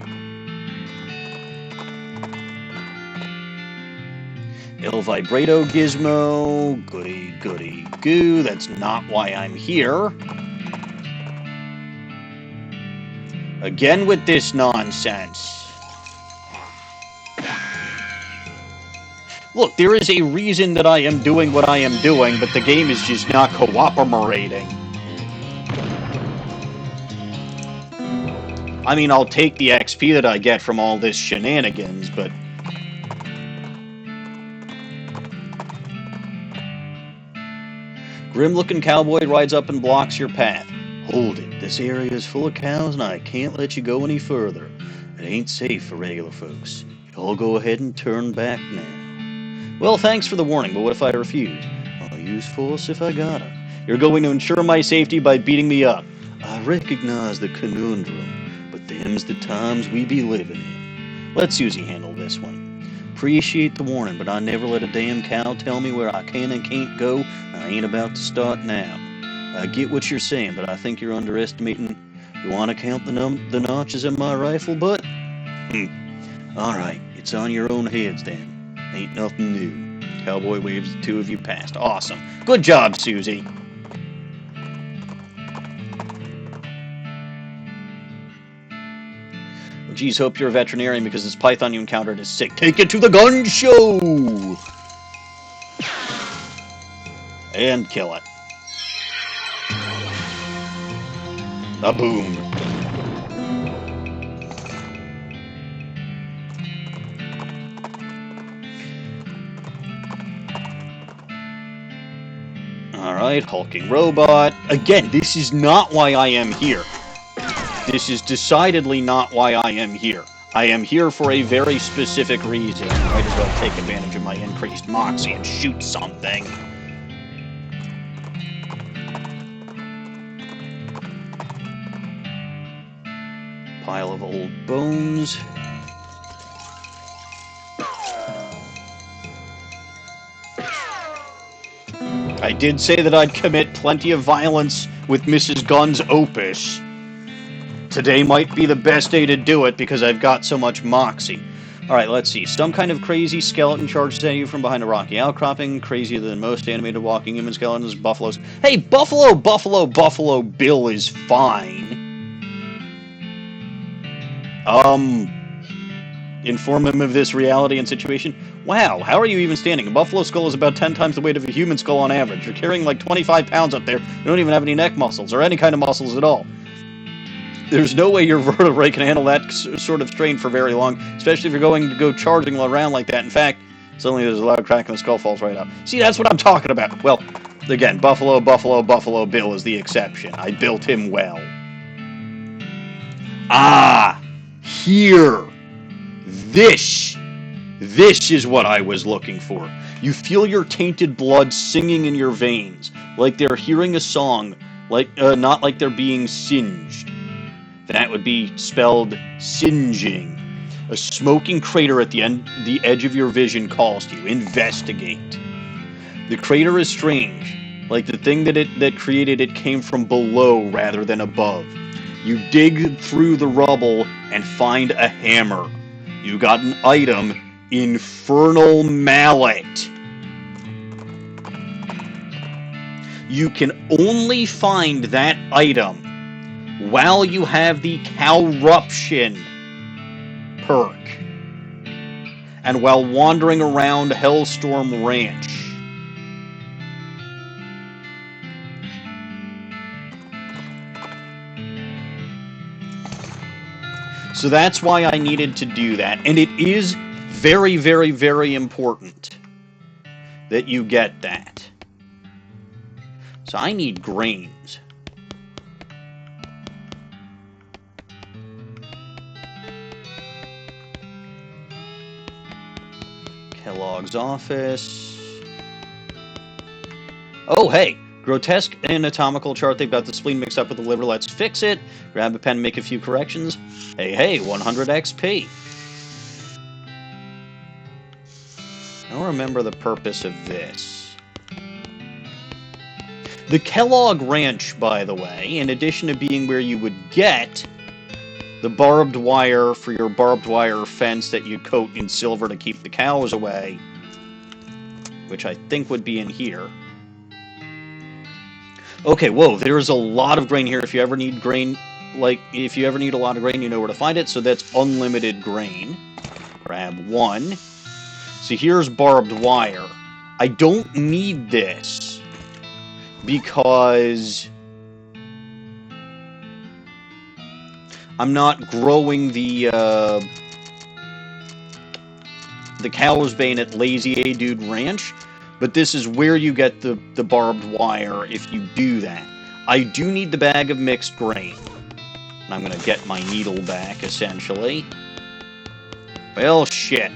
Il Vibrato Gizmo. Goody, goody, goo. That's not why I'm here. Again with this nonsense. Look, there is a reason that I am doing what I am doing, but the game is just not cooperating. I mean, I'll take the XP that I get from all this shenanigans, but... Grim-looking cowboy rides up and blocks your path. Hold it, this area is full of cows and I can't let you go any further. It ain't safe for regular folks. Y'all go ahead and turn back now. Well, thanks for the warning, but what if I refuse? I'll use force if I gotta. You're going to ensure my safety by beating me up. I recognize the conundrum, but them's the times we be living in. Let Susie handle this one. Appreciate the warning, but I never let a damn cow tell me where I can and can't go. I ain't about to start now. I get what you're saying, but I think you're underestimating. You want to count the notches in my rifle butt? Alright, it's on your own heads then. Ain't nothing new. Cowboy waves the two of you past. Awesome. Good job, Susie. Well, geez, hope you're a veterinarian because this python you encountered is sick. Take it to the gun show! And kill it. A boom. Alright, hulking robot. Again, this is not why I am here. This is decidedly not why I am here. I am here for a very specific reason. Might as well take advantage of my increased moxie and shoot something. Pile of old bones. I did say that I'd commit plenty of violence with Mrs. Gunn's opus. Today might be the best day to do it because I've got so much moxie. Alright, let's see. Some kind of crazy skeleton charges at you from behind a rocky outcropping. Crazier than most animated walking human skeletons. Buffaloes. Hey, Buffalo Bill is fine. Inform him of this reality and situation. Wow, how are you even standing? A buffalo skull is about 10 times the weight of a human skull on average. You're carrying like 25 pounds up there. You don't even have any neck muscles, or any kind of muscles at all. There's no way your vertebrae can handle that sort of strain for very long, especially if you're going to go charging around like that. In fact, suddenly there's a loud crack and the skull falls right out. See, that's what I'm talking about. Well, again, Buffalo Bill is the exception. I built him well. Ah! Here! This is what I was looking for. You feel your tainted blood singing in your veins, like they're hearing a song, like not like they're being singed. That would be spelled singeing. A smoking crater at the edge of your vision calls to you. Investigate. The crater is strange, like the thing that created it came from below rather than above. You dig through the rubble and find a hammer. You got an item, Infernal Mallet. You can only find that item while you have the Cowruption perk and while wandering around Hellstorm Ranch. So that's why I needed to do that. And it is very, very, very important that you get that. So I need grains. Kellogg's office. Oh, hey! Grotesque anatomical chart. They've got the spleen mixed up with the liver. Let's fix it. Grab a pen and make a few corrections. Hey, 100 XP. I don't remember the purpose of this. The Kellogg Ranch, by the way, in addition to being where you would get the barbed wire for your barbed wire fence that you coat in silver to keep the cows away, which I think would be in here. Okay, whoa, there's a lot of grain here. If you ever need grain, if you ever need a lot of grain, you know where to find it. So that's unlimited grain. Grab one. So here's barbed wire. I don't need this because I'm not growing the cow's bane at Lazy A Dude Ranch. But this is where you get the barbed wire if you do that. I do need the bag of mixed grain. And I'm going to get my needle back, essentially. Well, shit.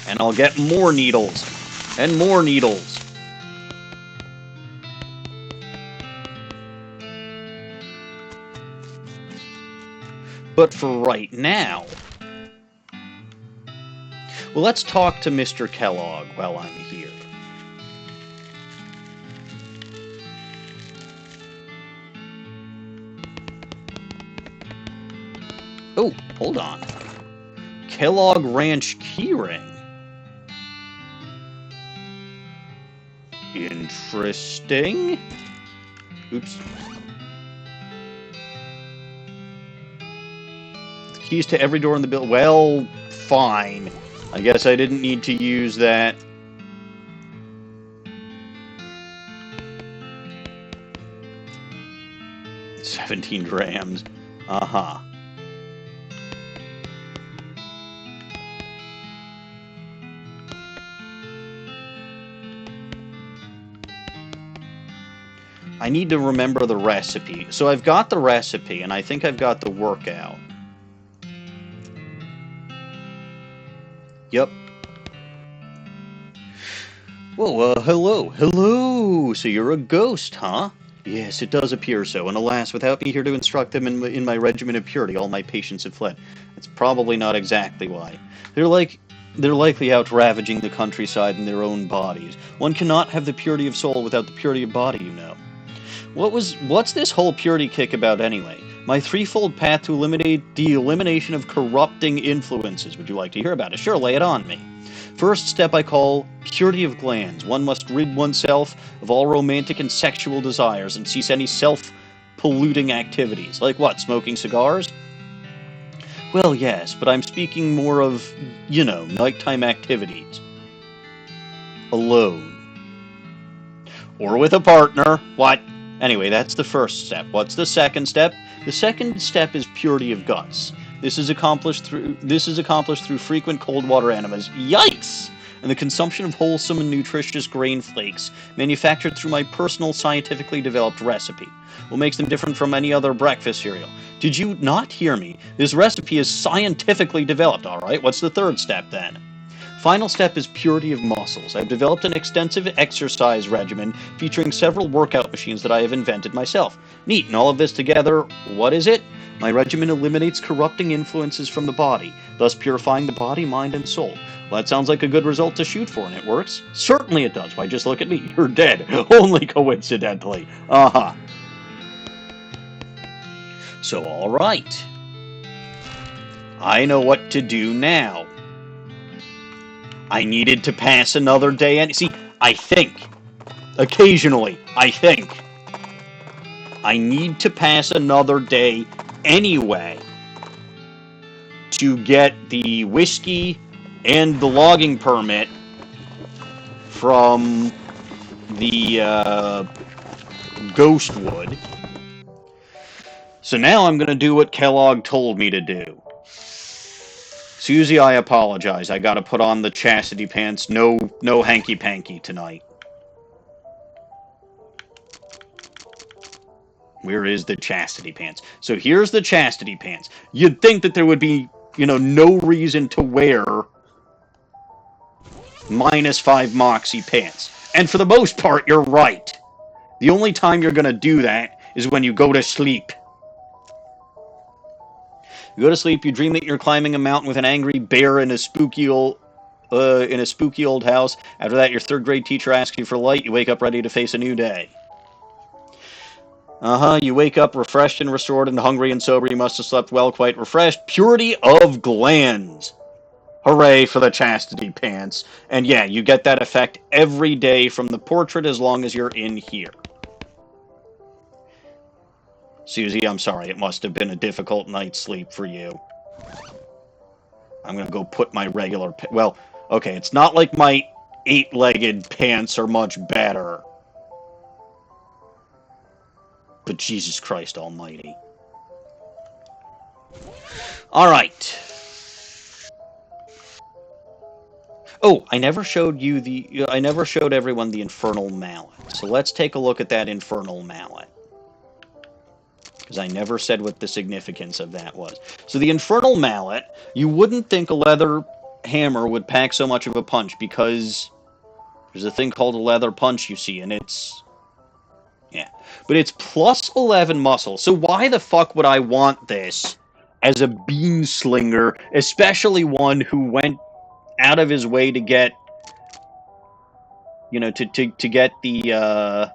And I'll get more needles. And more needles. But for right now... Well, let's talk to Mr. Kellogg while I'm here. Oh, hold on. Kellogg Ranch keyring. Interesting. Oops. The keys to every door in the building. Well, fine. I guess I didn't need to use that. $17 grams. Uh-huh. I need to remember the recipe. So I've got the recipe, and I think I've got the workout. Yep. Whoa, hello. Hello! So you're a ghost, huh? Yes, it does appear so, and alas, without me here to instruct them in my regimen of purity, all my patients have fled. That's probably not exactly why. They're likely out ravaging the countryside in their own bodies. One cannot have the purity of soul without the purity of body, you know. What's this whole purity kick about anyway? My threefold path to eliminate the elimination of corrupting influences. Would you like to hear about it? Sure, lay it on me. First step I call purity of glands. One must rid oneself of all romantic and sexual desires and cease any self-polluting activities. Like what, smoking cigars? Well, yes, but I'm speaking more of, you know, nighttime activities. Alone. Or with a partner. What? Anyway, that's the first step. What's the second step? The second step is purity of guts. This is accomplished through frequent cold water enemas. Yikes! And the consumption of wholesome and nutritious grain flakes, manufactured through my personal scientifically developed recipe. What makes them different from any other breakfast cereal? Did you not hear me? This recipe is scientifically developed, alright? What's the third step then? Final step is purity of muscles. I've developed an extensive exercise regimen featuring several workout machines that I have invented myself. Neat, and all of this together, what is it? My regimen eliminates corrupting influences from the body, thus purifying the body, mind, and soul. Well, that sounds like a good result to shoot for, and it works. Certainly it does. Why, just look at me. You're dead. Only coincidentally. Uh-huh. So, alright. I know what to do now. I needed to pass another day, and see, I think, occasionally, I need to pass another day anyway to get the whiskey and the logging permit from the Ghostwood. So now I'm going to do what Kellogg told me to do. Susie, I apologize. I gotta put on the chastity pants. No hanky-panky tonight. Where is the chastity pants? So here's the chastity pants. You'd think that there would be, you know, no reason to wear -5 Moxie pants. And for the most part, you're right. The only time you're gonna do that is when you go to sleep. You go to sleep, you dream that you're climbing a mountain with an angry bear in a spooky old house. After that, your third grade teacher asks you for light. You wake up ready to face a new day. You wake up refreshed and restored and hungry and sober. You must have slept well, quite refreshed. Purity of glands. Hooray for the chastity pants. And yeah, you get that effect every day from the portrait as long as you're in here. Susie, I'm sorry. It must have been a difficult night's sleep for you. I'm gonna go put my regular... Well, okay, it's not like my 8-legged pants are much better. But Jesus Christ almighty. Alright. Oh, I never showed you the... I never showed everyone the Infernal Mallet. So let's take a look at that Infernal Mallet. Because I never said what the significance of that was. So the Infernal Mallet, you wouldn't think a leather hammer would pack so much of a punch, because there's a thing called a leather punch, you see, and it's... yeah. But it's plus 11 muscle, so why the fuck would I want this as a beam slinger, especially one who went out of his way to get, you know, to get the,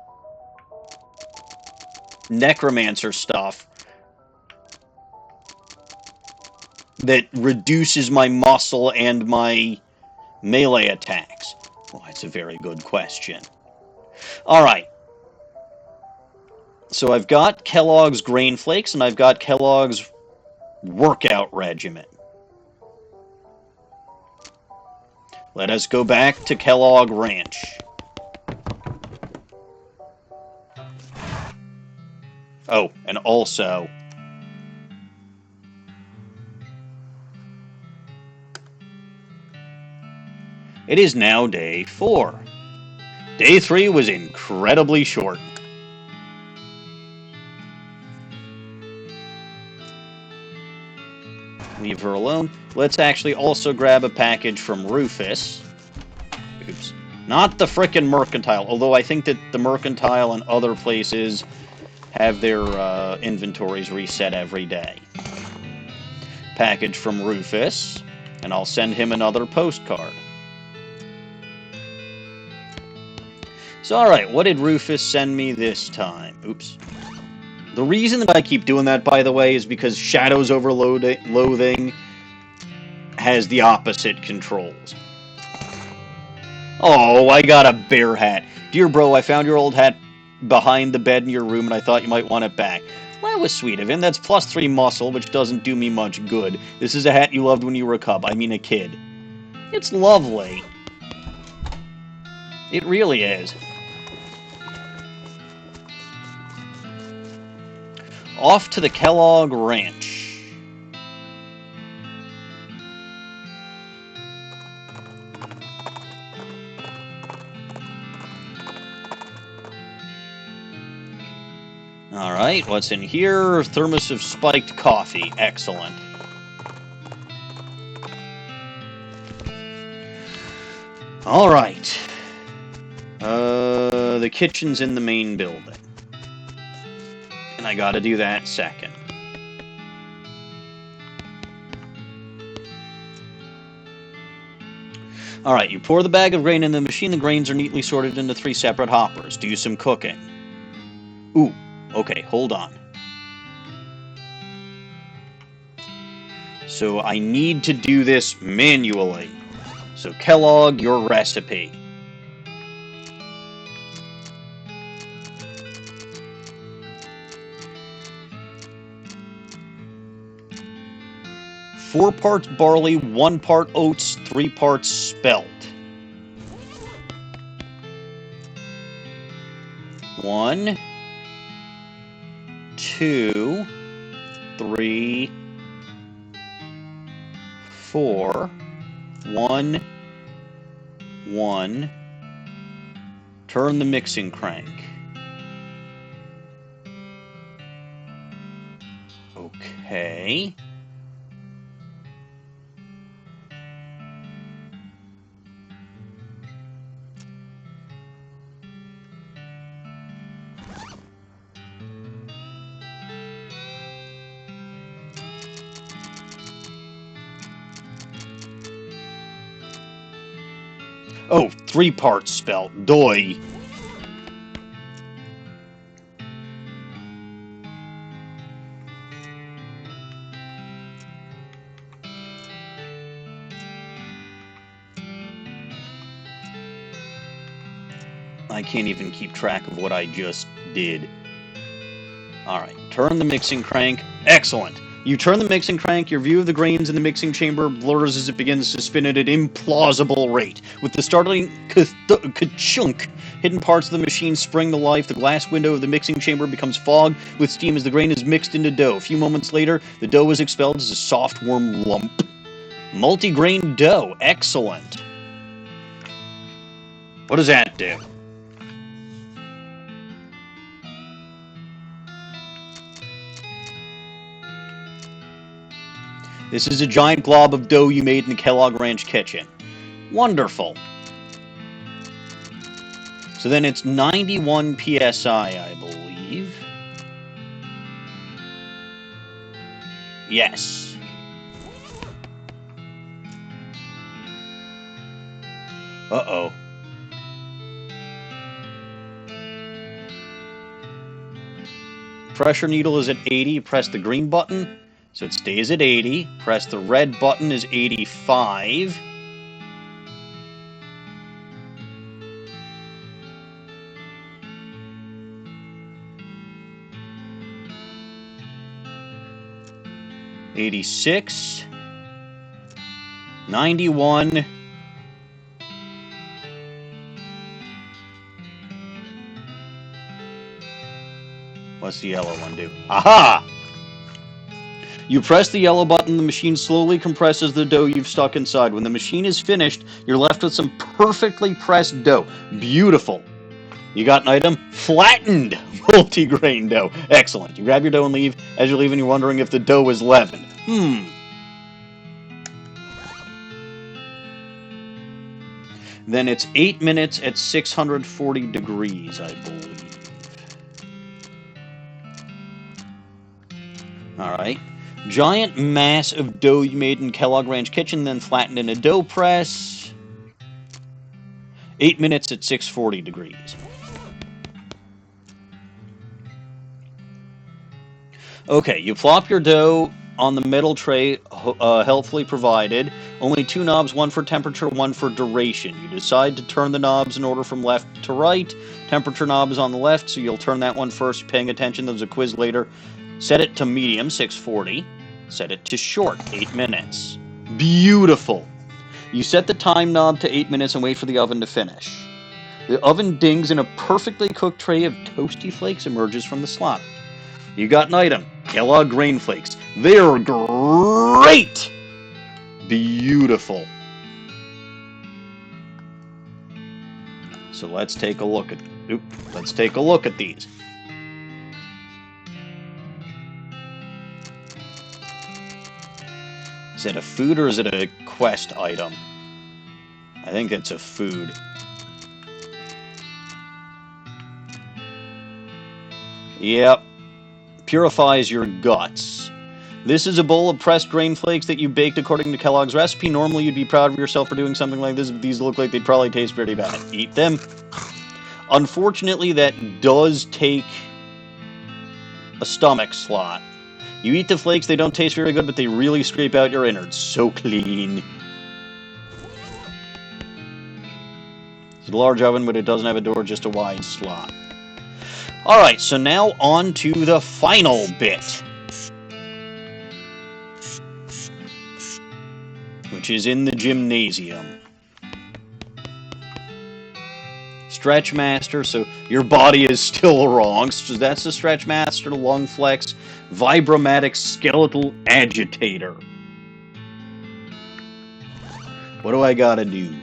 necromancer stuff that reduces my muscle and my melee attacks? Well, that's a very good question. Alright. So I've got Kellogg's Grain Flakes and I've got Kellogg's workout regimen. Let us go back to Kellogg Ranch. Oh, and also... it is now day 4. Day 3 was incredibly short. Leave her alone. Let's actually also grab a package from Rufus. Oops. Not the frickin' Mercantile, although I think that the Mercantile and other places have their inventories reset every day. Package from Rufus, and I'll send him another postcard. So, alright, what did Rufus send me this time? Oops. The reason that I keep doing that, by the way, is because Shadows Over Loathing has the opposite controls. Oh, I got a bear hat. Dear bro, I found your old hat behind the bed in your room, and I thought you might want it back. Well, that was sweet of him. That's +3 muscle, which doesn't do me much good. This is a hat you loved when you were a cub. I mean a kid. It's lovely. It really is. Off to the Kellogg Ranch. Alright, what's in here? Thermos of spiked coffee. Excellent. Alright. The kitchen's in the main building. And I gotta do that second. Alright, you pour the bag of grain in the machine. The grains are neatly sorted into 3 separate hoppers. Do some cooking. Ooh, okay, hold on. So I need to do this manually. So Kellogg, your recipe. Four parts barley, 1 part oats, 3 parts spelt. 1, 2, 3, 4, 1, 1. Turn the mixing crank. Okay. Oh, 3 parts spelt. Doy. I can't even keep track of what I just did. Alright, turn the mixing crank. Excellent. You turn the mixing crank, your view of the grains in the mixing chamber blurs as it begins to spin at an implausible rate. With the startling ka-chunk, hidden parts of the machine spring to life. The glass window of the mixing chamber becomes fogged with steam as the grain is mixed into dough. A few moments later, the dough is expelled as a soft, warm lump. Multi-grain dough. Excellent. What does that do? This is a giant glob of dough you made in the Kellogg Ranch kitchen. Wonderful. So then it's 91 PSI, I believe. Yes. Uh-oh. Pressure needle is at 80. Press the green button. So it stays at 80. Press the red button is 85. $86. 91. What's the yellow one do? Aha! You press the yellow button, the machine slowly compresses the dough you've stuck inside. When the machine is finished, you're left with some perfectly pressed dough. Beautiful. You got an item? Flattened multi-grain dough. Excellent. You grab your dough and leave. As you're leaving, you're wondering if the dough is leavened. Then it's 8 minutes at 640 degrees, I believe. Alright. Giant mass of dough you made in Kellogg Ranch Kitchen, then flattened in a dough press. 8 minutes at 640 degrees. Okay, you flop your dough on the metal tray, helpfully provided. Only 2 knobs, one for temperature, one for duration. You decide to turn the knobs in order from left to right. Temperature knob is on the left, so you'll turn that one first, paying attention. There's a quiz later. Set it to medium, 640. Set it to short, 8 minutes. Beautiful. You set the time knob to 8 minutes and wait for the oven to finish. The oven dings and a perfectly cooked tray of toasty flakes emerges from the slot. You got an item, Kellogg Grain Flakes. They're great! Beautiful. So let's take a look at these. Is it a food or is it a quest item? I think it's a food. Yep. Purifies your guts. This is a bowl of pressed grain flakes that you baked according to Kellogg's recipe. Normally you'd be proud of yourself for doing something like this, but these look like they'd probably taste pretty bad. Eat them. Unfortunately, that does take a stomach slot. You eat the flakes, they don't taste very good, but they really scrape out your innards. So clean. It's a large oven, but it doesn't have a door, just a wide slot. Alright, so now on to the final bit. Which is in the gymnasium. Stretch Master, so your body is still wrong. So that's the Stretch Master, Lung Flex, Vibromatic Skeletal Agitator. What do I gotta do?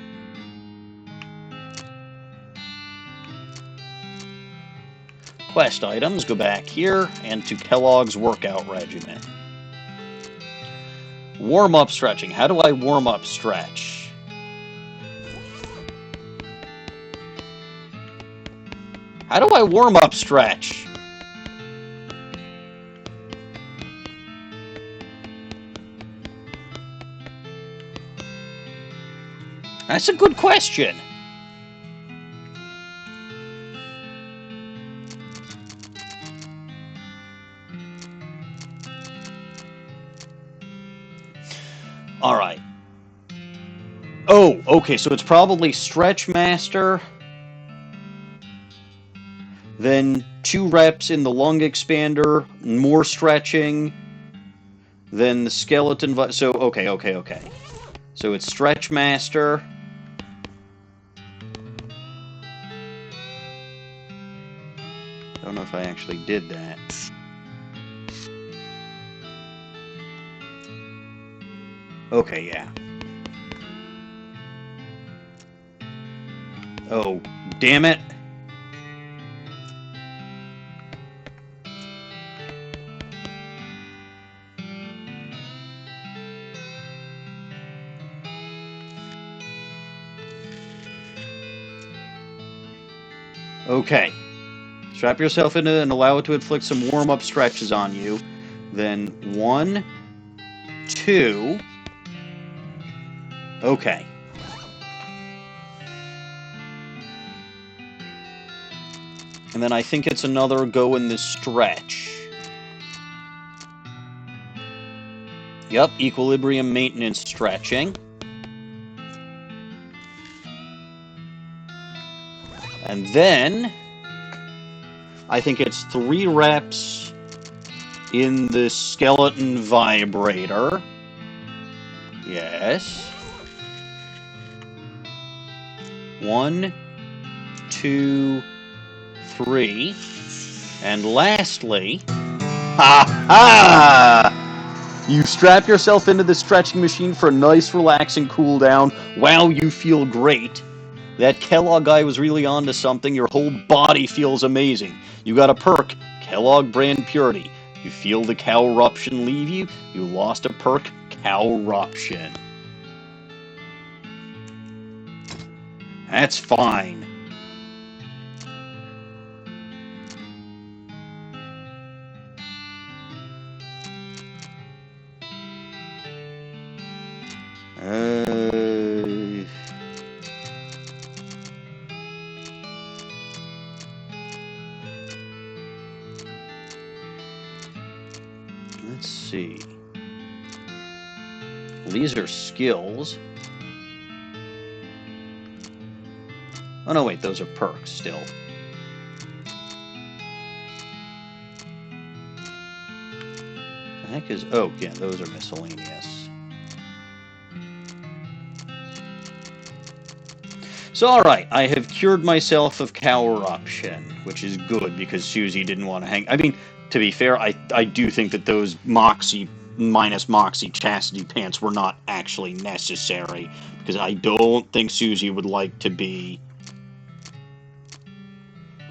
Quest items, go back here, and to Kellogg's workout regimen. Warm-up stretching. How do I warm-up stretch? How do I warm-up stretch? That's a good question. Alright. Oh, okay, so it's probably Stretch Master, then 2 reps in the lung expander, more stretching, then the skeleton... So, okay. So it's Stretch Master. I don't know if I actually did that. Okay, yeah. Oh, damn it. Okay. Strap yourself into it and allow it to inflict some warm-up stretches on you. Then 1, 2... Okay. And then I think it's another go in this stretch. Yep, equilibrium maintenance stretching. And then I think it's 3 reps in the skeleton vibrator. Yes. 1, 2, 3. And lastly, you strap yourself into the stretching machine for a nice, relaxing cool down. Wow, you feel great. That Kellogg guy was really onto something. Your whole body feels amazing. You got a perk, Kellogg brand purity. You feel the cow-ruption leave you. You lost a perk, cow-ruption. That's fine. Let's see. These are skills. Oh no, wait, those are perks still. The heck is... Oh, yeah, those are miscellaneous. So, alright, I have cured myself of corruption, which is good, because Susie didn't want to hang... I mean, to be fair, I do think that those Moxie, minus Moxie chastity pants were not actually necessary, because I don't think Susie would like to be...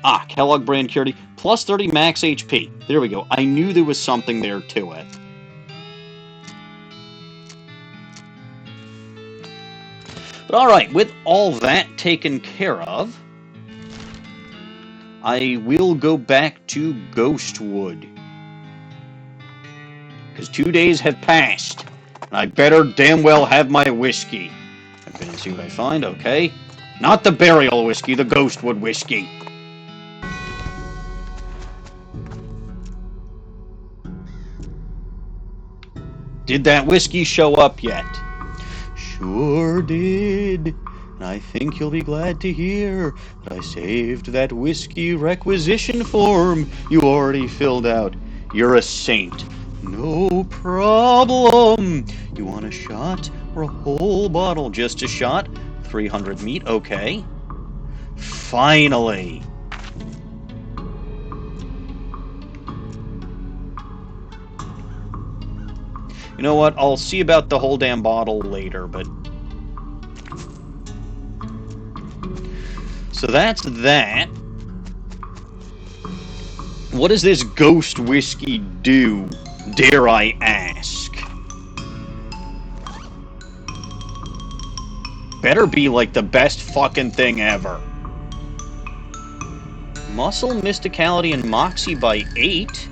Ah, Kellogg brand Curity, plus 30 max HP. There we go. I knew there was something there to it. But alright, with all that taken care of, I will go back to Ghostwood. Because 2 days have passed, and I better damn well have my whiskey. I'm gonna see what I find, okay. Not the burial whiskey, the Ghostwood whiskey. Did that whiskey show up yet? Sure did. And I think you'll be glad to hear that I saved that whiskey requisition form you already filled out. You're a saint. No problem. You want a shot or a whole bottle? Just a shot? 300 meat, okay. Finally. You know what? I'll see about the whole damn bottle later, but... So that's that. What does this ghost whiskey do, dare I ask? Better be like the best fucking thing ever. Muscle, Mysticality, and Moxie by 8?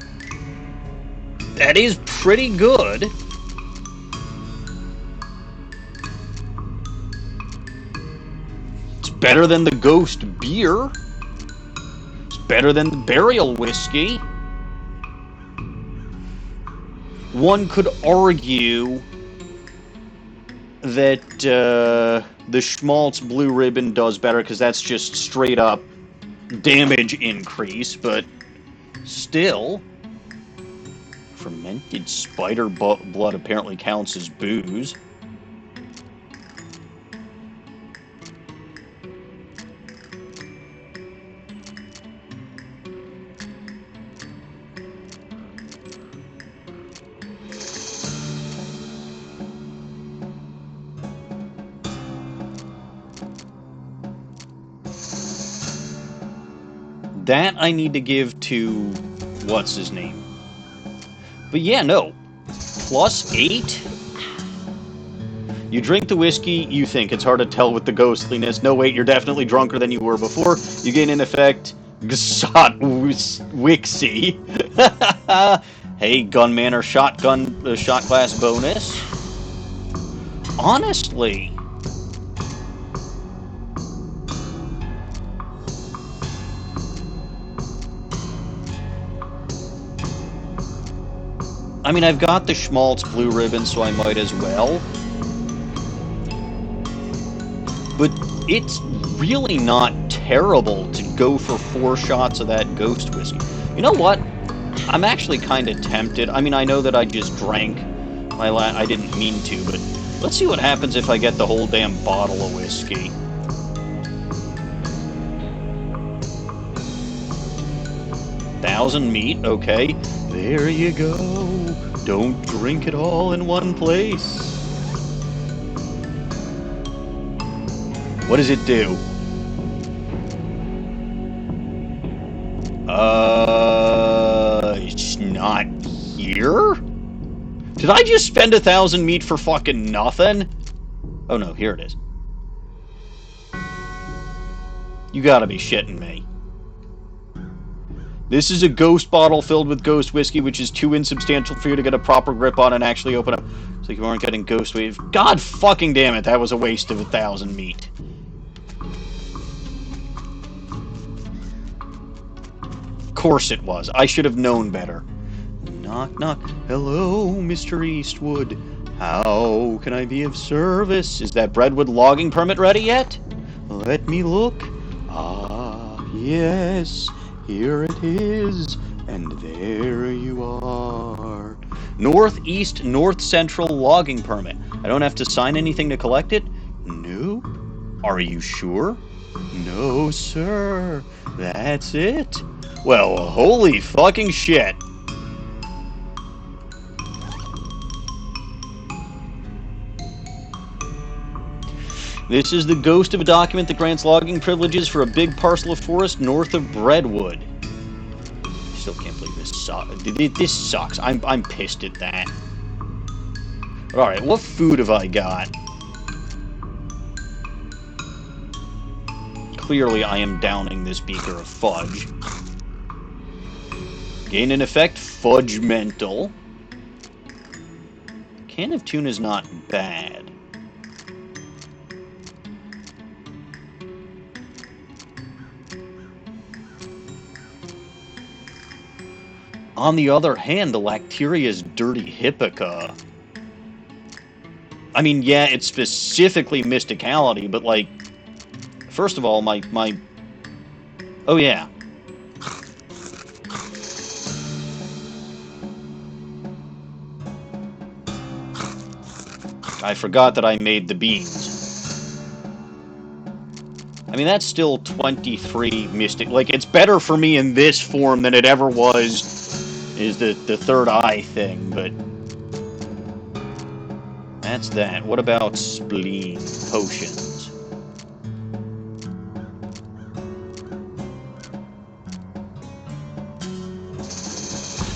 That is pretty good. It's better than the ghost beer. It's better than the burial whiskey. One could argue that the Schmaltz Blue Ribbon does better because that's just straight up damage increase, but still, fermented spider blood apparently counts as booze. That I need to give to... what's his name? But yeah, no. Plus 8? You drink the whiskey, you think. It's hard to tell with the ghostliness. No, wait, you're definitely drunker than you were before. You gain, in effect, Gsot Wixie. Hey, gunman or shotgun shot class bonus. Honestly... I mean, I've got the Schmaltz Blue Ribbon, so I might as well. But it's really not terrible to go for 4 shots of that ghost whiskey. You know what? I'm actually kind of tempted. I mean, I know that I just drank my I didn't mean to, but let's see what happens if I get the whole damn bottle of whiskey. $1,000 meat, okay. There you go. Don't drink it all in one place. What does it do? It's not here? Did I just spend 1,000 meat for fucking nothing? Oh no, here it is. You gotta be shitting me. This is a ghost bottle filled with ghost whiskey, which is too insubstantial for you to get a proper grip on and actually open up. So you aren't getting ghost wave. God fucking damn it, that was a waste of 1,000 meat. Of course it was. I should have known better. Knock, knock. Hello, Mr. Eastwood. How can I be of service? Is that Breadwood logging permit ready yet? Let me look. Ah, yes. Here it is, and there you are. Northeast North Central logging permit. I don't have to sign anything to collect it? No. Are you sure? No, sir. That's it. Well, holy fucking shit. This is the ghost of a document that grants logging privileges for a big parcel of forest north of Breadwood. I still can't believe this sucks. This sucks. I'm pissed at that. Alright, what food have I got? Clearly I am downing this beaker of fudge. Gain in effect, fudge mental. Can of tuna is not bad. On the other hand, the Lacteria's dirty hippica. I mean, yeah, it's specifically mysticality, but, like, first of all, my... Oh, yeah. I forgot that I made the beans. I mean, that's still 23 mystic... Like, it's better for me in this form than it ever was... is the third eye thing, but that's that. What about spleen potions?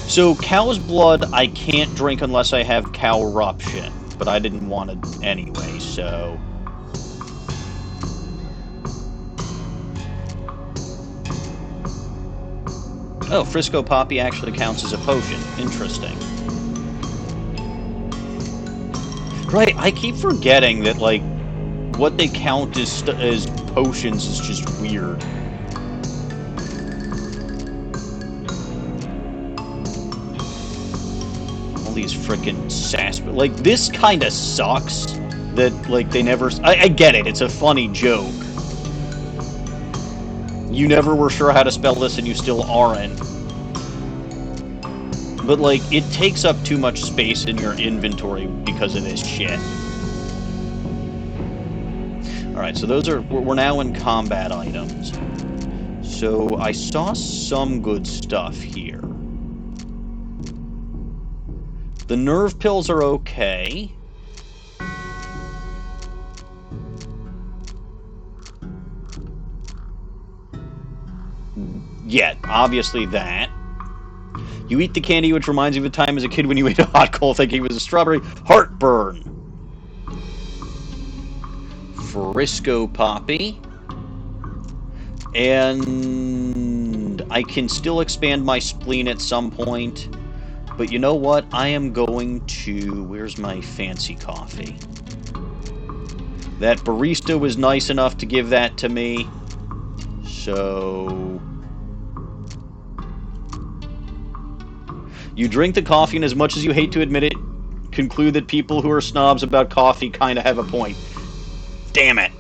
So cow's blood I can't drink unless I have cow eruption, but I didn't want it anyway, so... Oh, Frisco Poppy actually counts as a potion. Interesting. Right, I keep forgetting that, like, what they count as potions is just weird. All these frickin' sarsaparilla... Like, this kinda sucks that, like, they never... I get it, it's a funny joke. You never were sure how to spell this, and you still aren't. But, like, it takes up too much space in your inventory because of this shit. Alright, so those are... We're now in combat items. So, I saw some good stuff here. The nerve pills are okay. Yeah, obviously that. You eat the candy, which reminds you of a time as a kid when you ate a hot coal thinking it was a strawberry. Heartburn. Frisco Poppy. And I can still expand my spleen at some point. But you know what? I am going to... Where's my fancy coffee? That barista was nice enough to give that to me. So... You drink the coffee, and as much as you hate to admit it, conclude that people who are snobs about coffee kind of have a point. Damn it.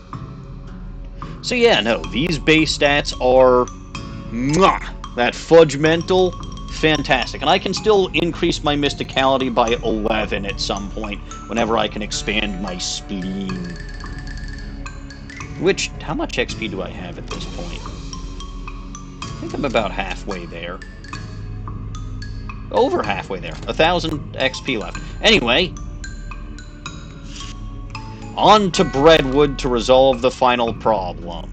So yeah, no, these base stats are... Mwah! That fudge mental, fantastic. And I can still increase my mysticality by 11 at some point, whenever I can expand my spleen. Which, how much XP do I have at this point? I think I'm about halfway there. Over halfway there. 1,000 XP left. Anyway, on to Breadwood to resolve the final problem.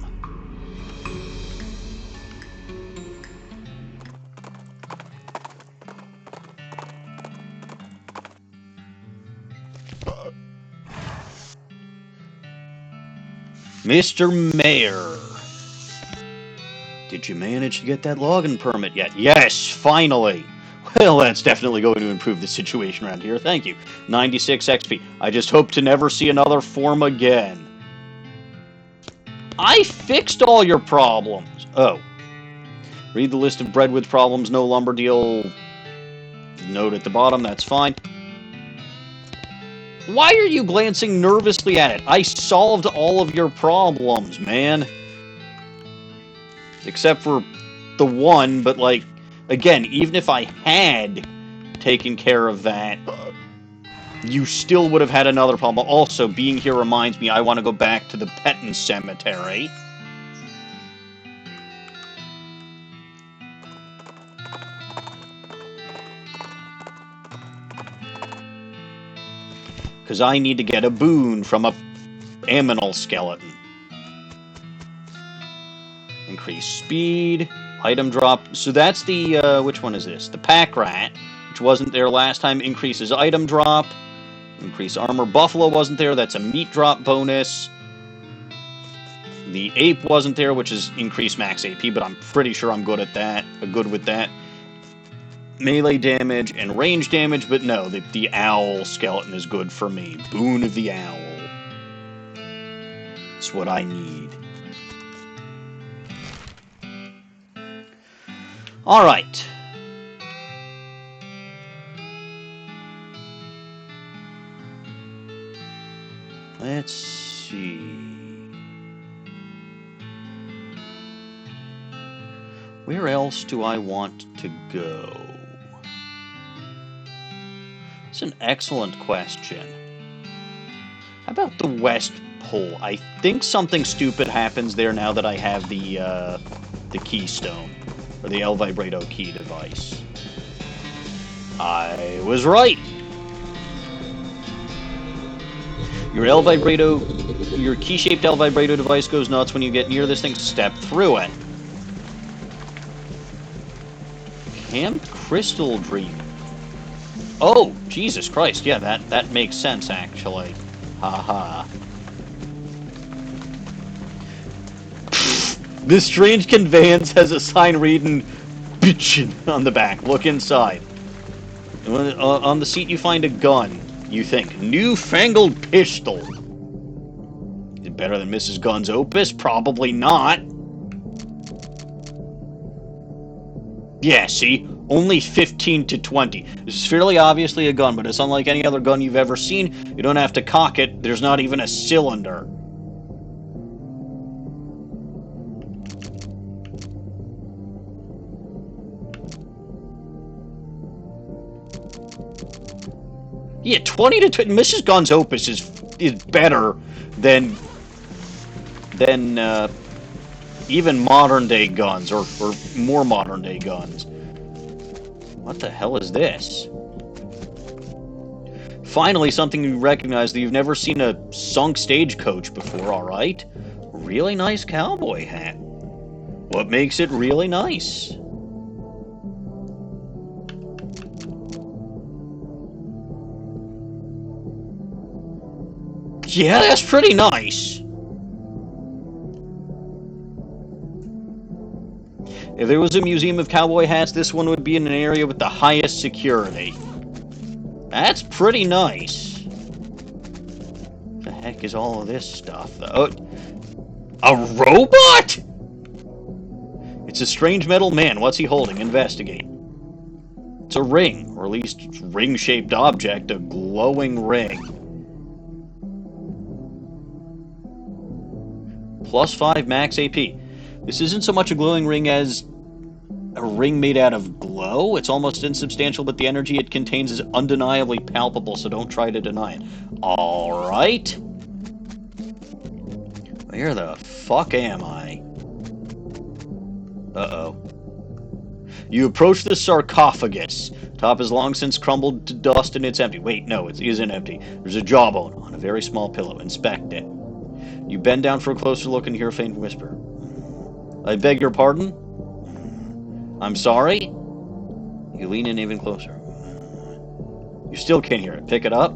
Mr. Mayor. Did you manage to get that logging permit yet? Yes, finally! Well, that's definitely going to improve the situation around here. Thank you. 96 XP. I just hope to never see another form again. I fixed all your problems. Oh. Read the list of bread with problems. No lumber deal. Note at the bottom. That's fine. Why are you glancing nervously at it? I solved all of your problems, man. Except for the one, but like, again, even if I had taken care of that, you still would have had another problem. Also, being here reminds me I want to go back to the Petton Cemetery. Because I need to get a boon from a aminal skeleton. Increase speed, item drop. So that's the, which one is this? The pack rat, which wasn't there last time, increases item drop. Increase armor. Buffalo wasn't there, that's a meat drop bonus. The ape wasn't there, which is increased max AP, but I'm pretty sure I'm good at that. Good with that. Melee damage and range damage, but no, the owl skeleton is good for me. Boon of the owl. It's what I need. Alright. Let's see. Where else do I want to go? It's an excellent question. How about the West Pole? I think something stupid happens there now that I have the keystone. Or the El Vibrato key device. I was right! Your key-shaped El Vibrato device goes nuts when you get near this thing. Step through it. Camp Crystal Dream. Oh, Jesus Christ, yeah, that makes sense, actually. Haha. This strange conveyance has a sign reading "Bitchin" on the back. Look inside. On the seat you find a gun. You think, newfangled pistol. Is it better than Mrs. Gunn's Opus? Probably not. Yeah, see? Only 15 to 20. This is fairly obviously a gun, but it's unlike any other gun you've ever seen. You don't have to cock it. There's not even a cylinder. Yeah, 20 to 20. Mrs. Gunn's Opus is better than even modern day guns or more modern day guns. What the hell is this? Finally, something you recognize that you've never seen a sunk stagecoach before. All right, really nice cowboy hat. What makes it really nice? Yeah, that's pretty nice. If there was a museum of cowboy hats, this one would be in an area with the highest security. That's pretty nice. What the heck is all of this stuff, though? A robot? It's a strange metal man. What's he holding? Investigate. It's a ring, or at least ring-shaped object, a glowing ring. +5 max AP. This isn't so much a glowing ring as a ring made out of glow. It's almost insubstantial, but the energy it contains is undeniably palpable, so don't try to deny it. Alright. Where the fuck am I? Uh-oh. You approach the sarcophagus. Top is long since crumbled to dust and it's empty. Wait, no, it isn't empty. There's a jawbone on a very small pillow. Inspect it. You bend down for a closer look and hear a faint whisper. I beg your pardon? I'm sorry? You lean in even closer. You still can't hear it. Pick it up.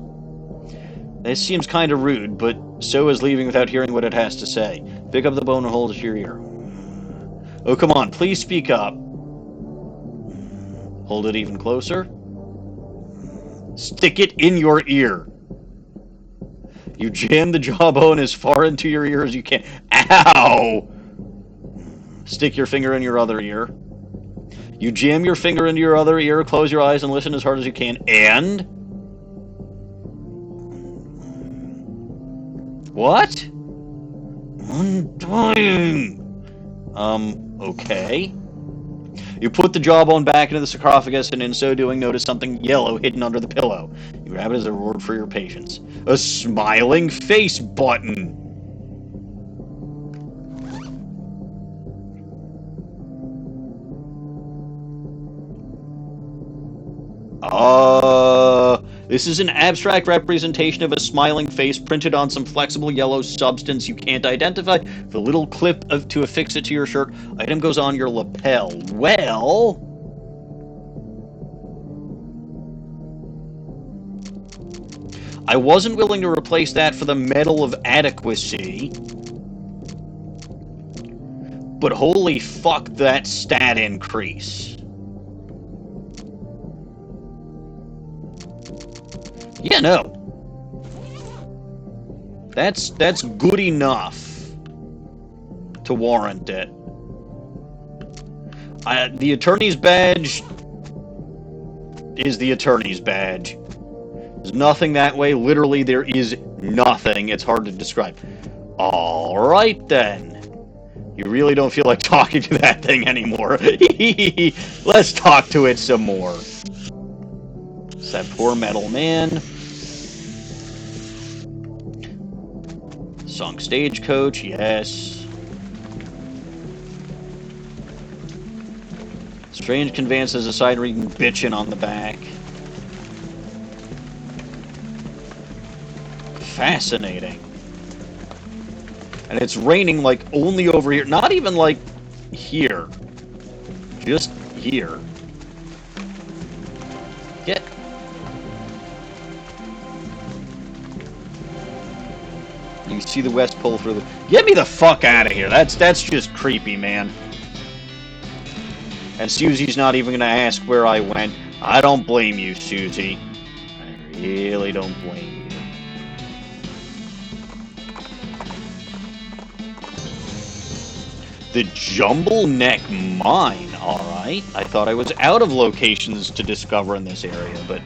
This seems kind of rude, but so is leaving without hearing what it has to say. Pick up the bone and hold it to your ear. Oh, come on, please speak up. Hold it even closer. Stick it in your ear. You jam the jawbone as far into your ear as you can. Ow! Stick your finger in your other ear. You jam your finger into your other ear, close your eyes, and listen as hard as you can. And? What? I'm dying. Okay. You put the jawbone back into the sarcophagus, and in so doing, notice something yellow hidden under the pillow. You grab it as a reward for your patience. A smiling face button. This is an abstract representation of a smiling face printed on some flexible yellow substance you can't identify. With a little clip to affix it to your shirt. Item goes on your lapel. Well... I wasn't willing to replace that for the Medal of Adequacy. But holy fuck, that stat increase. Yeah, no. That's good enough to warrant it. The attorney's badge is the attorney's badge. There's nothing that way. Literally, there is nothing. It's hard to describe. Alright, then. You really don't feel like talking to that thing anymore. Let's talk to it some more. It's that poor metal man. Sunk stagecoach, yes. Strange conveyance has a sign reading bitchin' on the back. Fascinating. And it's raining, like, only over here. Not even, like, here. Just here. Get... You see the West Pole through the... Get me the fuck out of here. That's just creepy, man. And Susie's not even gonna ask where I went. I don't blame you, Susie. I really don't blame you. The Jumble Neck Mine, alright. I thought I was out of locations to discover in this area, but...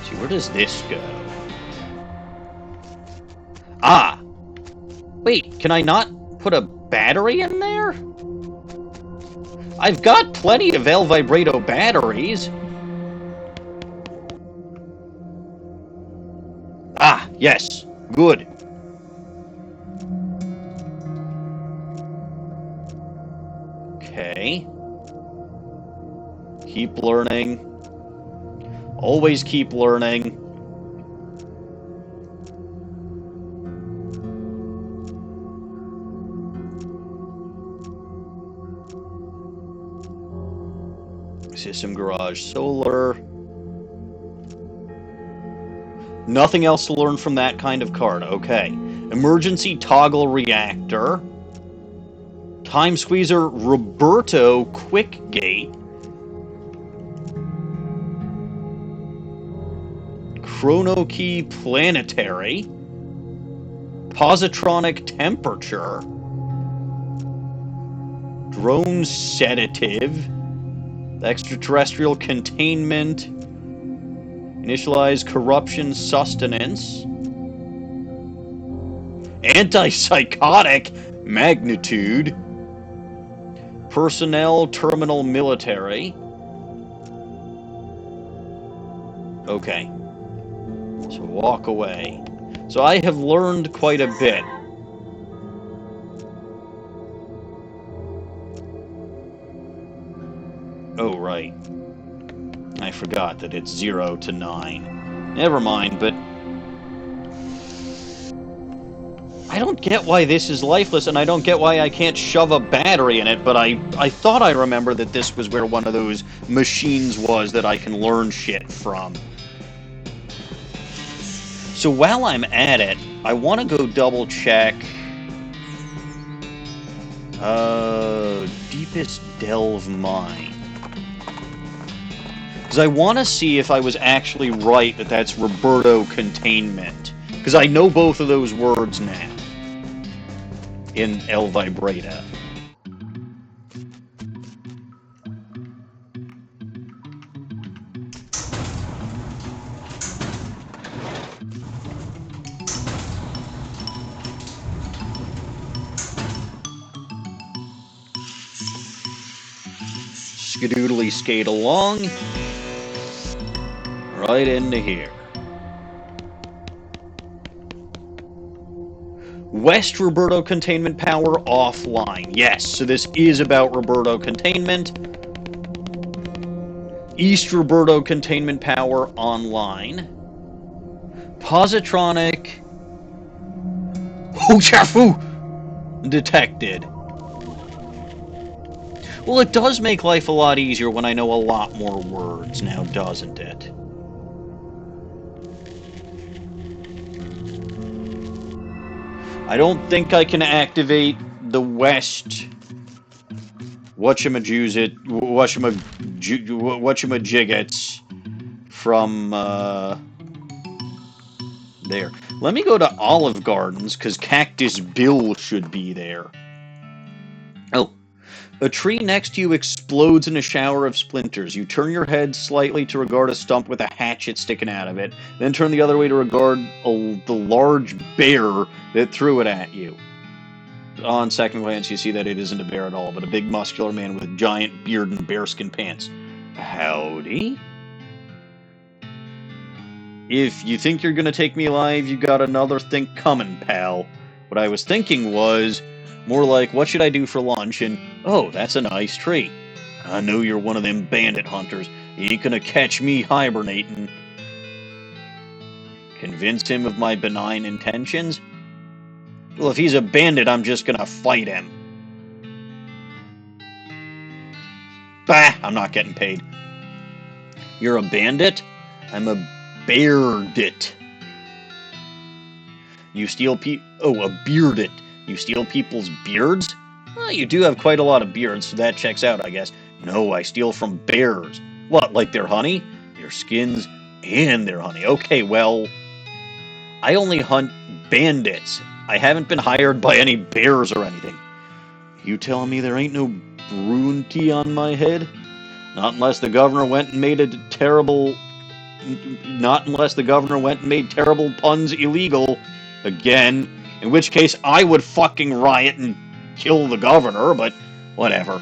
See, where does this go? Ah! Wait, can I not put a battery in there? I've got plenty of El Vibrato batteries. Ah, yes. Good. Okay. Keep learning. Always keep learning. System garage solar. Nothing else to learn from that kind of card. Okay. Emergency toggle reactor. Time Squeezer Roberto Quick Gate. Chrono Key Planetary. Positronic Temperature. Drone Sedative. Extraterrestrial Containment. Initialize Corruption Sustenance. Antipsychotic Magnitude. Personnel Terminal Military. Okay. So walk away. So I have learned quite a bit. Oh, right. I forgot that it's 0 to 9. Never mind, but... I don't get why this is lifeless, and I don't get why I can't shove a battery in it, but I thought I remember that this was where one of those machines was that I can learn shit from. So while I'm at it, I want to go double check Deepest delve mine. Because I want to see if I was actually right that that's Roberto containment. Because I know both of those words now. In El Vibrata. Skadoodly skate along. Right into here. West Roberto containment power offline. Yes, so this is about Roberto containment. East Roberto containment power online. Positronic. Hoochafu! Detected. Well, it does make life a lot easier when I know a lot more words now, doesn't it? I don't think I can activate the West whatchamajiggets from there. Let me go to Olive Gardens, because Cactus Bill should be there. Oh. A tree next to you explodes in a shower of splinters. You turn your head slightly to regard a stump with a hatchet sticking out of it, then turn the other way to regard the large bear that threw it at you. On second glance, you see that it isn't a bear at all, but a big muscular man with a giant beard and bearskin pants. Howdy? If you think you're gonna take me alive, you got another think coming, pal. What I was thinking was... more like, what should I do for lunch? And, oh, that's a nice tree. I know you're one of them bandit hunters. You ain't gonna catch me hibernating. Convince him of my benign intentions? Well, if he's a bandit, I'm just gonna fight him. Bah! I'm not getting paid. You're a bandit? I'm a beardit. You steal a beardit. You steal people's beards? Well, you do have quite a lot of beards, so that checks out, I guess. No, I steal from bears. What, like their honey? Their skins and their honey. Okay, well, I only hunt bandits. I haven't been hired by any bears or anything. You telling me there ain't no brunty on my head? Not unless the governor went and made terrible puns illegal. Again. In which case, I would fucking riot and kill the governor, but whatever.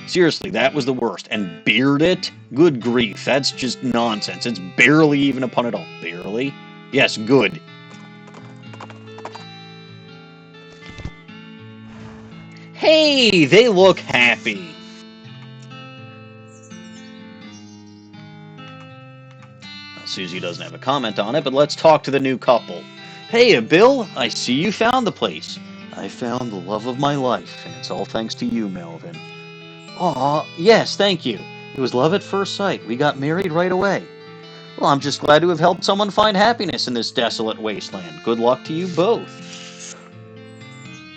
Seriously, that was the worst. And beard it? Good grief, that's just nonsense. It's barely even a pun at all. Barely? Yes, good. Hey, they look happy. Susie doesn't have a comment on it, but let's talk to the new couple. Hey, Bill, I see you found the place. I found the love of my life, and it's all thanks to you, Melvin. Aw, yes, thank you. It was love at first sight. We got married right away. Well, I'm just glad to have helped someone find happiness in this desolate wasteland. Good luck to you both.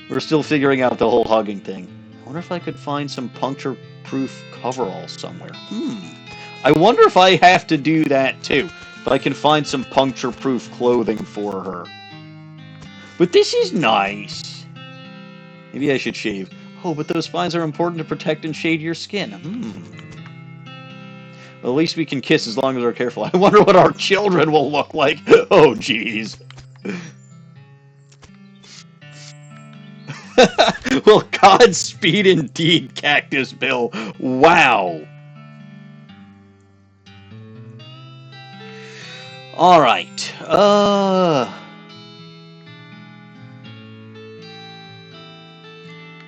We're still figuring out the whole hugging thing. I wonder if I could find some puncture-proof coveralls somewhere. I wonder if I have to do that, too. If I can find some puncture-proof clothing for her. But this is nice. Maybe I should shave. Oh, but those spines are important to protect and shade your skin. Well, at least we can kiss as long as we're careful. I wonder what our children will look like. Oh, jeez. Well, Godspeed indeed, Cactus Bill. Wow. Alright,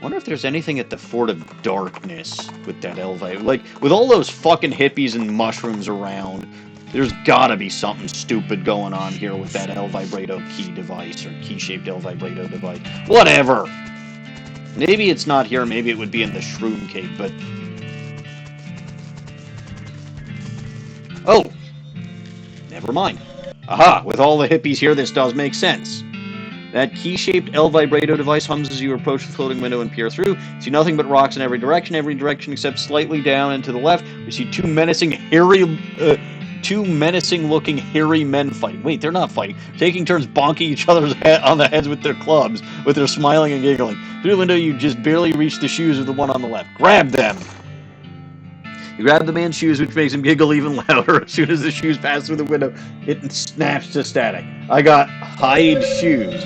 wonder if there's anything at the Fort of Darkness with that Elvi. Like, with all those fucking hippies and mushrooms around, there's gotta be something stupid going on here with that El Vibrato key device, or key-shaped El Vibrato device. Whatever! Maybe it's not here, maybe it would be in the Shroom Cave, but... Oh! Never mind. Aha! With all the hippies here, this does make sense. That key-shaped L vibrato device hums as you approach the floating window and peer through. You see nothing but rocks in every direction except slightly down and to the left. You see two menacing-looking hairy men fighting. Wait, they're not fighting. Taking turns bonking each other's head on the heads with their clubs, with their smiling and giggling. Through the window, you just barely reach the shoes of the one on the left. Grab them! You grab the man's shoes, which makes him giggle even louder. As soon as the shoes pass through the window, it snaps to static. I got hide shoes.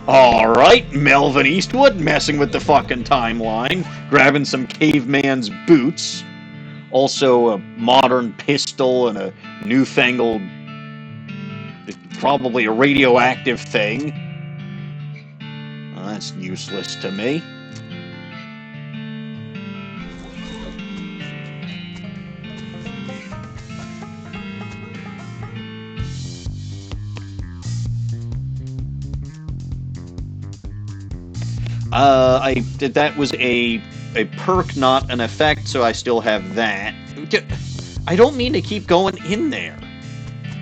Alright, Melvin Eastwood messing with the fucking timeline. Grabbing some caveman's boots. Also a modern pistol and a newfangled, probably a radioactive thing. Well, that's useless to me. That was a perk, not an effect, so I still have that. I don't mean to keep going in there.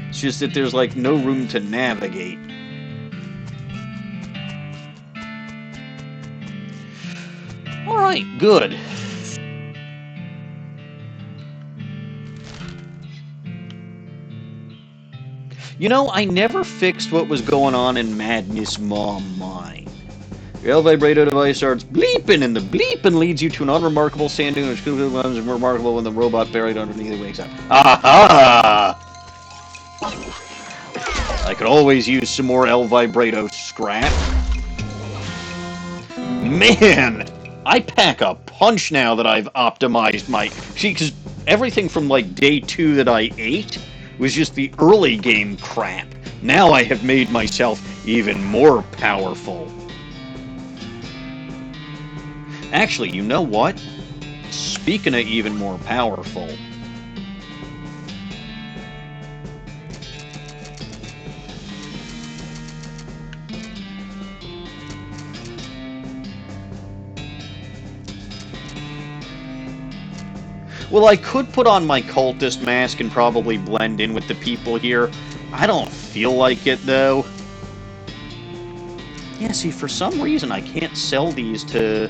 It's just that there's, like, no room to navigate. Alright, good. You know, I never fixed what was going on in Madness Mom Mine. Your L vibrato device starts bleeping, and the bleeping leads you to an unremarkable sand dune, which becomes remarkable when the robot buried underneath it wakes up. Aha! I could always use some more L vibrato scrap. Man! I pack a punch now that I've optimized my... See, because everything from, like, day 2 that I ate was just the early game crap. Now I have made myself even more powerful. Actually, you know what? Speaking of even more powerful... Well, I could put on my cultist mask and probably blend in with the people here. I don't feel like it, though. Yeah, see, for some reason I can't sell these to...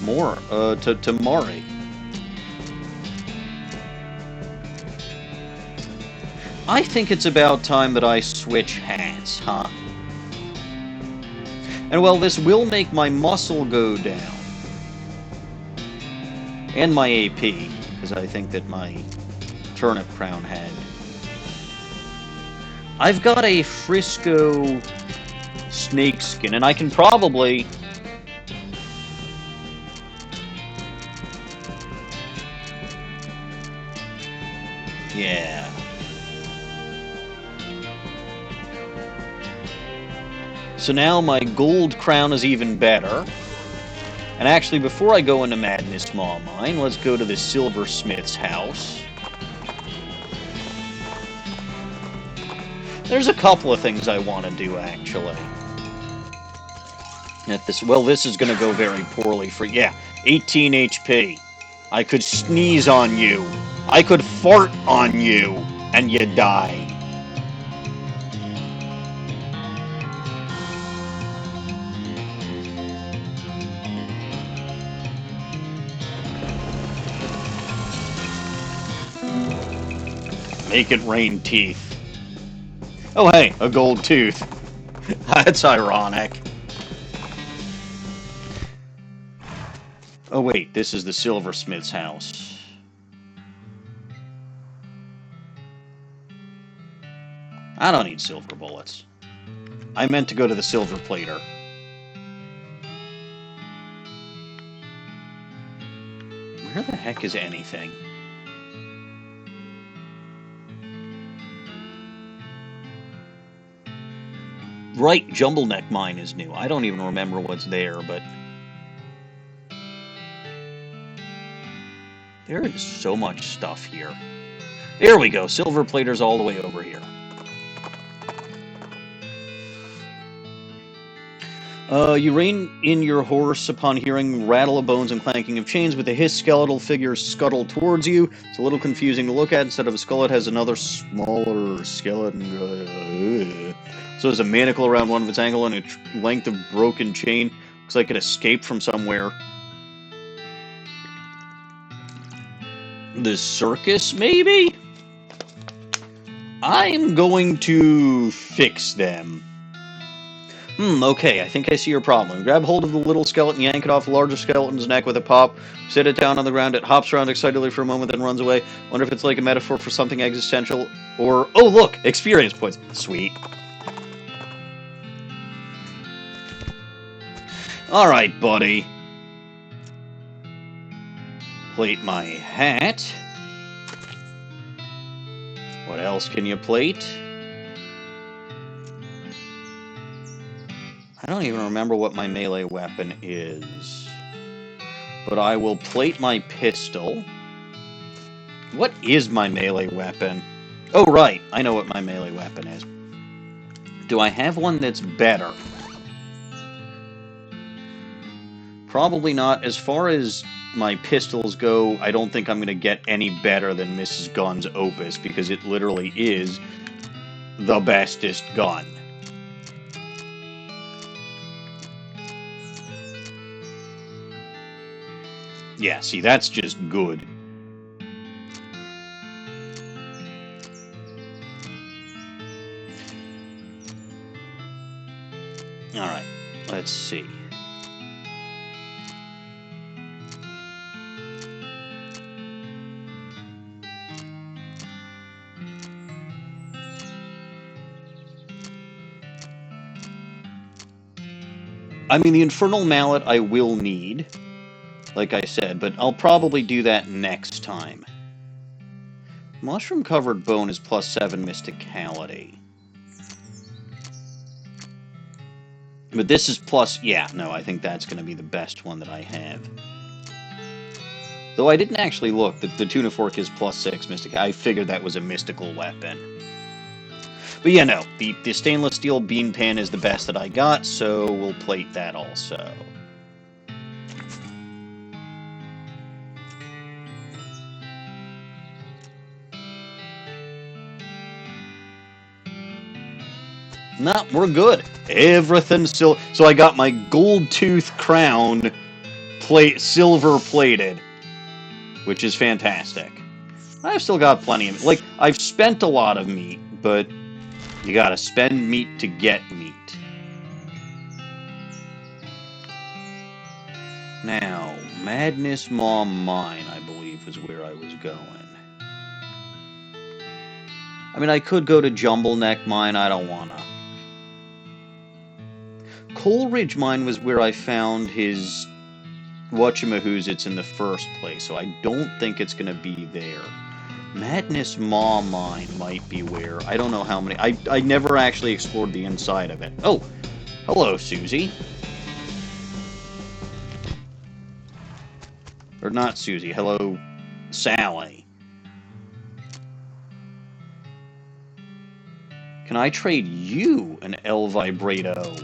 to Mari. I think it's about time that I switch hats, huh? And well, this will make my muscle go down. And my AP, because I think that my turnip crown had. I've got a Frisco snakeskin, and I can probably... Yeah. So now my gold crown is even better. And actually, before I go into Madness Maw Mine, let's go to the silversmith's house. There's a couple of things I want to do, actually. Well, this is going to go very poorly for... Yeah, 18 HP. I could sneeze on you. I could fart on you, and you die. Make it rain teeth. Oh hey, a gold tooth. That's ironic. Oh wait, this is the silversmith's house. I don't need silver bullets. I meant to go to the silver plater. Where the heck is anything? Right, Jumbleneck Mine is new. I don't even remember what's there, but... There is so much stuff here. There we go, silver plater's all the way over here. You rein in your horse upon hearing rattle of bones and clanking of chains. With a hiss, skeletal figures scuttle towards you. It's a little confusing to look at. Instead of a skull, it has another smaller skeleton. So there's a manacle around one of its ankle and a length of broken chain. Looks like it escaped from somewhere. The circus, maybe? I'm going to fix them. Okay, I think I see your problem. Grab hold of the little skeleton, yank it off the larger skeleton's neck with a pop, sit it down on the ground, it hops around excitedly for a moment, then runs away. Wonder if it's like a metaphor for something existential, or... Oh, look! Experience points! Sweet. Alright, buddy. Plate my hat. What else can you plate? I don't even remember what my melee weapon is. But I will plate my pistol. What is my melee weapon? Oh, right. I know what my melee weapon is. Do I have one that's better? Probably not. As far as my pistols go, I don't think I'm going to get any better than Mrs. Gunn's Opus, because it literally is the bestest gun. Yeah, see, that's just good. Alright, let's see. I mean, the Infernal Mallet I will need, like I said, but I'll probably do that next time. Mushroom-covered bone is +7 mysticality. But this is plus... Yeah, no, I think that's going to be the best one that I have. Though I didn't actually look. The tuna fork is +6 mystic. I figured that was a mystical weapon. But yeah, no. The stainless steel bean pan is the best that I got, so we'll plate that also. Nah, we're good. Everything's still... So I got my gold tooth crown silver plated, which is fantastic. I've still got plenty of... Like, I've spent a lot of meat, but you gotta spend meat to get meat. Now, Madness Maw Mine, I believe, is where I was going. I mean, I could go to Jumble Neck Mine, I don't wanna. Coleridge Mine was where I found his whatchamahoozits in the first place, so I don't think it's gonna be there. Madness Maw Mine might be where. I don't know how many. I never actually explored the inside of it. Oh, hello, Susie. Or not Susie. Hello, Sally. Can I trade you an El Vibrato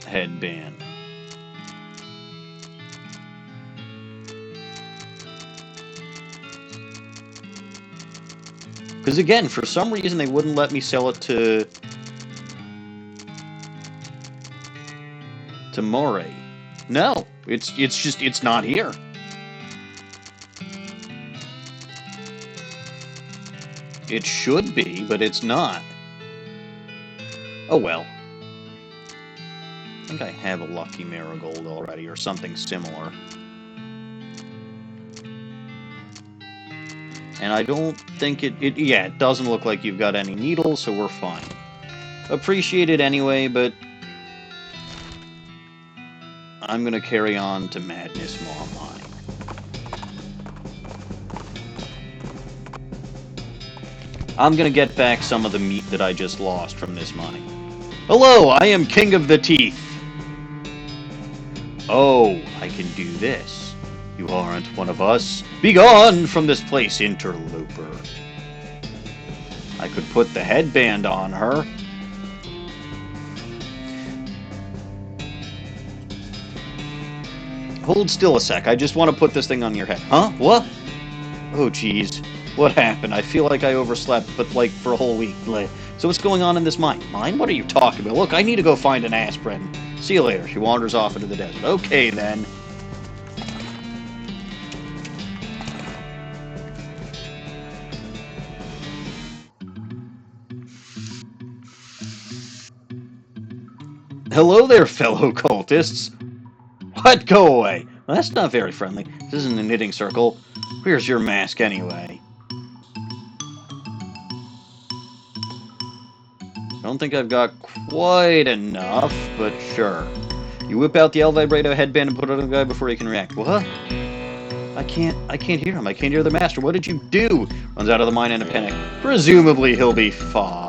headband? Because again, for some reason they wouldn't let me sell it to Moray. No, it's not here. It should be, but it's not. Oh well. I think I have a Lucky Marigold already, or something similar. And I don't think yeah, it doesn't look like you've got any needles, so we're fine. Appreciate it anyway, but I'm gonna carry on to Madness Maw Mine. I'm gonna get back some of the meat that I just lost from this mine. Hello, I am King of the Teeth. Oh, I can do this. You aren't one of us. Begone from this place, interloper. I could put the headband on her. Hold still a sec. I just want to put this thing on your head. Huh? What? Oh, jeez. What happened? I feel like I overslept, but like for a whole week. So what's going on in this mine? Mine? What are you talking about? Look, I need to go find an aspirin. See you later. She wanders off into the desert. Okay, then. Hello there, fellow cultists. What? Go away. Well, that's not very friendly. This isn't a knitting circle. Where's your mask, anyway? I don't think I've got quite enough, but sure. You whip out the El Vibrato headband and put it on the guy before he can react. What? I can't hear him. I can't hear the master. What did you do? Runs out of the mine in a panic. Presumably he'll be fine.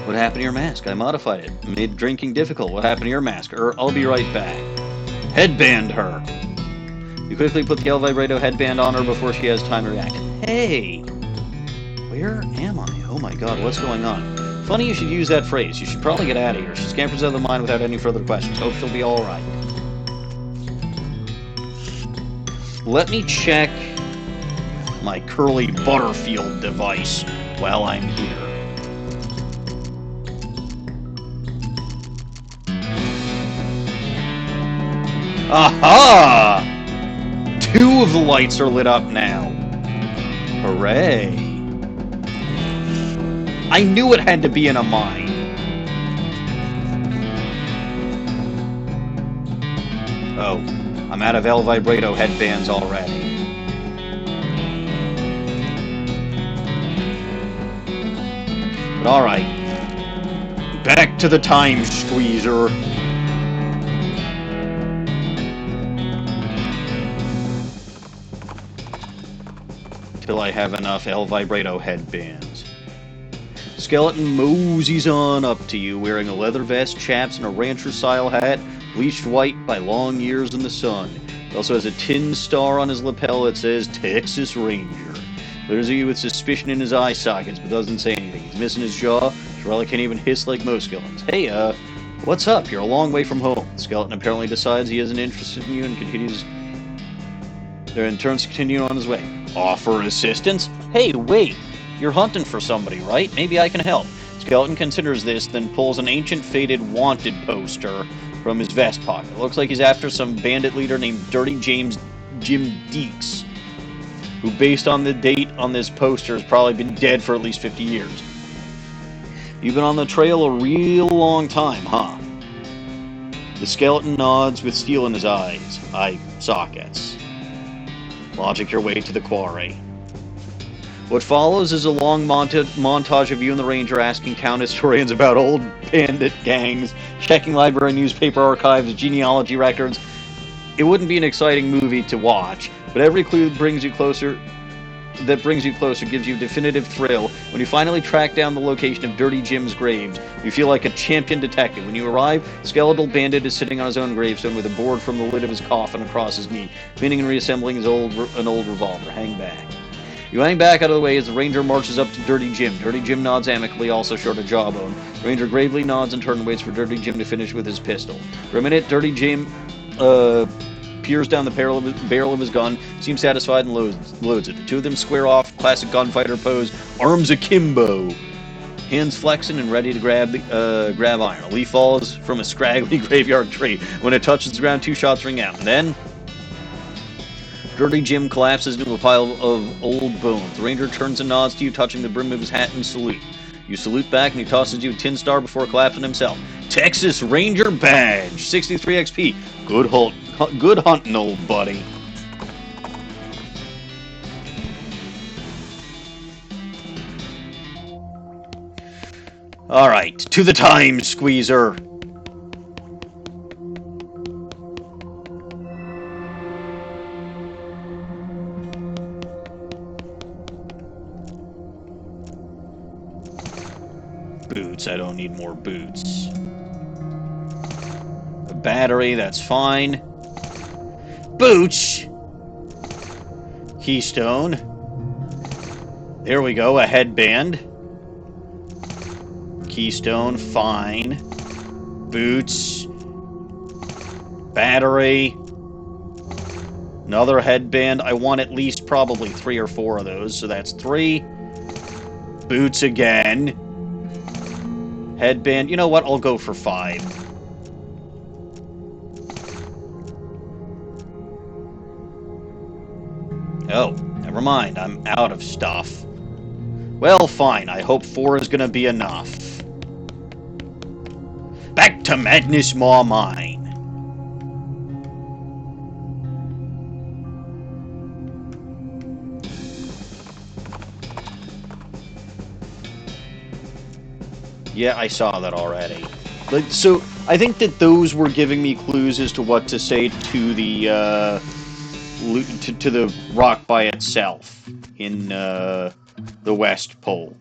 What happened to your mask? I modified it. Made drinking difficult. What happened to your mask? I'll be right back. Headband her. You quickly put the El Vibrato headband on her before she has time to react. Hey! Where am I? Oh my god, what's going on? Funny you should use that phrase. You should probably get out of here. She scampers out of the mine without any further questions. Hope she'll be alright. Let me check my Curly Butterfield device while I'm here. Aha! 2 of the lights are lit up now. Hooray. I knew it had to be in a mine. Oh, I'm out of El Vibrato headbands already. But alright. Back to the time squeezer. Till I have enough El Vibrato headbands. Skeleton moseys on up to you, wearing a leather vest, chaps, and a rancher-style hat, bleached white by long years in the sun. He also has a tin star on his lapel that says Texas Ranger. Looks at you with suspicion in his eye sockets, but doesn't say anything. He's missing his jaw. Shirley can't even hiss like most skeletons. Hey, what's up? You're a long way from home. The skeleton apparently decides he isn't interested in you and continues... and turns to continue on his way. Offer assistance? Hey, wait! You're hunting for somebody, right? Maybe I can help. Skeleton considers this, then pulls an ancient faded wanted poster from his vest pocket. It looks like he's after some bandit leader named Dirty Jim Deeks, who, based on the date on this poster, has probably been dead for at least 50 years. You've been on the trail a real long time, huh? The skeleton nods with steel in his eyes. Eye sockets. Logic your way to the quarry. What follows is a long montage of you and the ranger asking countless historians about old bandit gangs, checking library newspaper archives, genealogy records. It wouldn't be an exciting movie to watch, but every clue that brings you closer gives you a definitive thrill. When you finally track down the location of Dirty Jim's graves, you feel like a champion detective. When you arrive, Skeletal Bandit is sitting on his own gravestone with a board from the lid of his coffin across his knee, cleaning and reassembling an old revolver. Hang back. You hang back out of the way as the ranger marches up to Dirty Jim. Dirty Jim nods amicably, also short a jawbone. The ranger gravely nods and turns and waits for Dirty Jim to finish with his pistol. For a minute, Dirty Jim peers down the barrel of his gun, seems satisfied, and loads it. The two of them square off, classic gunfighter pose, arms akimbo, hands flexing and ready to grab iron. A leaf falls from a scraggly graveyard tree. When it touches the ground, 2 shots ring out, and then Dirty Jim collapses into a pile of old bones. The ranger turns and nods to you, touching the brim of his hat in salute. You salute back, and he tosses you a tin star before collapsing himself. Texas Ranger badge, 63 XP. Good hunting, old buddy. All right, to the time squeezer. Boots, I don't need more boots. A battery, that's fine. Boots! Keystone. There we go, a headband. Keystone, fine. Boots. Battery. Another headband. I want at least probably 3 or 4 of those, so that's 3. Boots again. Headband. You know what? I'll go for 5. Oh, never mind. I'm out of stuff. Well, fine. I hope 4 is gonna be enough. Back to Madness Maw Mine. Yeah, I saw that already. So, I think that those were giving me clues as to what to say to the, to the rock by itself in, the West Pole.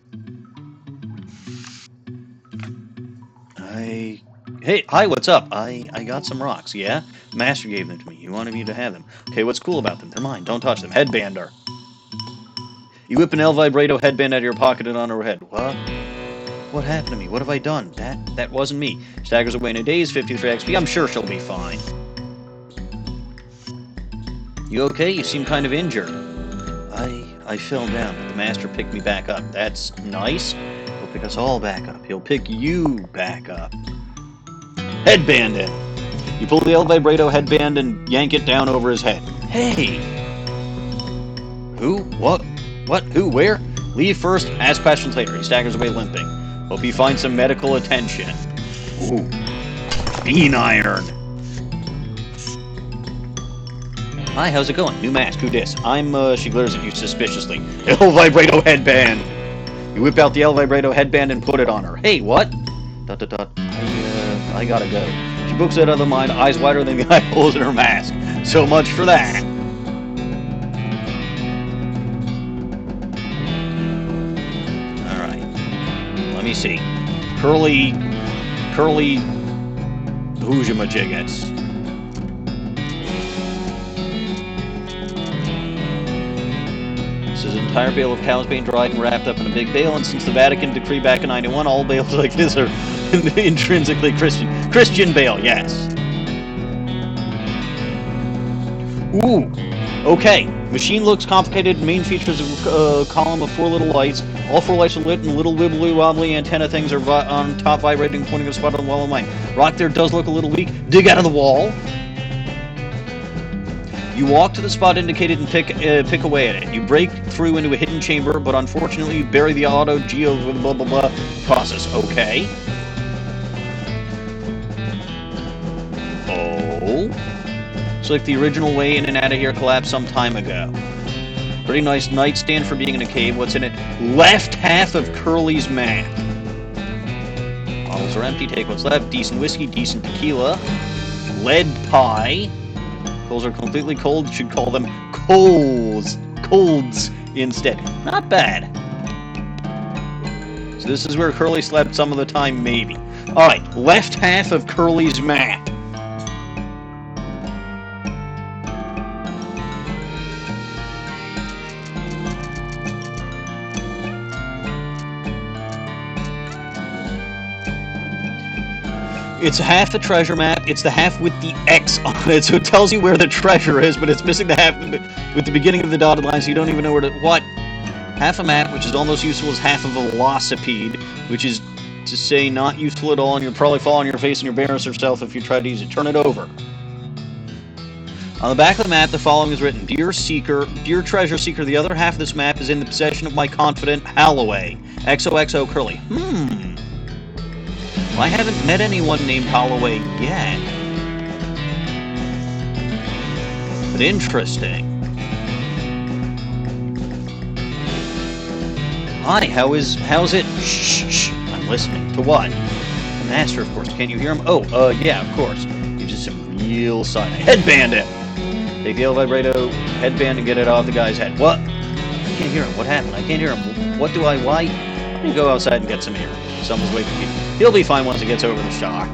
Hey, hi, what's up? I got some rocks, yeah? Master gave them to me. He wanted me to have them. Okay, what's cool about them? They're mine. Don't touch them. Headbander. You whip an El Vibrato headband out of your pocket and on her head. What? What happened to me? What have I done? That wasn't me. Staggers away in a daze, 53 XP. I'm sure she'll be fine. You okay? You seem kind of injured. I fell down, but the master picked me back up. That's nice. He'll pick us all back up. He'll pick you back up. Headband it. You pull the El Vibrato headband and yank it down over his head. Hey! Who? What? What? Who? Where? Leave first, ask questions later. He staggers away limping. Hope he finds some medical attention. Ooh. Bean iron. Hi, how's it going? New mask, who dis? She glares at you suspiciously. El Vibrato headband! You whip out the El Vibrato headband and put it on her. Hey, what? ... I gotta go. She books it out of the mind, eyes wider than the eyeballs in her mask. So much for that. Alright. Let me see. Curly Hoojamajiggets. This is an entire bale of cows being dried and wrapped up in a big bale, and since the Vatican decree back in 91, all bales like this are intrinsically Christian. Christian bale, yes. Ooh. Okay. Machine looks complicated. Main features a column of 4 little lights. All 4 lights are lit, and little wibbly wobbly antenna things are on top, vibrating, pointing a spot on the wall of mine. Rock there does look a little weak. Dig out of the wall. You walk to the spot indicated and pick away at it. You break through into a hidden chamber, but unfortunately you bury the auto geo blah blah blah process. Okay. Oh. It's like the original way in and out of here collapsed some time ago. Pretty nice nightstand for being in a cave. What's in it? Left half of Curly's map. Bottles are empty. Take what's left. Decent whiskey, decent tequila. Lead pie. Coals are completely cold. Should call them colds instead. Not bad. So this is where Curly slept some of the time, maybe. Alright, left half of Curly's map. It's half the treasure map. It's the half with the X on it, so it tells you where the treasure is, but it's missing the half with the beginning of the dotted line, so you don't even know where to... What? Half a map, which is almost useful as half a velocipede, which is to say not useful at all, and you'll probably fall on your face and embarrass yourself if you try to use it. Turn it over. On the back of the map, the following is written. Dear Treasure Seeker, the other half of this map is in the possession of my confidant, Halloway. XOXO Curly. Well, I haven't met anyone named Halloway yet. But interesting. Hi, how's it? Shh, I'm listening. To what? The master, of course. Can't you hear him? Oh, yeah, of course. Gives you some real sign. Headband it! Take the El Vibrato headband and get it off the guy's head. What? I can't hear him. What happened? I can't hear him. What do I... Why? Let me go outside and get some air. Someone's waiting for me. He'll be fine once he gets over the shock.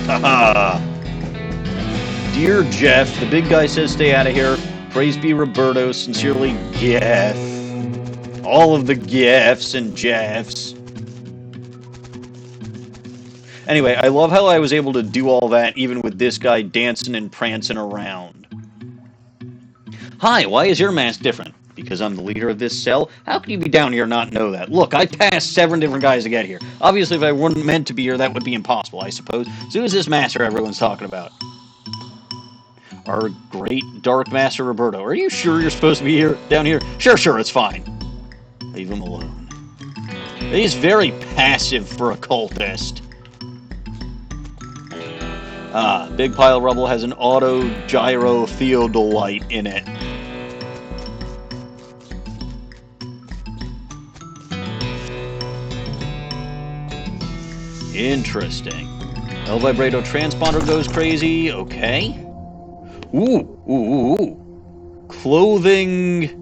Haha! Dear Jeff, the big guy says stay out of here. Praise be Roberto. Sincerely, Jeff. All of the Jeffs and Jeffs. Anyway, I love how I was able to do all that even with this guy dancing and prancing around. Hi, why is your mask different? Because I'm the leader of this cell? How can you be down here and not know that? Look, I passed 7 different guys to get here. Obviously, if I weren't meant to be here, that would be impossible, I suppose. So who's this master everyone's talking about? Our great Dark Master Roberto. Are you sure you're supposed to be here, down here? Sure, it's fine. Leave him alone. He's very passive for a cultist. Ah, big pile of rubble has an auto gyro theodolite in it. Interesting. El Vibrato transponder goes crazy. Okay. Ooh. Clothing.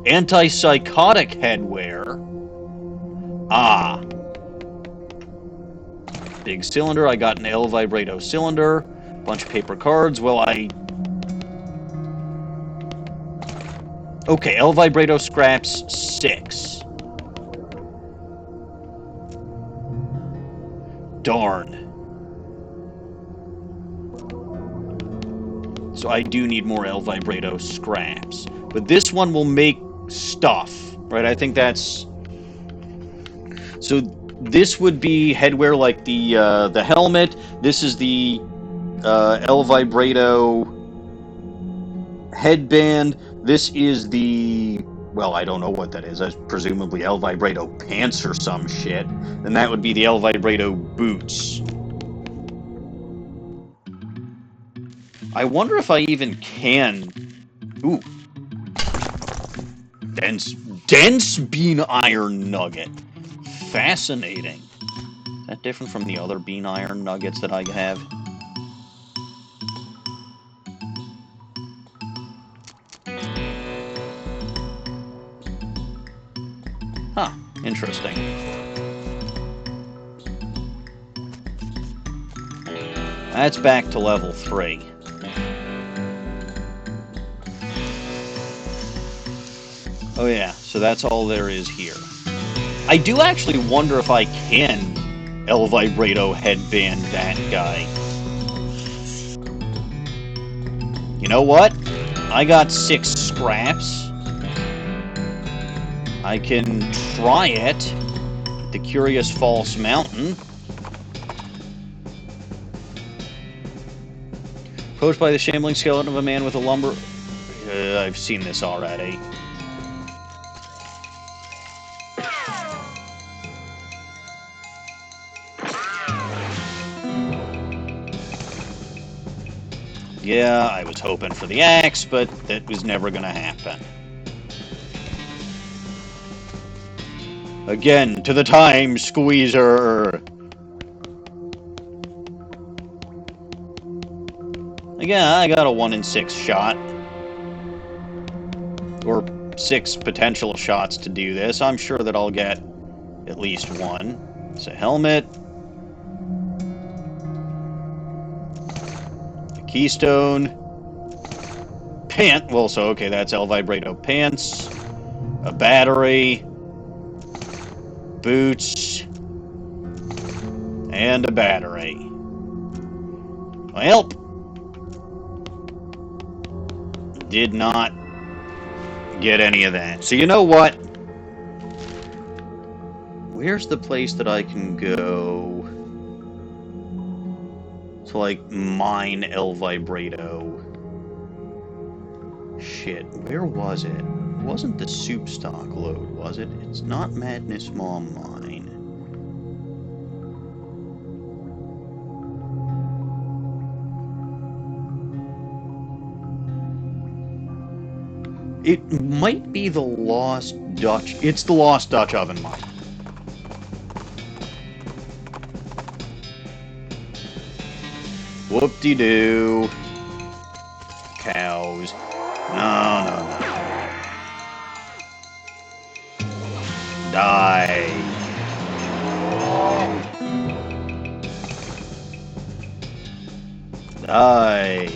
Antipsychotic headwear. Ah. Big cylinder. I got an El Vibrato cylinder. Bunch of paper cards. Well, okay, El Vibrato scraps 6. Darn. So I do need more El Vibrato scraps. But this one will make stuff, right? I think that's... So this would be headwear like the helmet. This is the El Vibrato headband. This is the... Well, I don't know what that is. That's presumably El Vibrato pants or some shit. And that would be the El Vibrato boots. I wonder if I even can... Ooh. Dense bean iron nugget. Fascinating. Is that different from the other bean iron nuggets that I have? Huh. Interesting. That's back to level 3. Oh yeah, so that's all there is here. I do actually wonder if I can El Vibrato headband that guy. You know what? I got 6 scraps. I can try it. The Curious False Mountain. Approached by the shambling skeleton of a man with a lumber... I've seen this already. Yeah, I was hoping for the axe, but that was never gonna happen. Again, to the time squeezer! Again, I got a 1 in 6 shot. Or 6 potential shots to do this. I'm sure that I'll get at least 1. It's a helmet. Keystone, pant, well, so, okay, that's El Vibrato pants, a battery, boots, and a battery. Well, did not get any of that. So you know what? Where's the place that I can go to, like, mine El Vibrato? Shit, where was it? It wasn't the soup stock load, was it? It's not Madness Mom Mine. It might be the Lost Dutch... It's the Lost Dutch Oven Mine. Whoop-de-doo. Cows. No. Die. Die.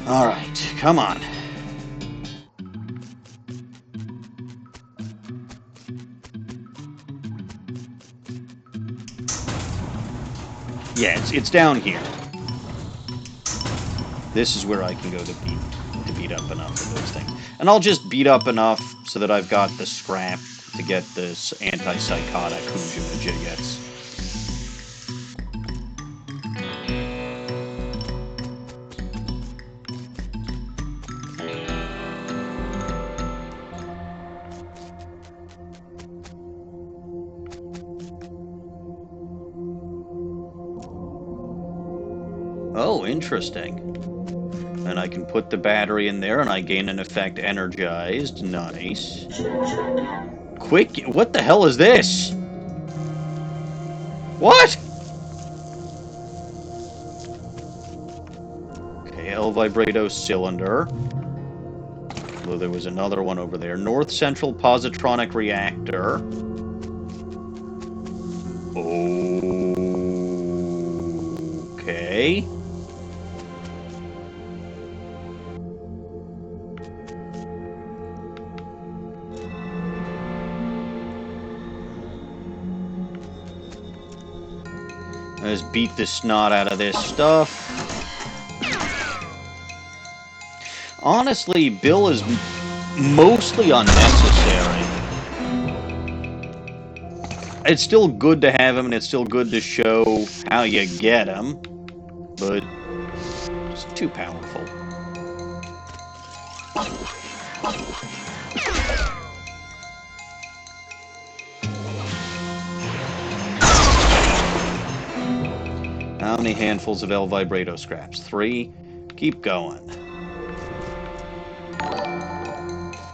Alright, come on. Yeah, it's down here. This is where I can go to beat up enough of those things. And I'll just beat up enough so that I've got the scrap to get this antipsychotic hoojamajiggets. Oh, interesting. And I can put the battery in there, and I gain an effect energized. Nice. Quick, what the hell is this? What? Okay, El Vibrato cylinder. Although there was another one over there. North Central Positronic Reactor. Okay. Let's beat the snot out of this stuff. Honestly, Bill is mostly unnecessary. It's still good to have him, and it's still good to show how you get him, but it's too powerful. How many handfuls of El Vibrato scraps? 3. Keep going.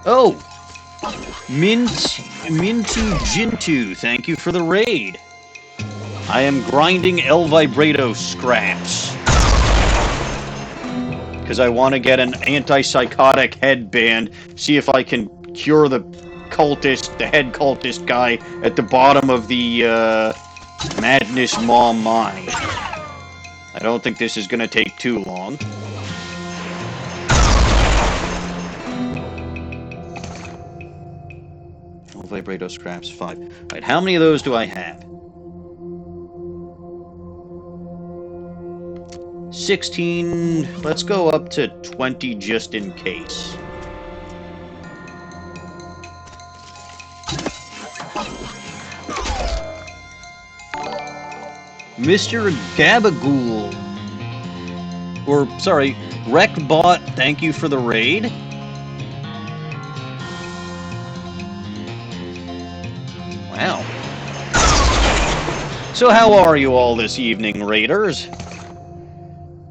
Oh! Mintu Jintu, thank you for the raid. I am grinding El Vibrato scraps. Because I want to get an antipsychotic headband, see if I can cure the cultist, the head cultist guy at the bottom of the Madness Mom mine. I don't think this is going to take too long. El Vibrato scraps 5. Alright, how many of those do I have? 16. Let's go up to 20 just in case. Mr. Gabagool. Or, sorry, Wreckbot, thank you for the raid. Wow. So how are you all this evening, raiders?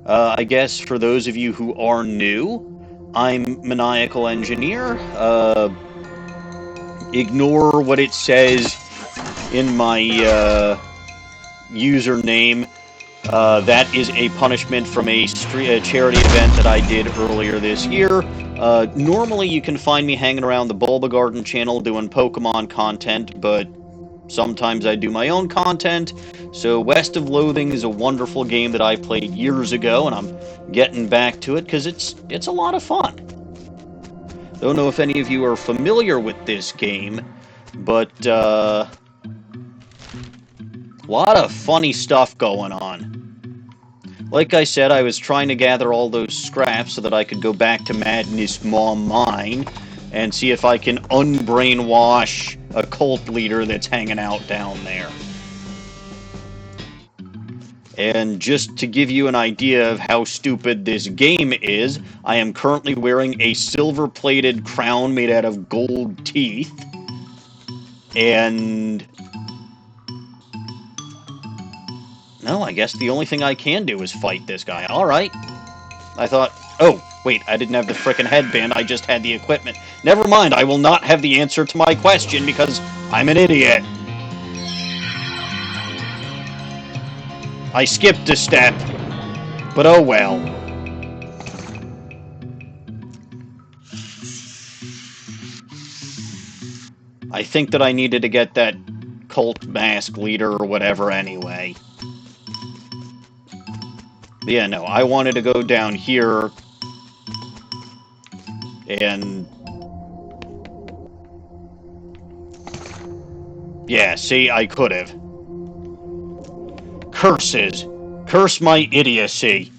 I guess for those of you who are new, I'm Maniacal Engineer. Ignore what it says in my username. That is a punishment from a charity event that I did earlier this year. Normally you can find me hanging around the Bulba Garden channel doing Pokemon content, but sometimes I do my own content. So West of Loathing is a wonderful game that I played years ago, and I'm getting back to it because it's a lot of fun. Don't know if any of you are familiar with this game, but a lot of funny stuff going on. Like I said, I was trying to gather all those scraps so that I could go back to Madness Mom Mine and see if I can unbrainwash a cult leader that's hanging out down there. And just to give you an idea of how stupid this game is, I am currently wearing a silver-plated crown made out of gold teeth. And no, I guess the only thing I can do is fight this guy. Alright. I thought, oh, wait, I didn't have the frickin' headband, I just had the equipment. Never mind, I will not have the answer to my question because I'm an idiot. I skipped a step, but oh well. I think that I needed to get that cult mask leader or whatever anyway. But yeah, no, I wanted to go down here and yeah, see, I could have. Curses. Curse my idiocy.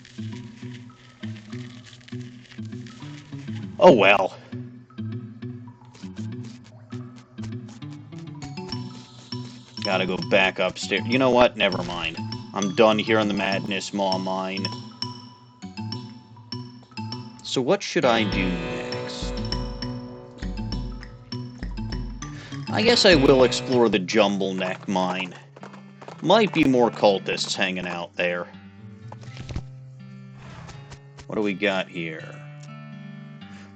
Oh well. Gotta go back upstairs. You know what? Never mind. I'm done here on the madness, maw mine. So what should I do next? I guess I will explore the Jumble Neck mine. Might be more cultists hanging out there. What do we got here?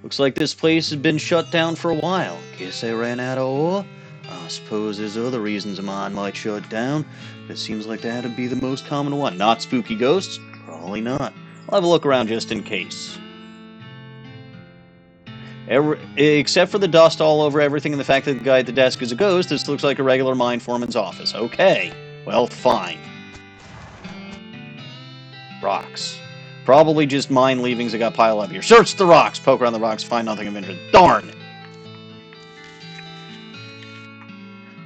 Looks like this place has been shut down for a while. Guess they ran out of ore? I suppose there's other reasons a mine might shut down. It seems like that'd be the most common one. Not spooky ghosts? Probably not. I'll have a look around just in case. Except for the dust all over everything and the fact that the guy at the desk is a ghost, this looks like a regular mine foreman's office. Okay. Well, fine. Rocks. Probably just mine leavings that got piled up here. Search the rocks! Poke around the rocks, find nothing of interest. Darn!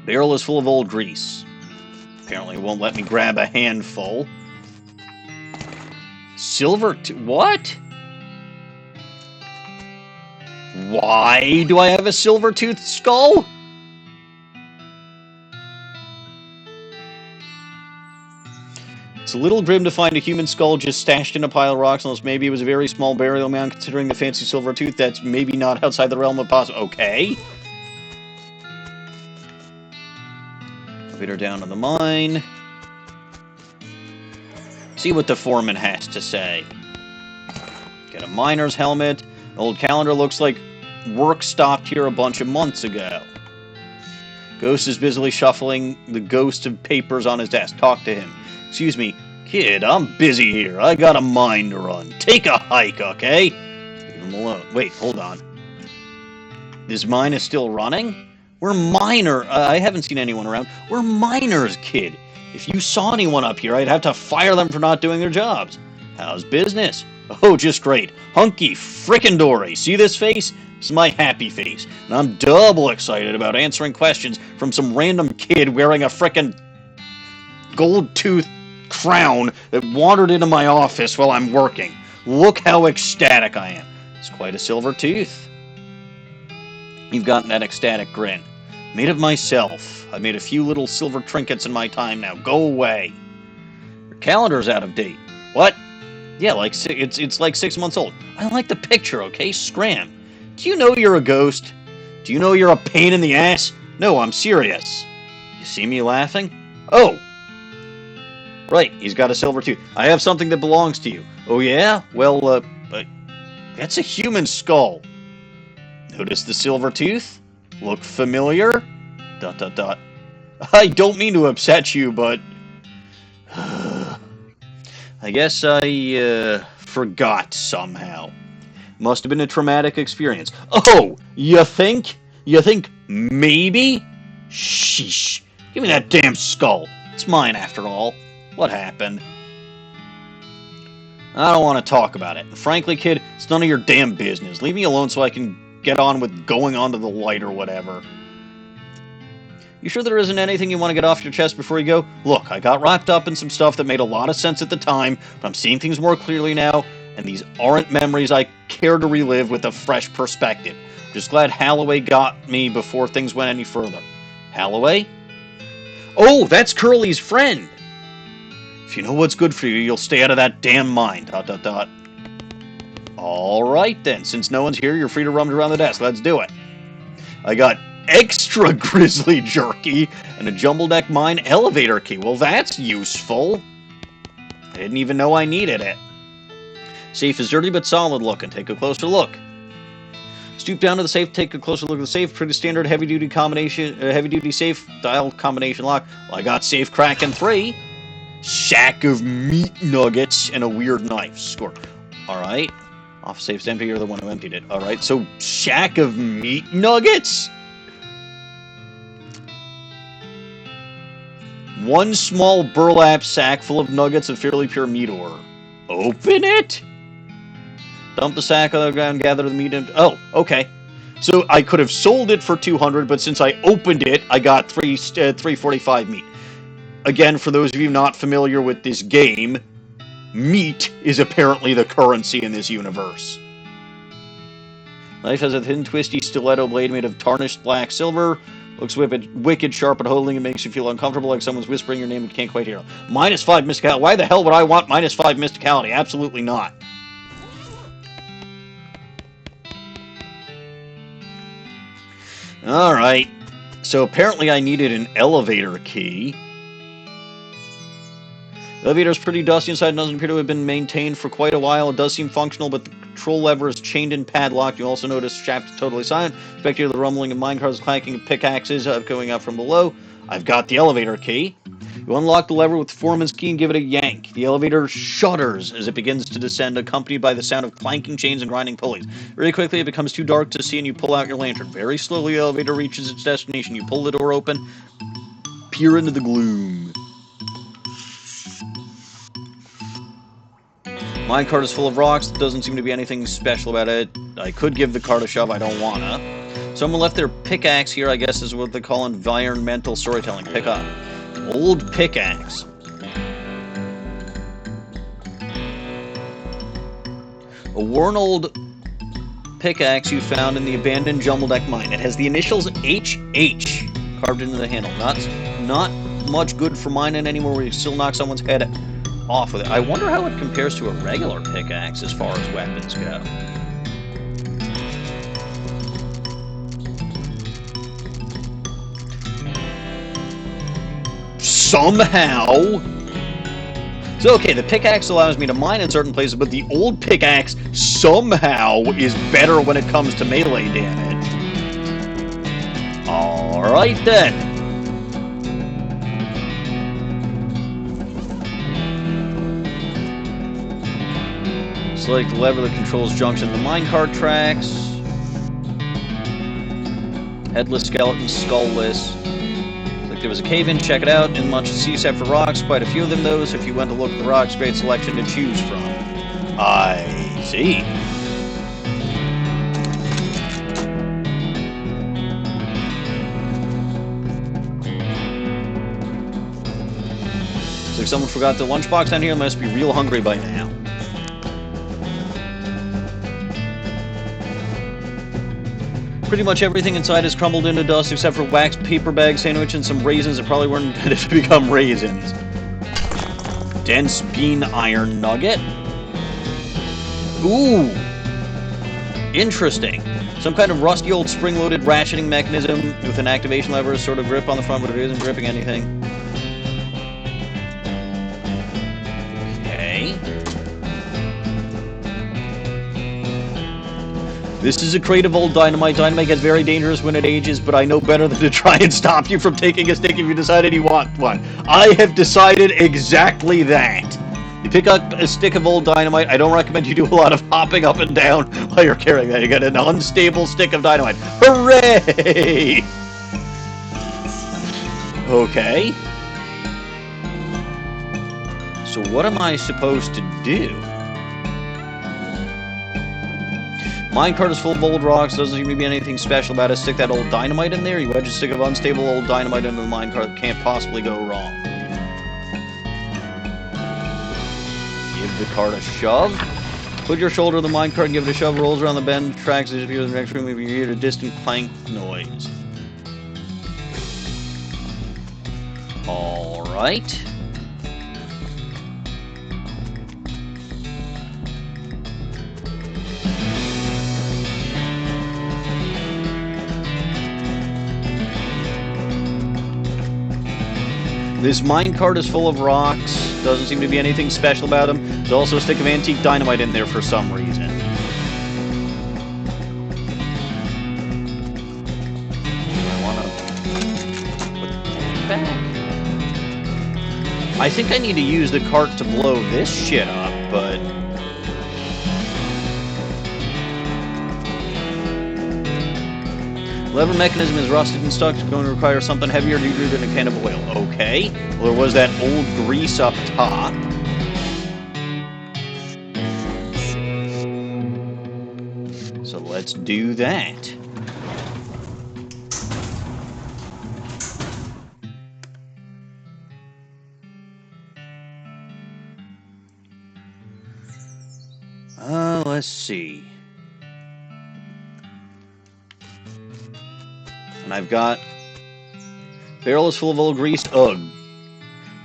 Barrel is full of old grease. Apparently it won't let me grab a handful. Silver... What? Why do I have a silver-toothed skull? It's a little grim to find a human skull just stashed in a pile of rocks, unless maybe it was a very small burial mound, considering the fancy silver tooth. That's maybe not outside the realm of possible. Okay. Elevator down to the mine. See what the foreman has to say. Get a miner's helmet. An old calendar looks like work stopped here a bunch of months ago. Ghost is busily shuffling the ghost of papers on his desk. Talk to him. Excuse me, kid, I'm busy here. I got a mine to run. Take a hike, okay? Leave him alone. Wait, hold on. This mine is still running? We're I haven't seen anyone around. We're miners, kid. If you saw anyone up here, I'd have to fire them for not doing their jobs. How's business? Oh, just great. Hunky frickin' dory. See this face? This is my happy face. And I'm double excited about answering questions from some random kid wearing a frickin' gold-toothed crown that wandered into my office while I'm working. Look how ecstatic I am. It's quite a silver tooth. You've gotten that ecstatic grin. Made of myself. I made a few little silver trinkets in my time now. Go away. Your calendar's out of date. What? Yeah, it's like 6 months old. I like the picture, okay? Scram. Do you know you're a ghost? Do you know you're a pain in the ass? No, I'm serious. You see me laughing? Oh! Right, he's got a silver tooth. I have something that belongs to you. Oh yeah? Well, that's a human skull. Notice the silver tooth? Look familiar? ... I don't mean to upset you, but... I guess I, forgot somehow. Must have been a traumatic experience. Oh! You think? You think maybe? Sheesh. Give me that damn skull. It's mine after all. What happened? I don't want to talk about it. Frankly, kid, it's none of your damn business. Leave me alone so I can get on with going onto the light or whatever. You sure there isn't anything you want to get off your chest before you go? Look, I got wrapped up in some stuff that made a lot of sense at the time, but I'm seeing things more clearly now, and these aren't memories I care to relive with a fresh perspective. Just glad Halloway got me before things went any further. Halloway? Oh, that's Curly's friend! If you know what's good for you, you'll stay out of that damn mine. ... Alright then, since no one's here, you're free to rummage around the desk. Let's do it. I got extra grizzly jerky and a Jumble Neck mine elevator key. Well, that's useful. I didn't even know I needed it. Safe is dirty but solid looking. Take a closer look. Stoop down to the safe, take a closer look at the safe. Pretty standard heavy-duty combination, heavy-duty safe dial combination lock. Well, I got safe cracking 3. Sack of meat nuggets and a weird knife. Score. Alright. Off safe's empty, you're the one who emptied it. Alright, so sack of meat nuggets? One small burlap sack full of nuggets of fairly pure meat ore. Open it? Dump the sack on the ground, gather the meat and... Oh, okay. So I could have sold it for 200, but since I opened it, I got 345 meat. Again, for those of you not familiar with this game, Meat is apparently the currency in this universe. Knife has a thin, twisty stiletto blade made of tarnished black silver. Looks wicked sharp, but holding it makes you feel uncomfortable, like someone's whispering your name and can't quite hear it. -5 mysticality. Why the hell would I want -5 mysticality? Absolutely not. Alright. So apparently I needed an elevator key. The elevator is pretty dusty inside and doesn't appear to have been maintained for quite a while. It does seem functional, but the control lever is chained and padlocked. You also notice the shaft is totally silent. Expect to hear the rumbling of minecarts, clanking of pickaxes going up from below. I've got the elevator key. You unlock the lever with the foreman's key and give it a yank. The elevator shudders as it begins to descend, accompanied by the sound of clanking chains and grinding pulleys. Very quickly, it becomes too dark to see, and you pull out your lantern. Very slowly, the elevator reaches its destination. You pull the door open, peer into the gloom. Minecart is full of rocks. There doesn't seem to be anything special about it. I could give the cart a shove. I don't wanna. Someone left their pickaxe here, I guess is what they call environmental storytelling. Pick up. Old pickaxe. A worn old pickaxe you found in the abandoned Jumble Deck mine. It has the initials HH carved into the handle. Not much good for mining anymore, where you still knock someone's head off with it. I wonder how it compares to a regular pickaxe as far as weapons go. Somehow. So, okay, the pickaxe allows me to mine in certain places, but the old pickaxe somehow is better when it comes to melee damage. Alright then. Select the lever that controls junction of the minecart tracks. Headless skeleton, skullless. Like there was a cave-in, check it out. In much to see except for rocks, quite a few of them though, so if you went to look at the rocks, great selection to choose from. I see. Looks like someone forgot the lunchbox down here, must be real hungry by now. Pretty much everything inside is crumbled into dust except for wax paper bag sandwich and some raisins that probably weren't intended to become raisins. Dense bean iron nugget. Ooh! Interesting. Some kind of rusty old spring-loaded ratcheting mechanism with an activation lever, sort of grip on the front, but it isn't gripping anything. Okay. This is a crate of old dynamite. Dynamite gets very dangerous when it ages, but I know better than to try and stop you from taking a stick if you decided you want one. I have decided exactly that. You pick up a stick of old dynamite. I don't recommend you do a lot of hopping up and down while you're carrying that. You got an unstable stick of dynamite. Hooray! Okay. So what am I supposed to do? Minecart is full of old rocks. Doesn't seem to be anything special about it. Stick that old dynamite in there. You wedge a stick of unstable old dynamite into the minecart. Can't possibly go wrong. Give the cart a shove. Put your shoulder to the minecart and give it a shove. Rolls around the bend. Tracks disappear in the next room. You hear a distant clank noise. Alright. This minecart is full of rocks. Doesn't seem to be anything special about them. There's also a stick of antique dynamite in there for some reason. I want to put it back. I think I need to use the cart to blow this shit up, but... Lever mechanism is rusted and stuck. It's going to require something heavier to do than a can of oil. Okay. Well, there was that old grease up top. So let's do that. Let's see. And I've got... Barrel is full of old grease. Ugh.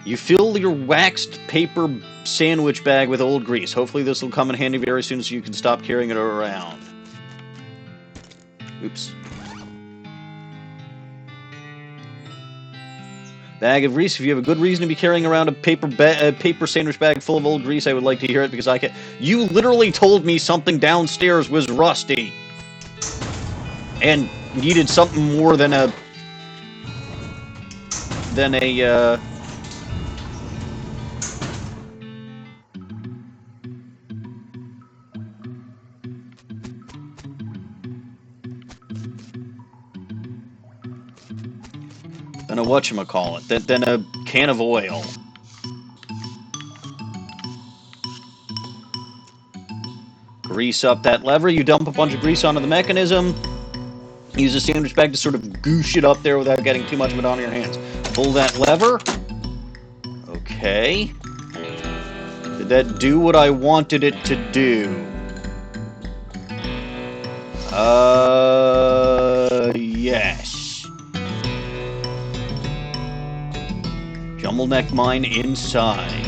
You fill your waxed paper sandwich bag with old grease. Hopefully this will come in handy very soon so you can stop carrying it around. Oops. Bag of grease. If you have a good reason to be carrying around a paper sandwich bag full of old grease, I would like to hear it because I can... You literally told me something downstairs was rusty. And needed something more than a... Than a whatchamacallit, than a can of oil. Grease up that lever. You dump a bunch of grease onto the mechanism. Use a sandwich bag to sort of goosh it up there without getting too much of it onto your hands. Pull that lever. Okay. Did that do what I wanted it to do? Yes. Jumble neck mine inside.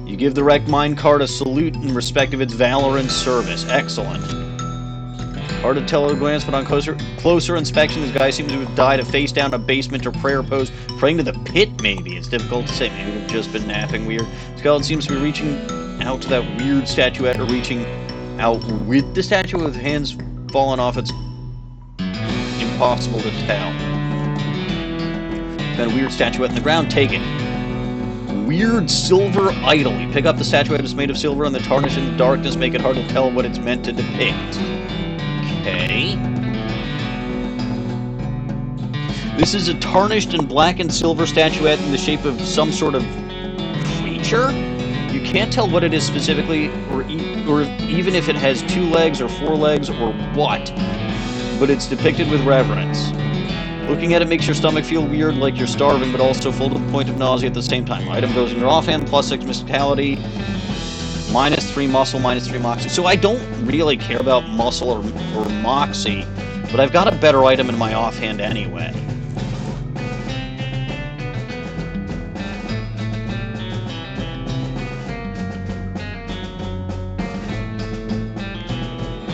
You give the wrecked mine cart a salute in respect of its valor and service. Excellent. Hard to tell at a glance, but on closer inspection, this guy seems to have died a face down in a basement or prayer pose, praying to the pit, maybe. It's difficult to say. Maybe they've just been napping weird. Skeleton seems to be reaching out to that weird statuette, or reaching out with the statue with hands falling off. It's impossible to tell. Got a weird statuette in the ground. Take it. Weird silver idol. You pick up the statuette. It's made of silver, and the tarnish in the darkness make it hard to tell what it's meant to depict. Okay. This is a tarnished and black and silver statuette in the shape of some sort of creature. You can't tell what it is specifically, or even if it has 2 legs or 4 legs or what, but it's depicted with reverence. Looking at it makes your stomach feel weird, like you're starving, but also full to the point of nausea at the same time. Item goes in your offhand, +6 mysticality, -3 muscle, -3 moxie. So I don't really care about muscle or moxie, but I've got a better item in my offhand anyway.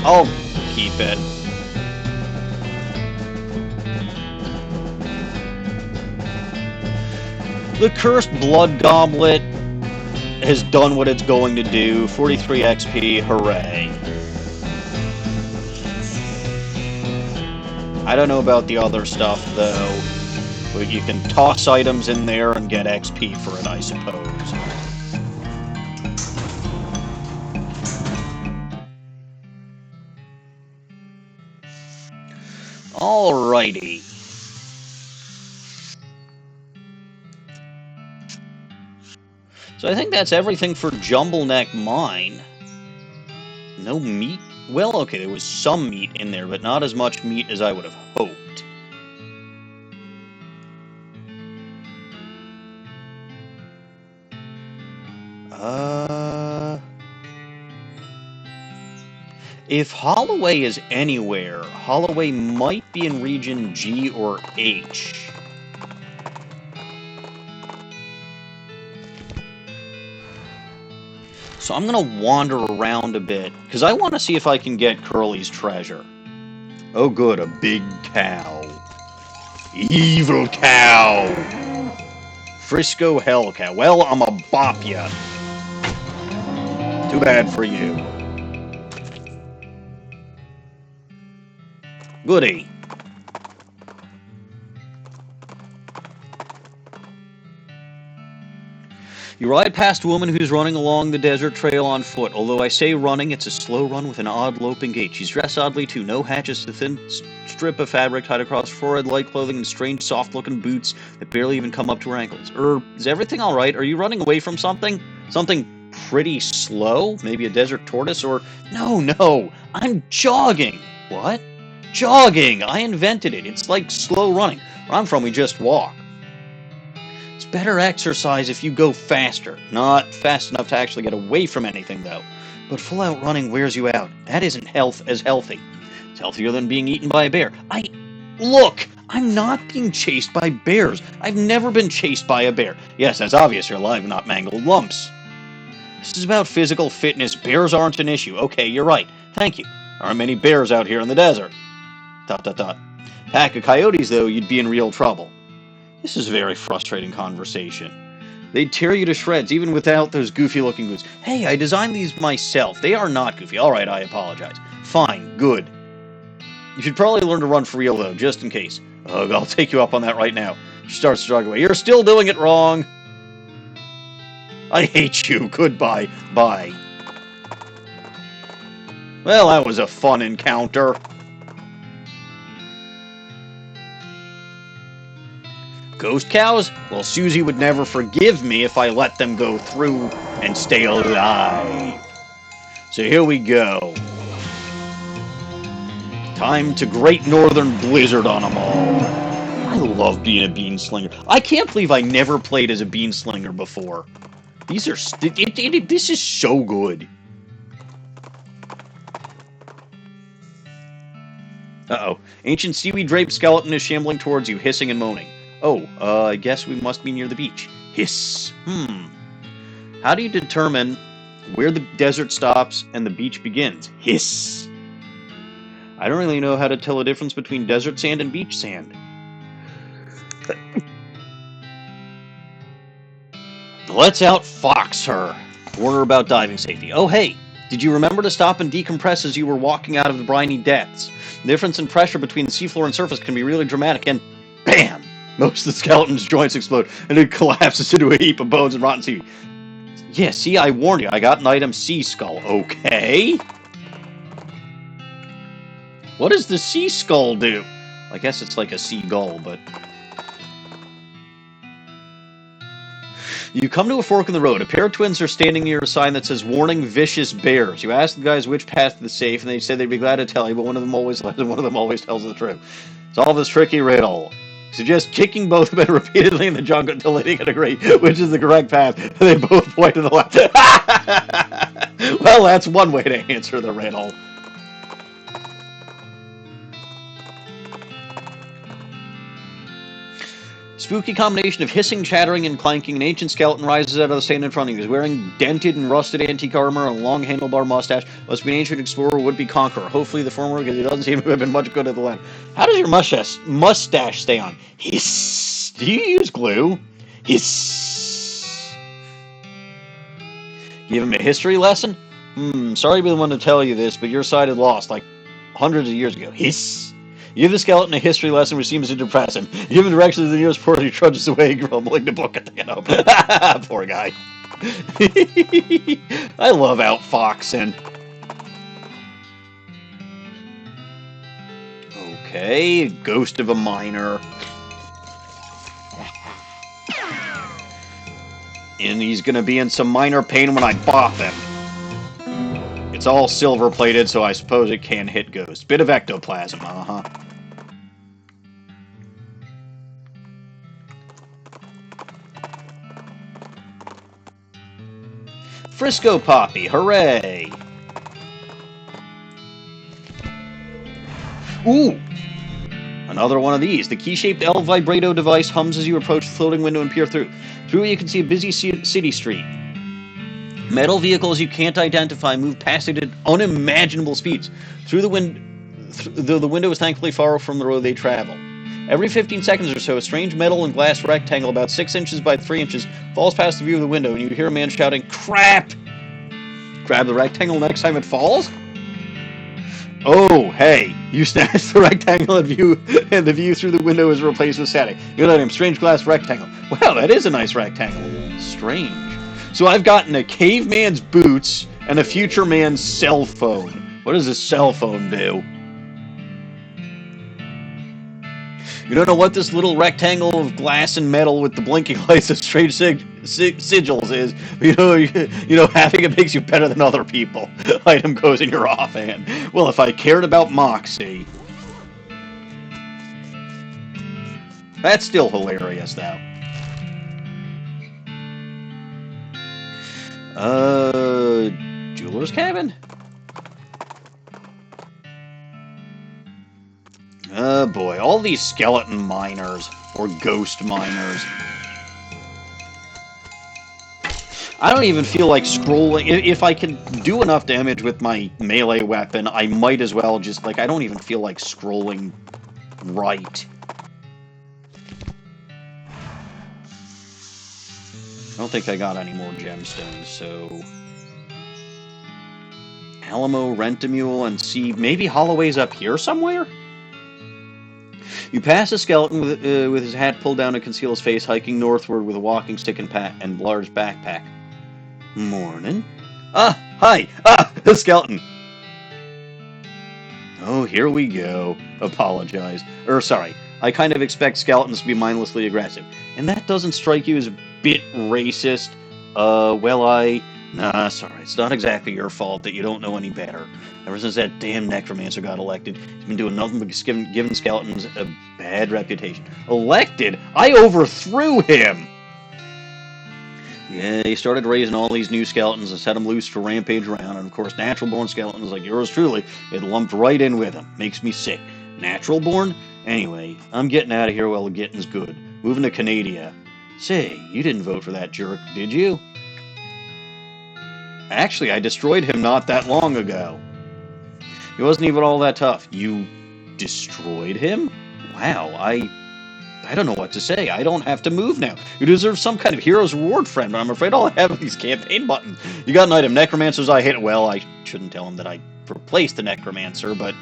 I'll keep it. The Cursed Blood Goblet has done what it's going to do. 43 XP, hooray. I don't know about the other stuff, though, but you can toss items in there and get XP for it, I suppose. Alrighty. So I think that's everything for Jumble Neck Mine. No meat? Well, okay, there was some meat in there, but not as much meat as I would have hoped. If Halloway is anywhere, Halloway might be in region G or H. So I'm going to wander around a bit, because I want to see if I can get Curly's treasure. Oh good, a big cow. Evil cow! Frisco Hell Cow. Well, I'm a bop ya. Too bad for you. Goody. You ride past a woman who's running along the desert trail on foot. Although I say running, it's a slow run with an odd loping gait. She's dressed oddly too. No hatches, a thin strip of fabric tied across her forehead, light clothing, and strange soft-looking boots that barely even come up to her ankles. Is everything alright? Are you running away from something? Something pretty slow? Maybe a desert tortoise? Or... No, I'm jogging! What? Jogging! I invented it. It's like slow running. Where I'm from, we just walk. It's better exercise if you go faster. Not fast enough to actually get away from anything, though. But full-out running wears you out. That isn't healthy. It's healthier than being eaten by a bear. Look! I'm not being chased by bears. I've never been chased by a bear. Yes, that's obvious. You're alive, not mangled lumps. This is about physical fitness. Bears aren't an issue. Okay, you're right. Thank you. There aren't many bears out here in the desert. ... Pack of coyotes, though, you'd be in real trouble. This is a very frustrating conversation. They'd tear you to shreds, even without those goofy-looking boots. Hey, I designed these myself. They are not goofy. All right, I apologize. Fine, good. You should probably learn to run for real, though, just in case. Ugh, I'll take you up on that right now. She starts to jog away. You're still doing it wrong. I hate you. Goodbye. Bye. Well, that was a fun encounter. Ghost cows? Well, Susie would never forgive me if I let them go through and stay alive. So here we go. Time to Great Northern Blizzard on them all. I love being a bean slinger. I can't believe I never played as a bean slinger before. These are... this is so good. Uh-oh. Ancient seaweed-draped skeleton is shambling towards you, hissing and moaning. Oh, I guess we must be near the beach. Hiss. How do you determine where the desert stops and the beach begins? Hiss. I don't really know how to tell the difference between desert sand and beach sand. Let's outfox her. Warn her about diving safety. Oh, hey, did you remember to stop and decompress as you were walking out of the briny depths? The difference in pressure between the seafloor and surface can be really dramatic, and BAM! Most of the skeleton's joints explode, and it collapses into a heap of bones and rotten seaweed. Yeah, see, I warned you. I got an item sea skull. Okay. What does the sea skull do? I guess it's like a seagull, but... You come to a fork in the road. A pair of twins are standing near a sign that says, Warning Vicious Bears. You ask the guys which path to the safe, and they say they'd be glad to tell you, but one of them always lies, and one of them always tells the truth. Solve this tricky riddle. Suggest kicking both men repeatedly in the jungle until they can agree which is the correct path, and they both point to the left. Well, that's one way to answer the riddle. Spooky combination of hissing, chattering, and clanking. An ancient skeleton rises out of the sand in front of you. He's wearing dented and rusted antique armor and a long handlebar mustache. Must be an ancient explorer, would-be conqueror. Hopefully the former, because he doesn't seem to have been much good at the land. How does your mustache stay on? Hiss. Do you use glue? Hiss. Give him a history lesson? Sorry to be the one to tell you this, but your side had lost, like, hundreds of years ago. Hiss. You give the skeleton a history lesson which seems to depress him. You give him directions to the nearest port, he trudges away, grumbling the book at the end. Poor guy. I love outfoxing. Okay, ghost of a miner. And he's gonna be in some minor pain when I bop him. It's all silver-plated, so I suppose it can hit ghosts. Bit of ectoplasm, Frisco Poppy, hooray! Ooh! Another one of these. The key-shaped L vibrato device hums as you approach the floating window and peer through. Through it you can see a busy city street. Metal vehicles you can't identify move past it at unimaginable speeds. Through the window is thankfully far from the road they travel. Every 15 seconds or so, a strange metal and glass rectangle about 6 inches by 3 inches falls past the view of the window, and you hear a man shouting, "Crap!" Grab the rectangle next time it falls? Oh, hey, you snatch the rectangle and the view through the window is replaced with static. Good item, strange glass rectangle. Well, that is a nice rectangle. Strange. So I've gotten a caveman's boots and a future man's cell phone. What does a cell phone do? You don't know what this little rectangle of glass and metal with the blinking lights of strange sigils is. You know, having it makes you better than other people. Item goes in your offhand. Well, if I cared about Moxie. That's still hilarious, though. Jeweler's cabin? Oh boy, all these skeleton miners, or ghost miners. I don't even feel like scrolling. If I can do enough damage with my melee weapon, I might as well just, like, I don't even feel like scrolling right. I don't think I got any more gemstones, so... Alamo, Rent-A-Mule, and see, maybe Halloway's up here somewhere? You pass a skeleton with his hat pulled down to conceal his face, hiking northward with a walking stick and large backpack. Morning. Ah, hi! Ah, the skeleton! Oh, here we go. Apologize. Sorry. I kind of expect skeletons to be mindlessly aggressive. And that doesn't strike you as a bit racist? Nah, sorry. It's not exactly your fault that you don't know any better. Ever since that damn necromancer got elected, he's been doing nothing but giving skeletons a bad reputation. Elected? I overthrew him! Yeah, he started raising all these new skeletons and set them loose to rampage around, and of course natural-born skeletons like yours truly get lumped right in with them. Makes me sick. Natural-born? Anyway, I'm getting out of here while the getting's good. Moving to Canada. Say, you didn't vote for that jerk, did you? Actually, I destroyed him not that long ago. He wasn't even all that tough. You destroyed him? Wow, I don't know what to say. I don't have to move now. You deserve some kind of hero's reward, friend, but I'm afraid all I have are these campaign buttons. You got an item. Necromancers I hate. Well, I shouldn't tell him that I replaced the necromancer, but...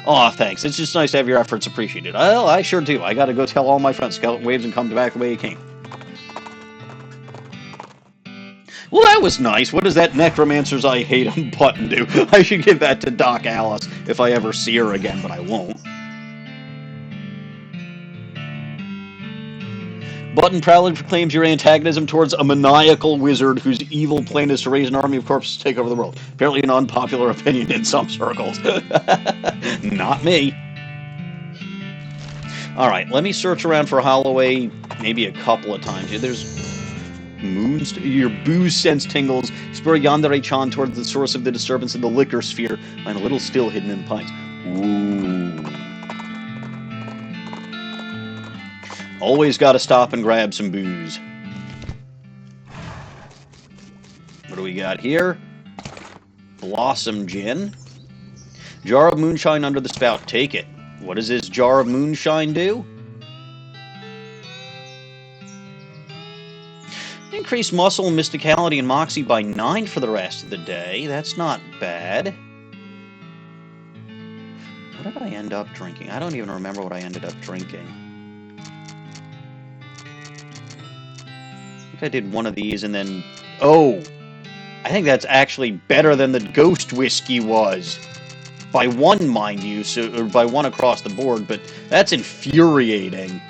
Aw, thanks. It's just nice to have your efforts appreciated. Well, I sure do. I gotta go tell all my friends skeleton waves and come back the way he came. Well, that was nice. What does that necromancers I hate him button do? I should give that to Doc Alice if I ever see her again, but I won't. Button proudly proclaims your antagonism towards a maniacal wizard whose evil plan is to raise an army of corpses to take over the world. Apparently an unpopular opinion in some circles. Not me. Alright, let me search around for Halloway maybe a couple of times. There's moons. Your booze sense tingles. Spur Yandere-chan towards the source of the disturbance in the liquor sphere. And a little still hidden in the pines. Ooh. Always gotta stop and grab some booze. What do we got here? Blossom Gin. Jar of moonshine under the spout. Take it. What does this jar of moonshine do? Increase muscle, mysticality, and moxie by 9 for the rest of the day. That's not bad. What did I end up drinking? I don't even remember what I ended up drinking. I did one of these and then... Oh! I think that's actually better than the ghost whiskey was. By one, mind you, or by one across the board, but that's infuriating.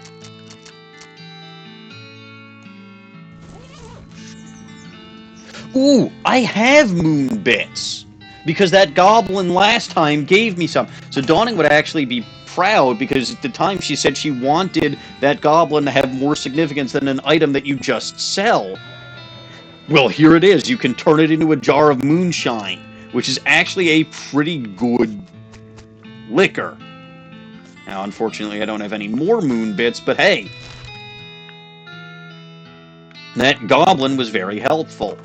Ooh! I have moon bits! Because that goblin last time gave me some. So Dawning would actually be proud, because at the time she said she wanted that goblin to have more significance than an item that you just sell. Well, here it is. You can turn it into a jar of moonshine, which is actually a pretty good liquor. Now, unfortunately, I don't have any more moon bits, but hey, that goblin was very helpful.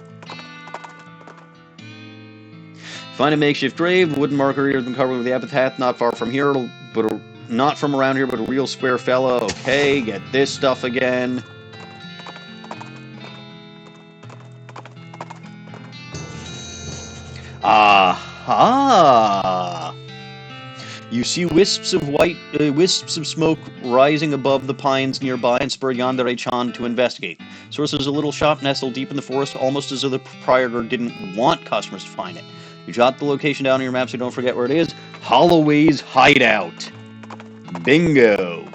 Find a makeshift grave, wooden marker here has been covered with the epitaph, not far from here, but not from around here, but a real square fella. Okay, get this stuff again. Aha! You see wisps of smoke rising above the pines nearby and spur Yandere-chan to investigate. Source is a little shop nestled deep in the forest, almost as though the proprietor didn't want customers to find it. You jot the location down on your map so you don't forget where it is. Halloway's hideout. Bingo.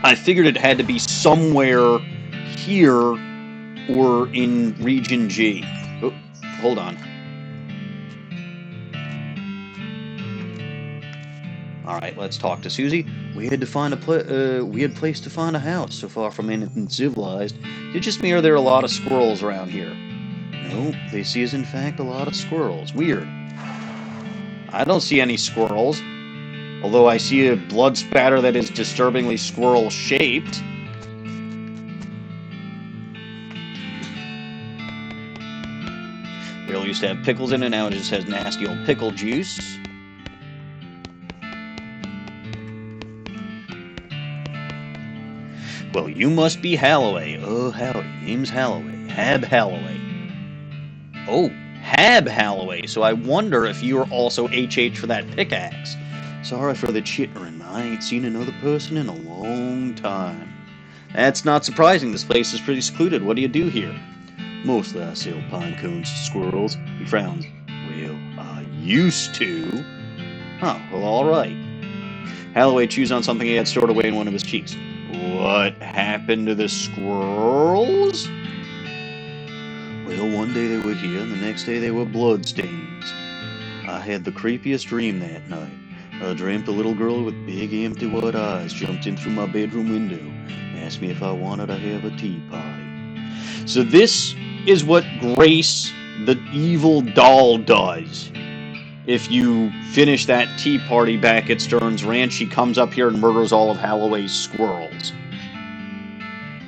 I figured it had to be somewhere here or in Region G. Oh, hold on. All right, let's talk to Susie. We had placed to find a house so far from anything civilized. Is it just me or are there a lot of squirrels around here? No, they see is in fact a lot of squirrels. Weird. I don't see any squirrels. Although I see a blood spatter that is disturbingly squirrel-shaped. Barrel used to have pickles in it, now it just has nasty old pickle juice. Well, you must be Halloway. Oh, howdy. Name's Halloway. Hab Halloway. Oh, Hab Halloway. So I wonder if you're also HH for that pickaxe. Sorry for the chittering. I ain't seen another person in a long time. That's not surprising. This place is pretty secluded. What do you do here? Mostly I sell pine cones to squirrels. He frowns. Well, I used to. Oh, well, all right. Halloway chews on something he had stored away in one of his cheeks. What happened to the squirrels? Well, one day they were here, and the next day they were bloodstains. I had the creepiest dream that night. I dreamt a little girl with big empty white eyes jumped in through my bedroom window and asked me if I wanted to have a tea party. So this is what Grace, the evil doll, does. If you finish that tea party back at Stern's Ranch, she comes up here and murders all of Halloway's squirrels.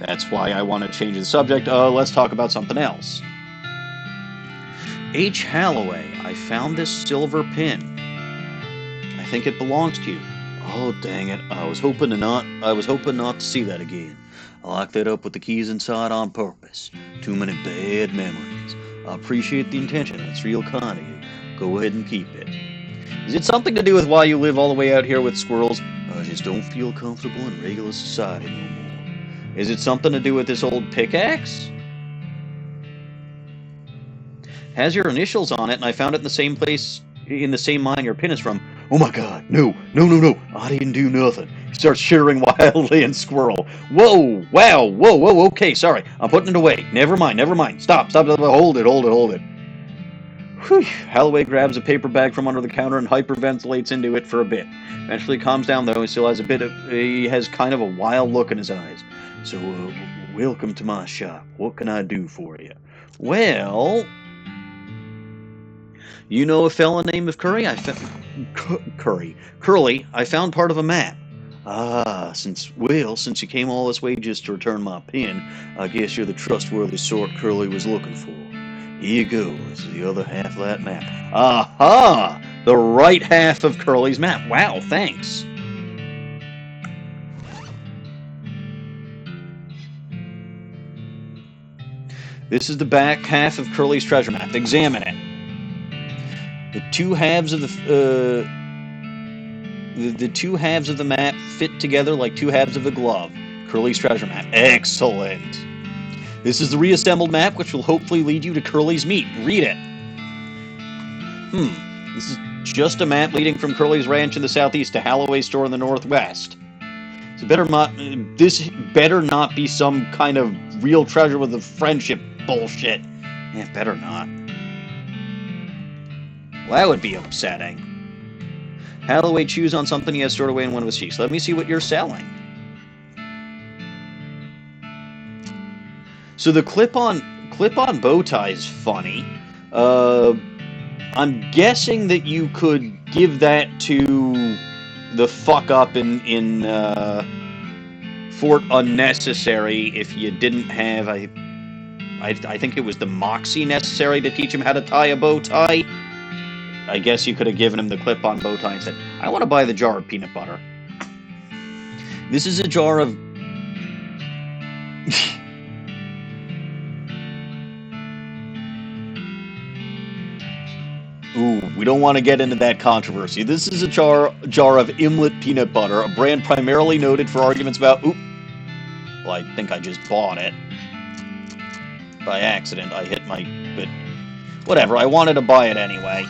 That's why I want to change the subject. Let's talk about something else. H. Halloway, I found this silver pin. I think it belongs to you. Oh, dang it. I was hoping not to see that again. I locked that up with the keys inside on purpose. Too many bad memories. I appreciate the intention. It's real kind of you. Go ahead and keep it. Is it something to do with why you live all the way out here with squirrels? I just don't feel comfortable in regular society no more. Is it something to do with this old pickaxe? Has your initials on it, and I found it in the same place, in the same mine your pin is from. Oh my god, no. I didn't do nothing. He starts shivering wildly and squirrel. Whoa, wow, whoa, okay, sorry. I'm putting it away. Never mind. Stop, hold it. Whew. Halloway grabs a paper bag from under the counter and hyperventilates into it for a bit. Eventually calms down though. He has kind of a wild look in his eyes. So, welcome to my shop. What can I do for you? Well, you know a fella named Curly? Curly, I found part of a map. Ah, since you came all this way just to return my pin, I guess you're the trustworthy sort Curly was looking for. Here you go. This is the other half of that map. Aha! The right half of Curly's map. Wow, thanks. This is the back half of Curly's treasure map. Examine it. The two halves of the two halves of the map fit together like two halves of a glove. Curly's treasure map. Excellent. This is the reassembled map, which will hopefully lead you to Curly's meat. Read it. This is just a map leading from Curly's ranch in the southeast to Halloway's store in the northwest. So this better not be some kind of real treasure with the friendship bullshit. Yeah, better not. Well, that would be upsetting. Halloway chews on something he has stored away in one of his cheeks. Let me see what you're selling. So the clip-on bow tie is funny. I'm guessing that you could give that to the fuck up in Fort Unnecessary if you didn't have I think it was the Moxie necessary to teach him how to tie a bow tie. I guess you could have given him the clip-on bow tie and said, I want to buy the jar of peanut butter. This is a jar of... Ooh, we don't want to get into that controversy. This is a jar of Imlet peanut butter, a brand primarily noted for arguments about... Ooh, well, I think I just bought it. By accident, I hit my... But whatever, I wanted to buy it anyway.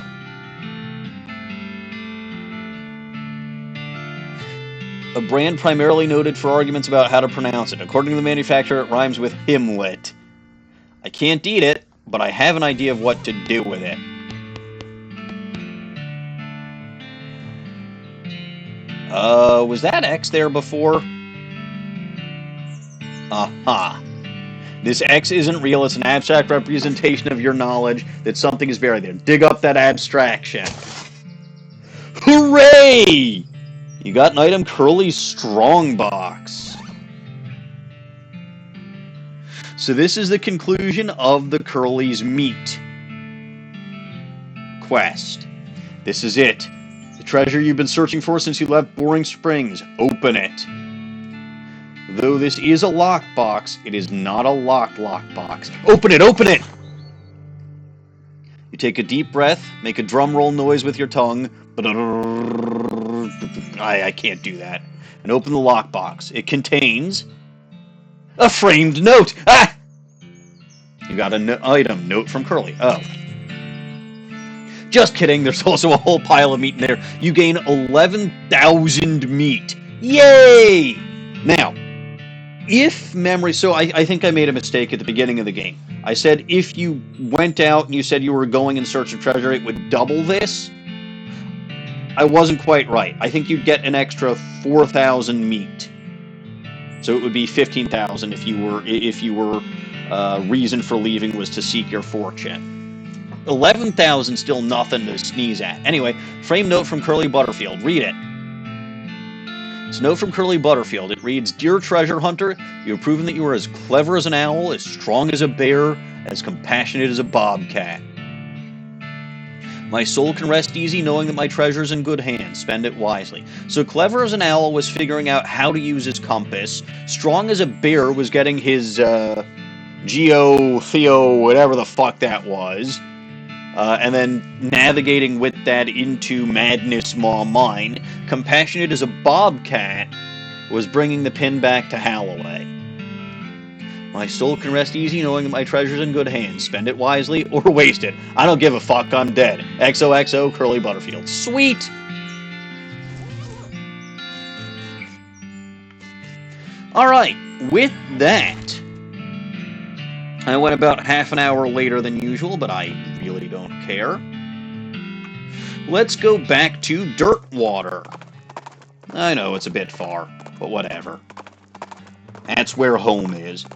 A brand primarily noted for arguments about how to pronounce it. According to the manufacturer, it rhymes with Himlet. I can't eat it, but I have an idea of what to do with it. Was that X there before? Aha. This X isn't real, it's an abstract representation of your knowledge that something is buried there. Dig up that abstraction. Hooray! You got an item, Curly's Strongbox. So this is the conclusion of the Curly's Meat quest. This is it. The treasure you've been searching for since you left Boring Springs. Open it. Though this is a lockbox, it is not a locked lockbox. Open it! Open it! You take a deep breath, make a drum roll noise with your tongue. I can't do that. And open the lockbox. It contains a framed note. Ah! You got an item. Note from Curly. Oh. Just kidding. There's also a whole pile of meat in there. You gain 11,000 meat. Yay! Now, if memory... So I think I made a mistake at the beginning of the game. I said if you went out and you said you were going in search of treasure, it would double this. I wasn't quite right. I think you'd get an extra 4,000 meat. So it would be 15,000 if you were reason for leaving was to seek your fortune. 11,000 still nothing to sneeze at. Anyway, frame note from Curly Butterfield. Read it. It's a note from Curly Butterfield. It reads, Dear Treasure Hunter, you have proven that you are as clever as an owl, as strong as a bear, as compassionate as a bobcat. My soul can rest easy knowing that my treasure is in good hands. Spend it wisely. So clever as an owl was figuring out how to use his compass. Strong as a bear was getting his Theo, whatever the fuck that was. And then navigating with that into Madness Maw Mine. Compassionate as a bobcat was bringing the pin back to Halloway. My soul can rest easy knowing that my treasure's in good hands. Spend it wisely or waste it. I don't give a fuck, I'm dead. XOXO, Curly Butterfield. Sweet! Alright, with that, I went about half an hour later than usual, but I really don't care. Let's go back to Dirtwater. I know it's a bit far, but whatever. That's where home is.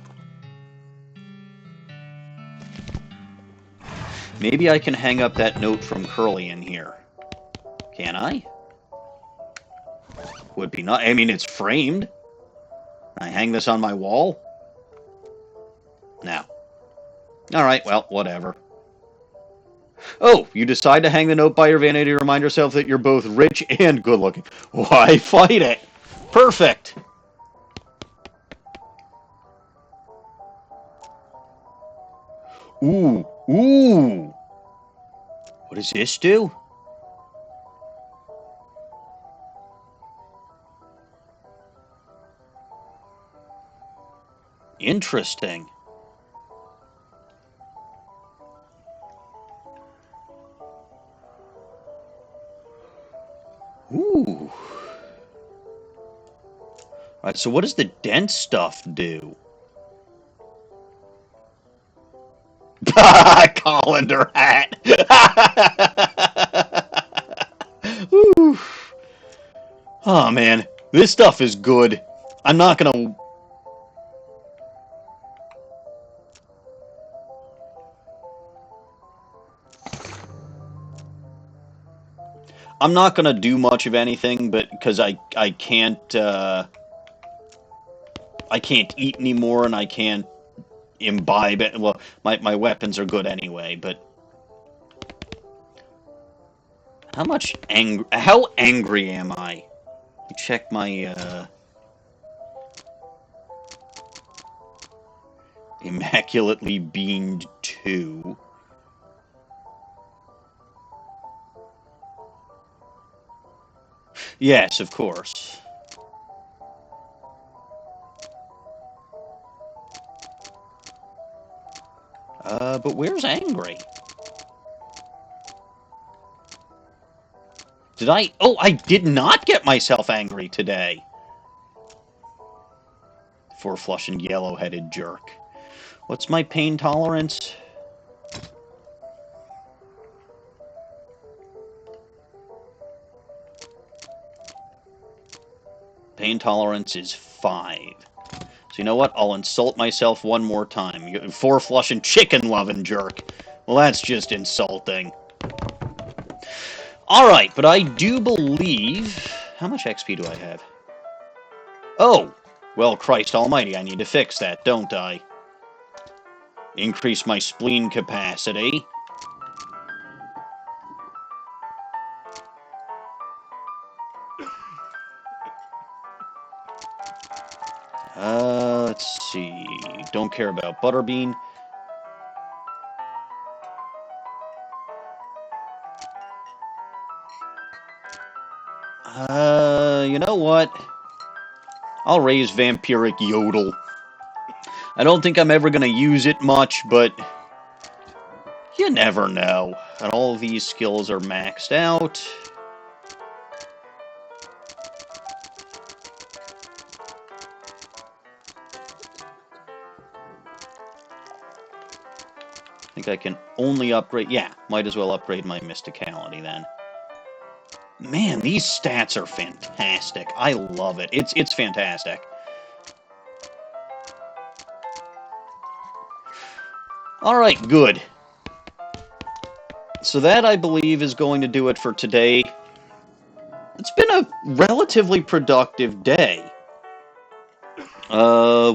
Maybe I can hang up that note from Curly in here. Can I? Would be not. I mean, it's framed. Can I hang this on my wall? No. Alright, well, whatever. Oh, you decide to hang the note by your vanity to remind yourself that you're both rich and good-looking. Why fight it? Perfect! Ooh, ooh! What does this do? Interesting. Ooh. Alright, so what does the dense stuff do? Colander hat! Ooh. Oh man, this stuff is good. I'm not gonna... I'm not gonna do much of anything, but because I can't eat anymore and I can't imbibe it. Well, my weapons are good anyway, but how angry am I? Let me check my Immaculately Beamed 2. Yes, of course. But where's angry? Did I... Oh, I did not get myself angry today. Four-flushing yellow-headed jerk. What's my pain tolerance? Pain tolerance is 5. So you know what? I'll insult myself one more time. 4 flushing chicken loving jerk. Well, that's just insulting. Alright, but I do believe... How much XP do I have? Oh! Well, Christ almighty, I need to fix that, don't I? Increase my spleen capacity. Let's see. Don't care about Butterbean. You know what? I'll raise Vampiric Yodel. I don't think I'm ever going to use it much, but you never know. And all of these skills are maxed out. I think I can only upgrade... Yeah, might as well upgrade my Mysticality then. Man, these stats are fantastic. I love it. It's fantastic. Alright, good. So that, I believe, is going to do it for today. It's been a relatively productive day.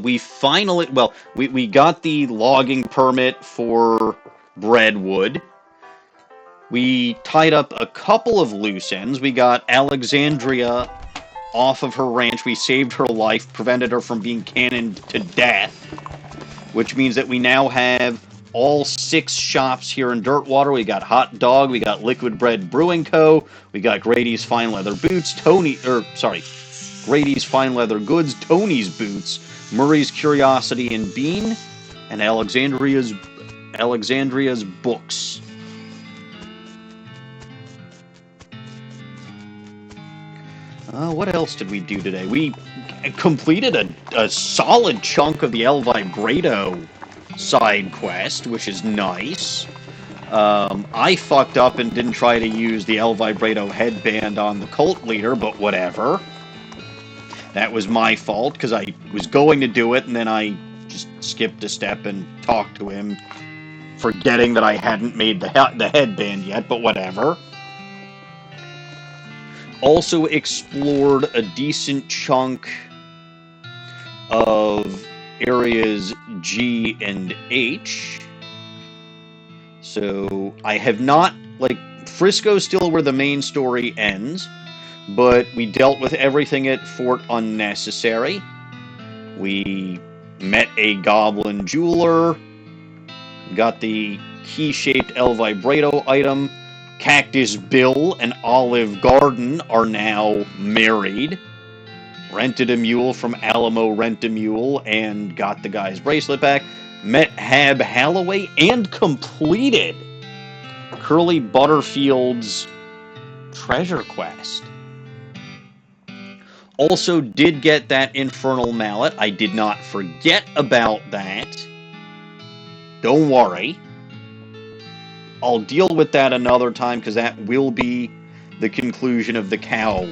We finally... Well, we got the logging permit for Breadwood. We tied up a couple of loose ends. We got Alexandria off of her ranch. We saved her life, prevented her from being cannoned to death. Which means that we now have all 6 shops here in Dirtwater. We got Hot Dog, we got Liquid Bread Brewing Co., we got Grady's Fine Leather Boots, Grady's Fine Leather Goods, Tony's Boots, Murray's Curiosity and Bean, and Alexandria's Books. What else did we do today? We completed a solid chunk of the El Vibrato side quest, which is nice. I fucked up and didn't try to use the El Vibrato headband on the cult leader, but whatever. That was my fault, because I was going to do it, and then I just skipped a step and talked to him, forgetting that I hadn't made the headband yet, but whatever. Also explored a decent chunk of areas G and H. So I have not, like, Frisco's still where the main story ends, but we dealt with everything at Fort Unnecessary. We met a goblin jeweler, got the key-shaped El Vibrato item. Cactus Bill and Olive Garden are now married. Rented a mule from Alamo Rent-A-Mule and got the guy's bracelet back. Met Hab Halloway and completed Curly Butterfield's treasure quest. Also did get that Infernal Mallet. I did not forget about that. Don't worry. I'll deal with that another time, because that will be the conclusion of the cow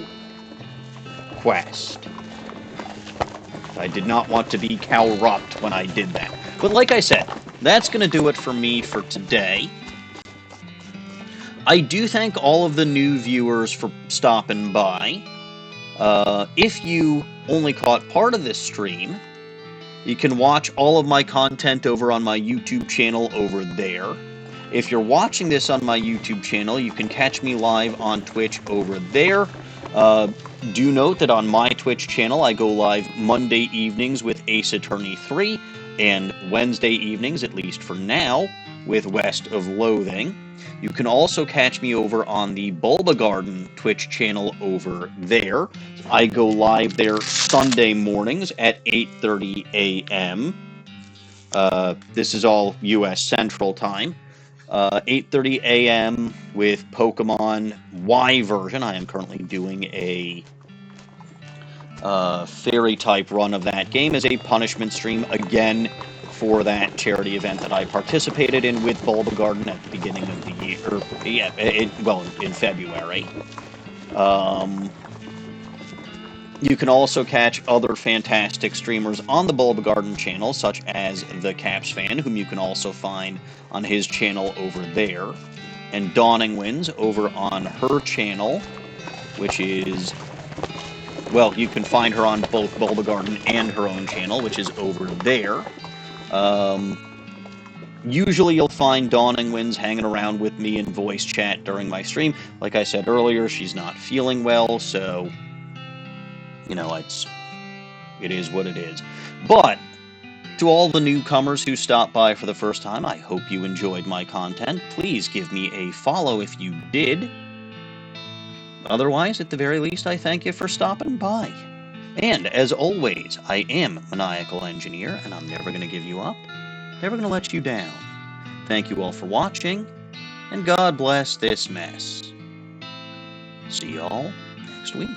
quest. I did not want to be cow-rupt when I did that. But like I said, that's going to do it for me for today. I do thank all of the new viewers for stopping by. If you only caught part of this stream, you can watch all of my content over on my YouTube channel over there. If you're watching this on my YouTube channel, you can catch me live on Twitch over there. Do note that on my Twitch channel, I go live Monday evenings with Ace Attorney 3, and Wednesday evenings, at least for now, with West of Loathing. You can also catch me over on the Bulba Garden Twitch channel over there. I go live there Sunday mornings at 8:30 a.m. This is all U.S. Central Time. 8:30 a.m. with Pokemon Y version. I am currently doing a fairy-type run of that game as a punishment stream, again, for that charity event that I participated in with Bulba Garden at the beginning of the year, in February. You can also catch other fantastic streamers on the Bulb Garden channel, such as the Caps Fan, whom you can also find on his channel over there, and Dawning Winds over on her channel, which is, well, you can find her on both Bulb Garden and her own channel, which is over there. Usually you'll find Dawning Winds hanging around with me in voice chat during my stream. Like I said earlier, she's not feeling well, so, you know, it is what it is. But to all the newcomers who stopped by for the first time, I hope you enjoyed my content. Please give me a follow if you did. Otherwise, at the very least, I thank you for stopping by. And, as always, I am Maniacal Engineer, and I'm never going to give you up, never going to let you down. Thank you all for watching, and God bless this mess. See y'all next week.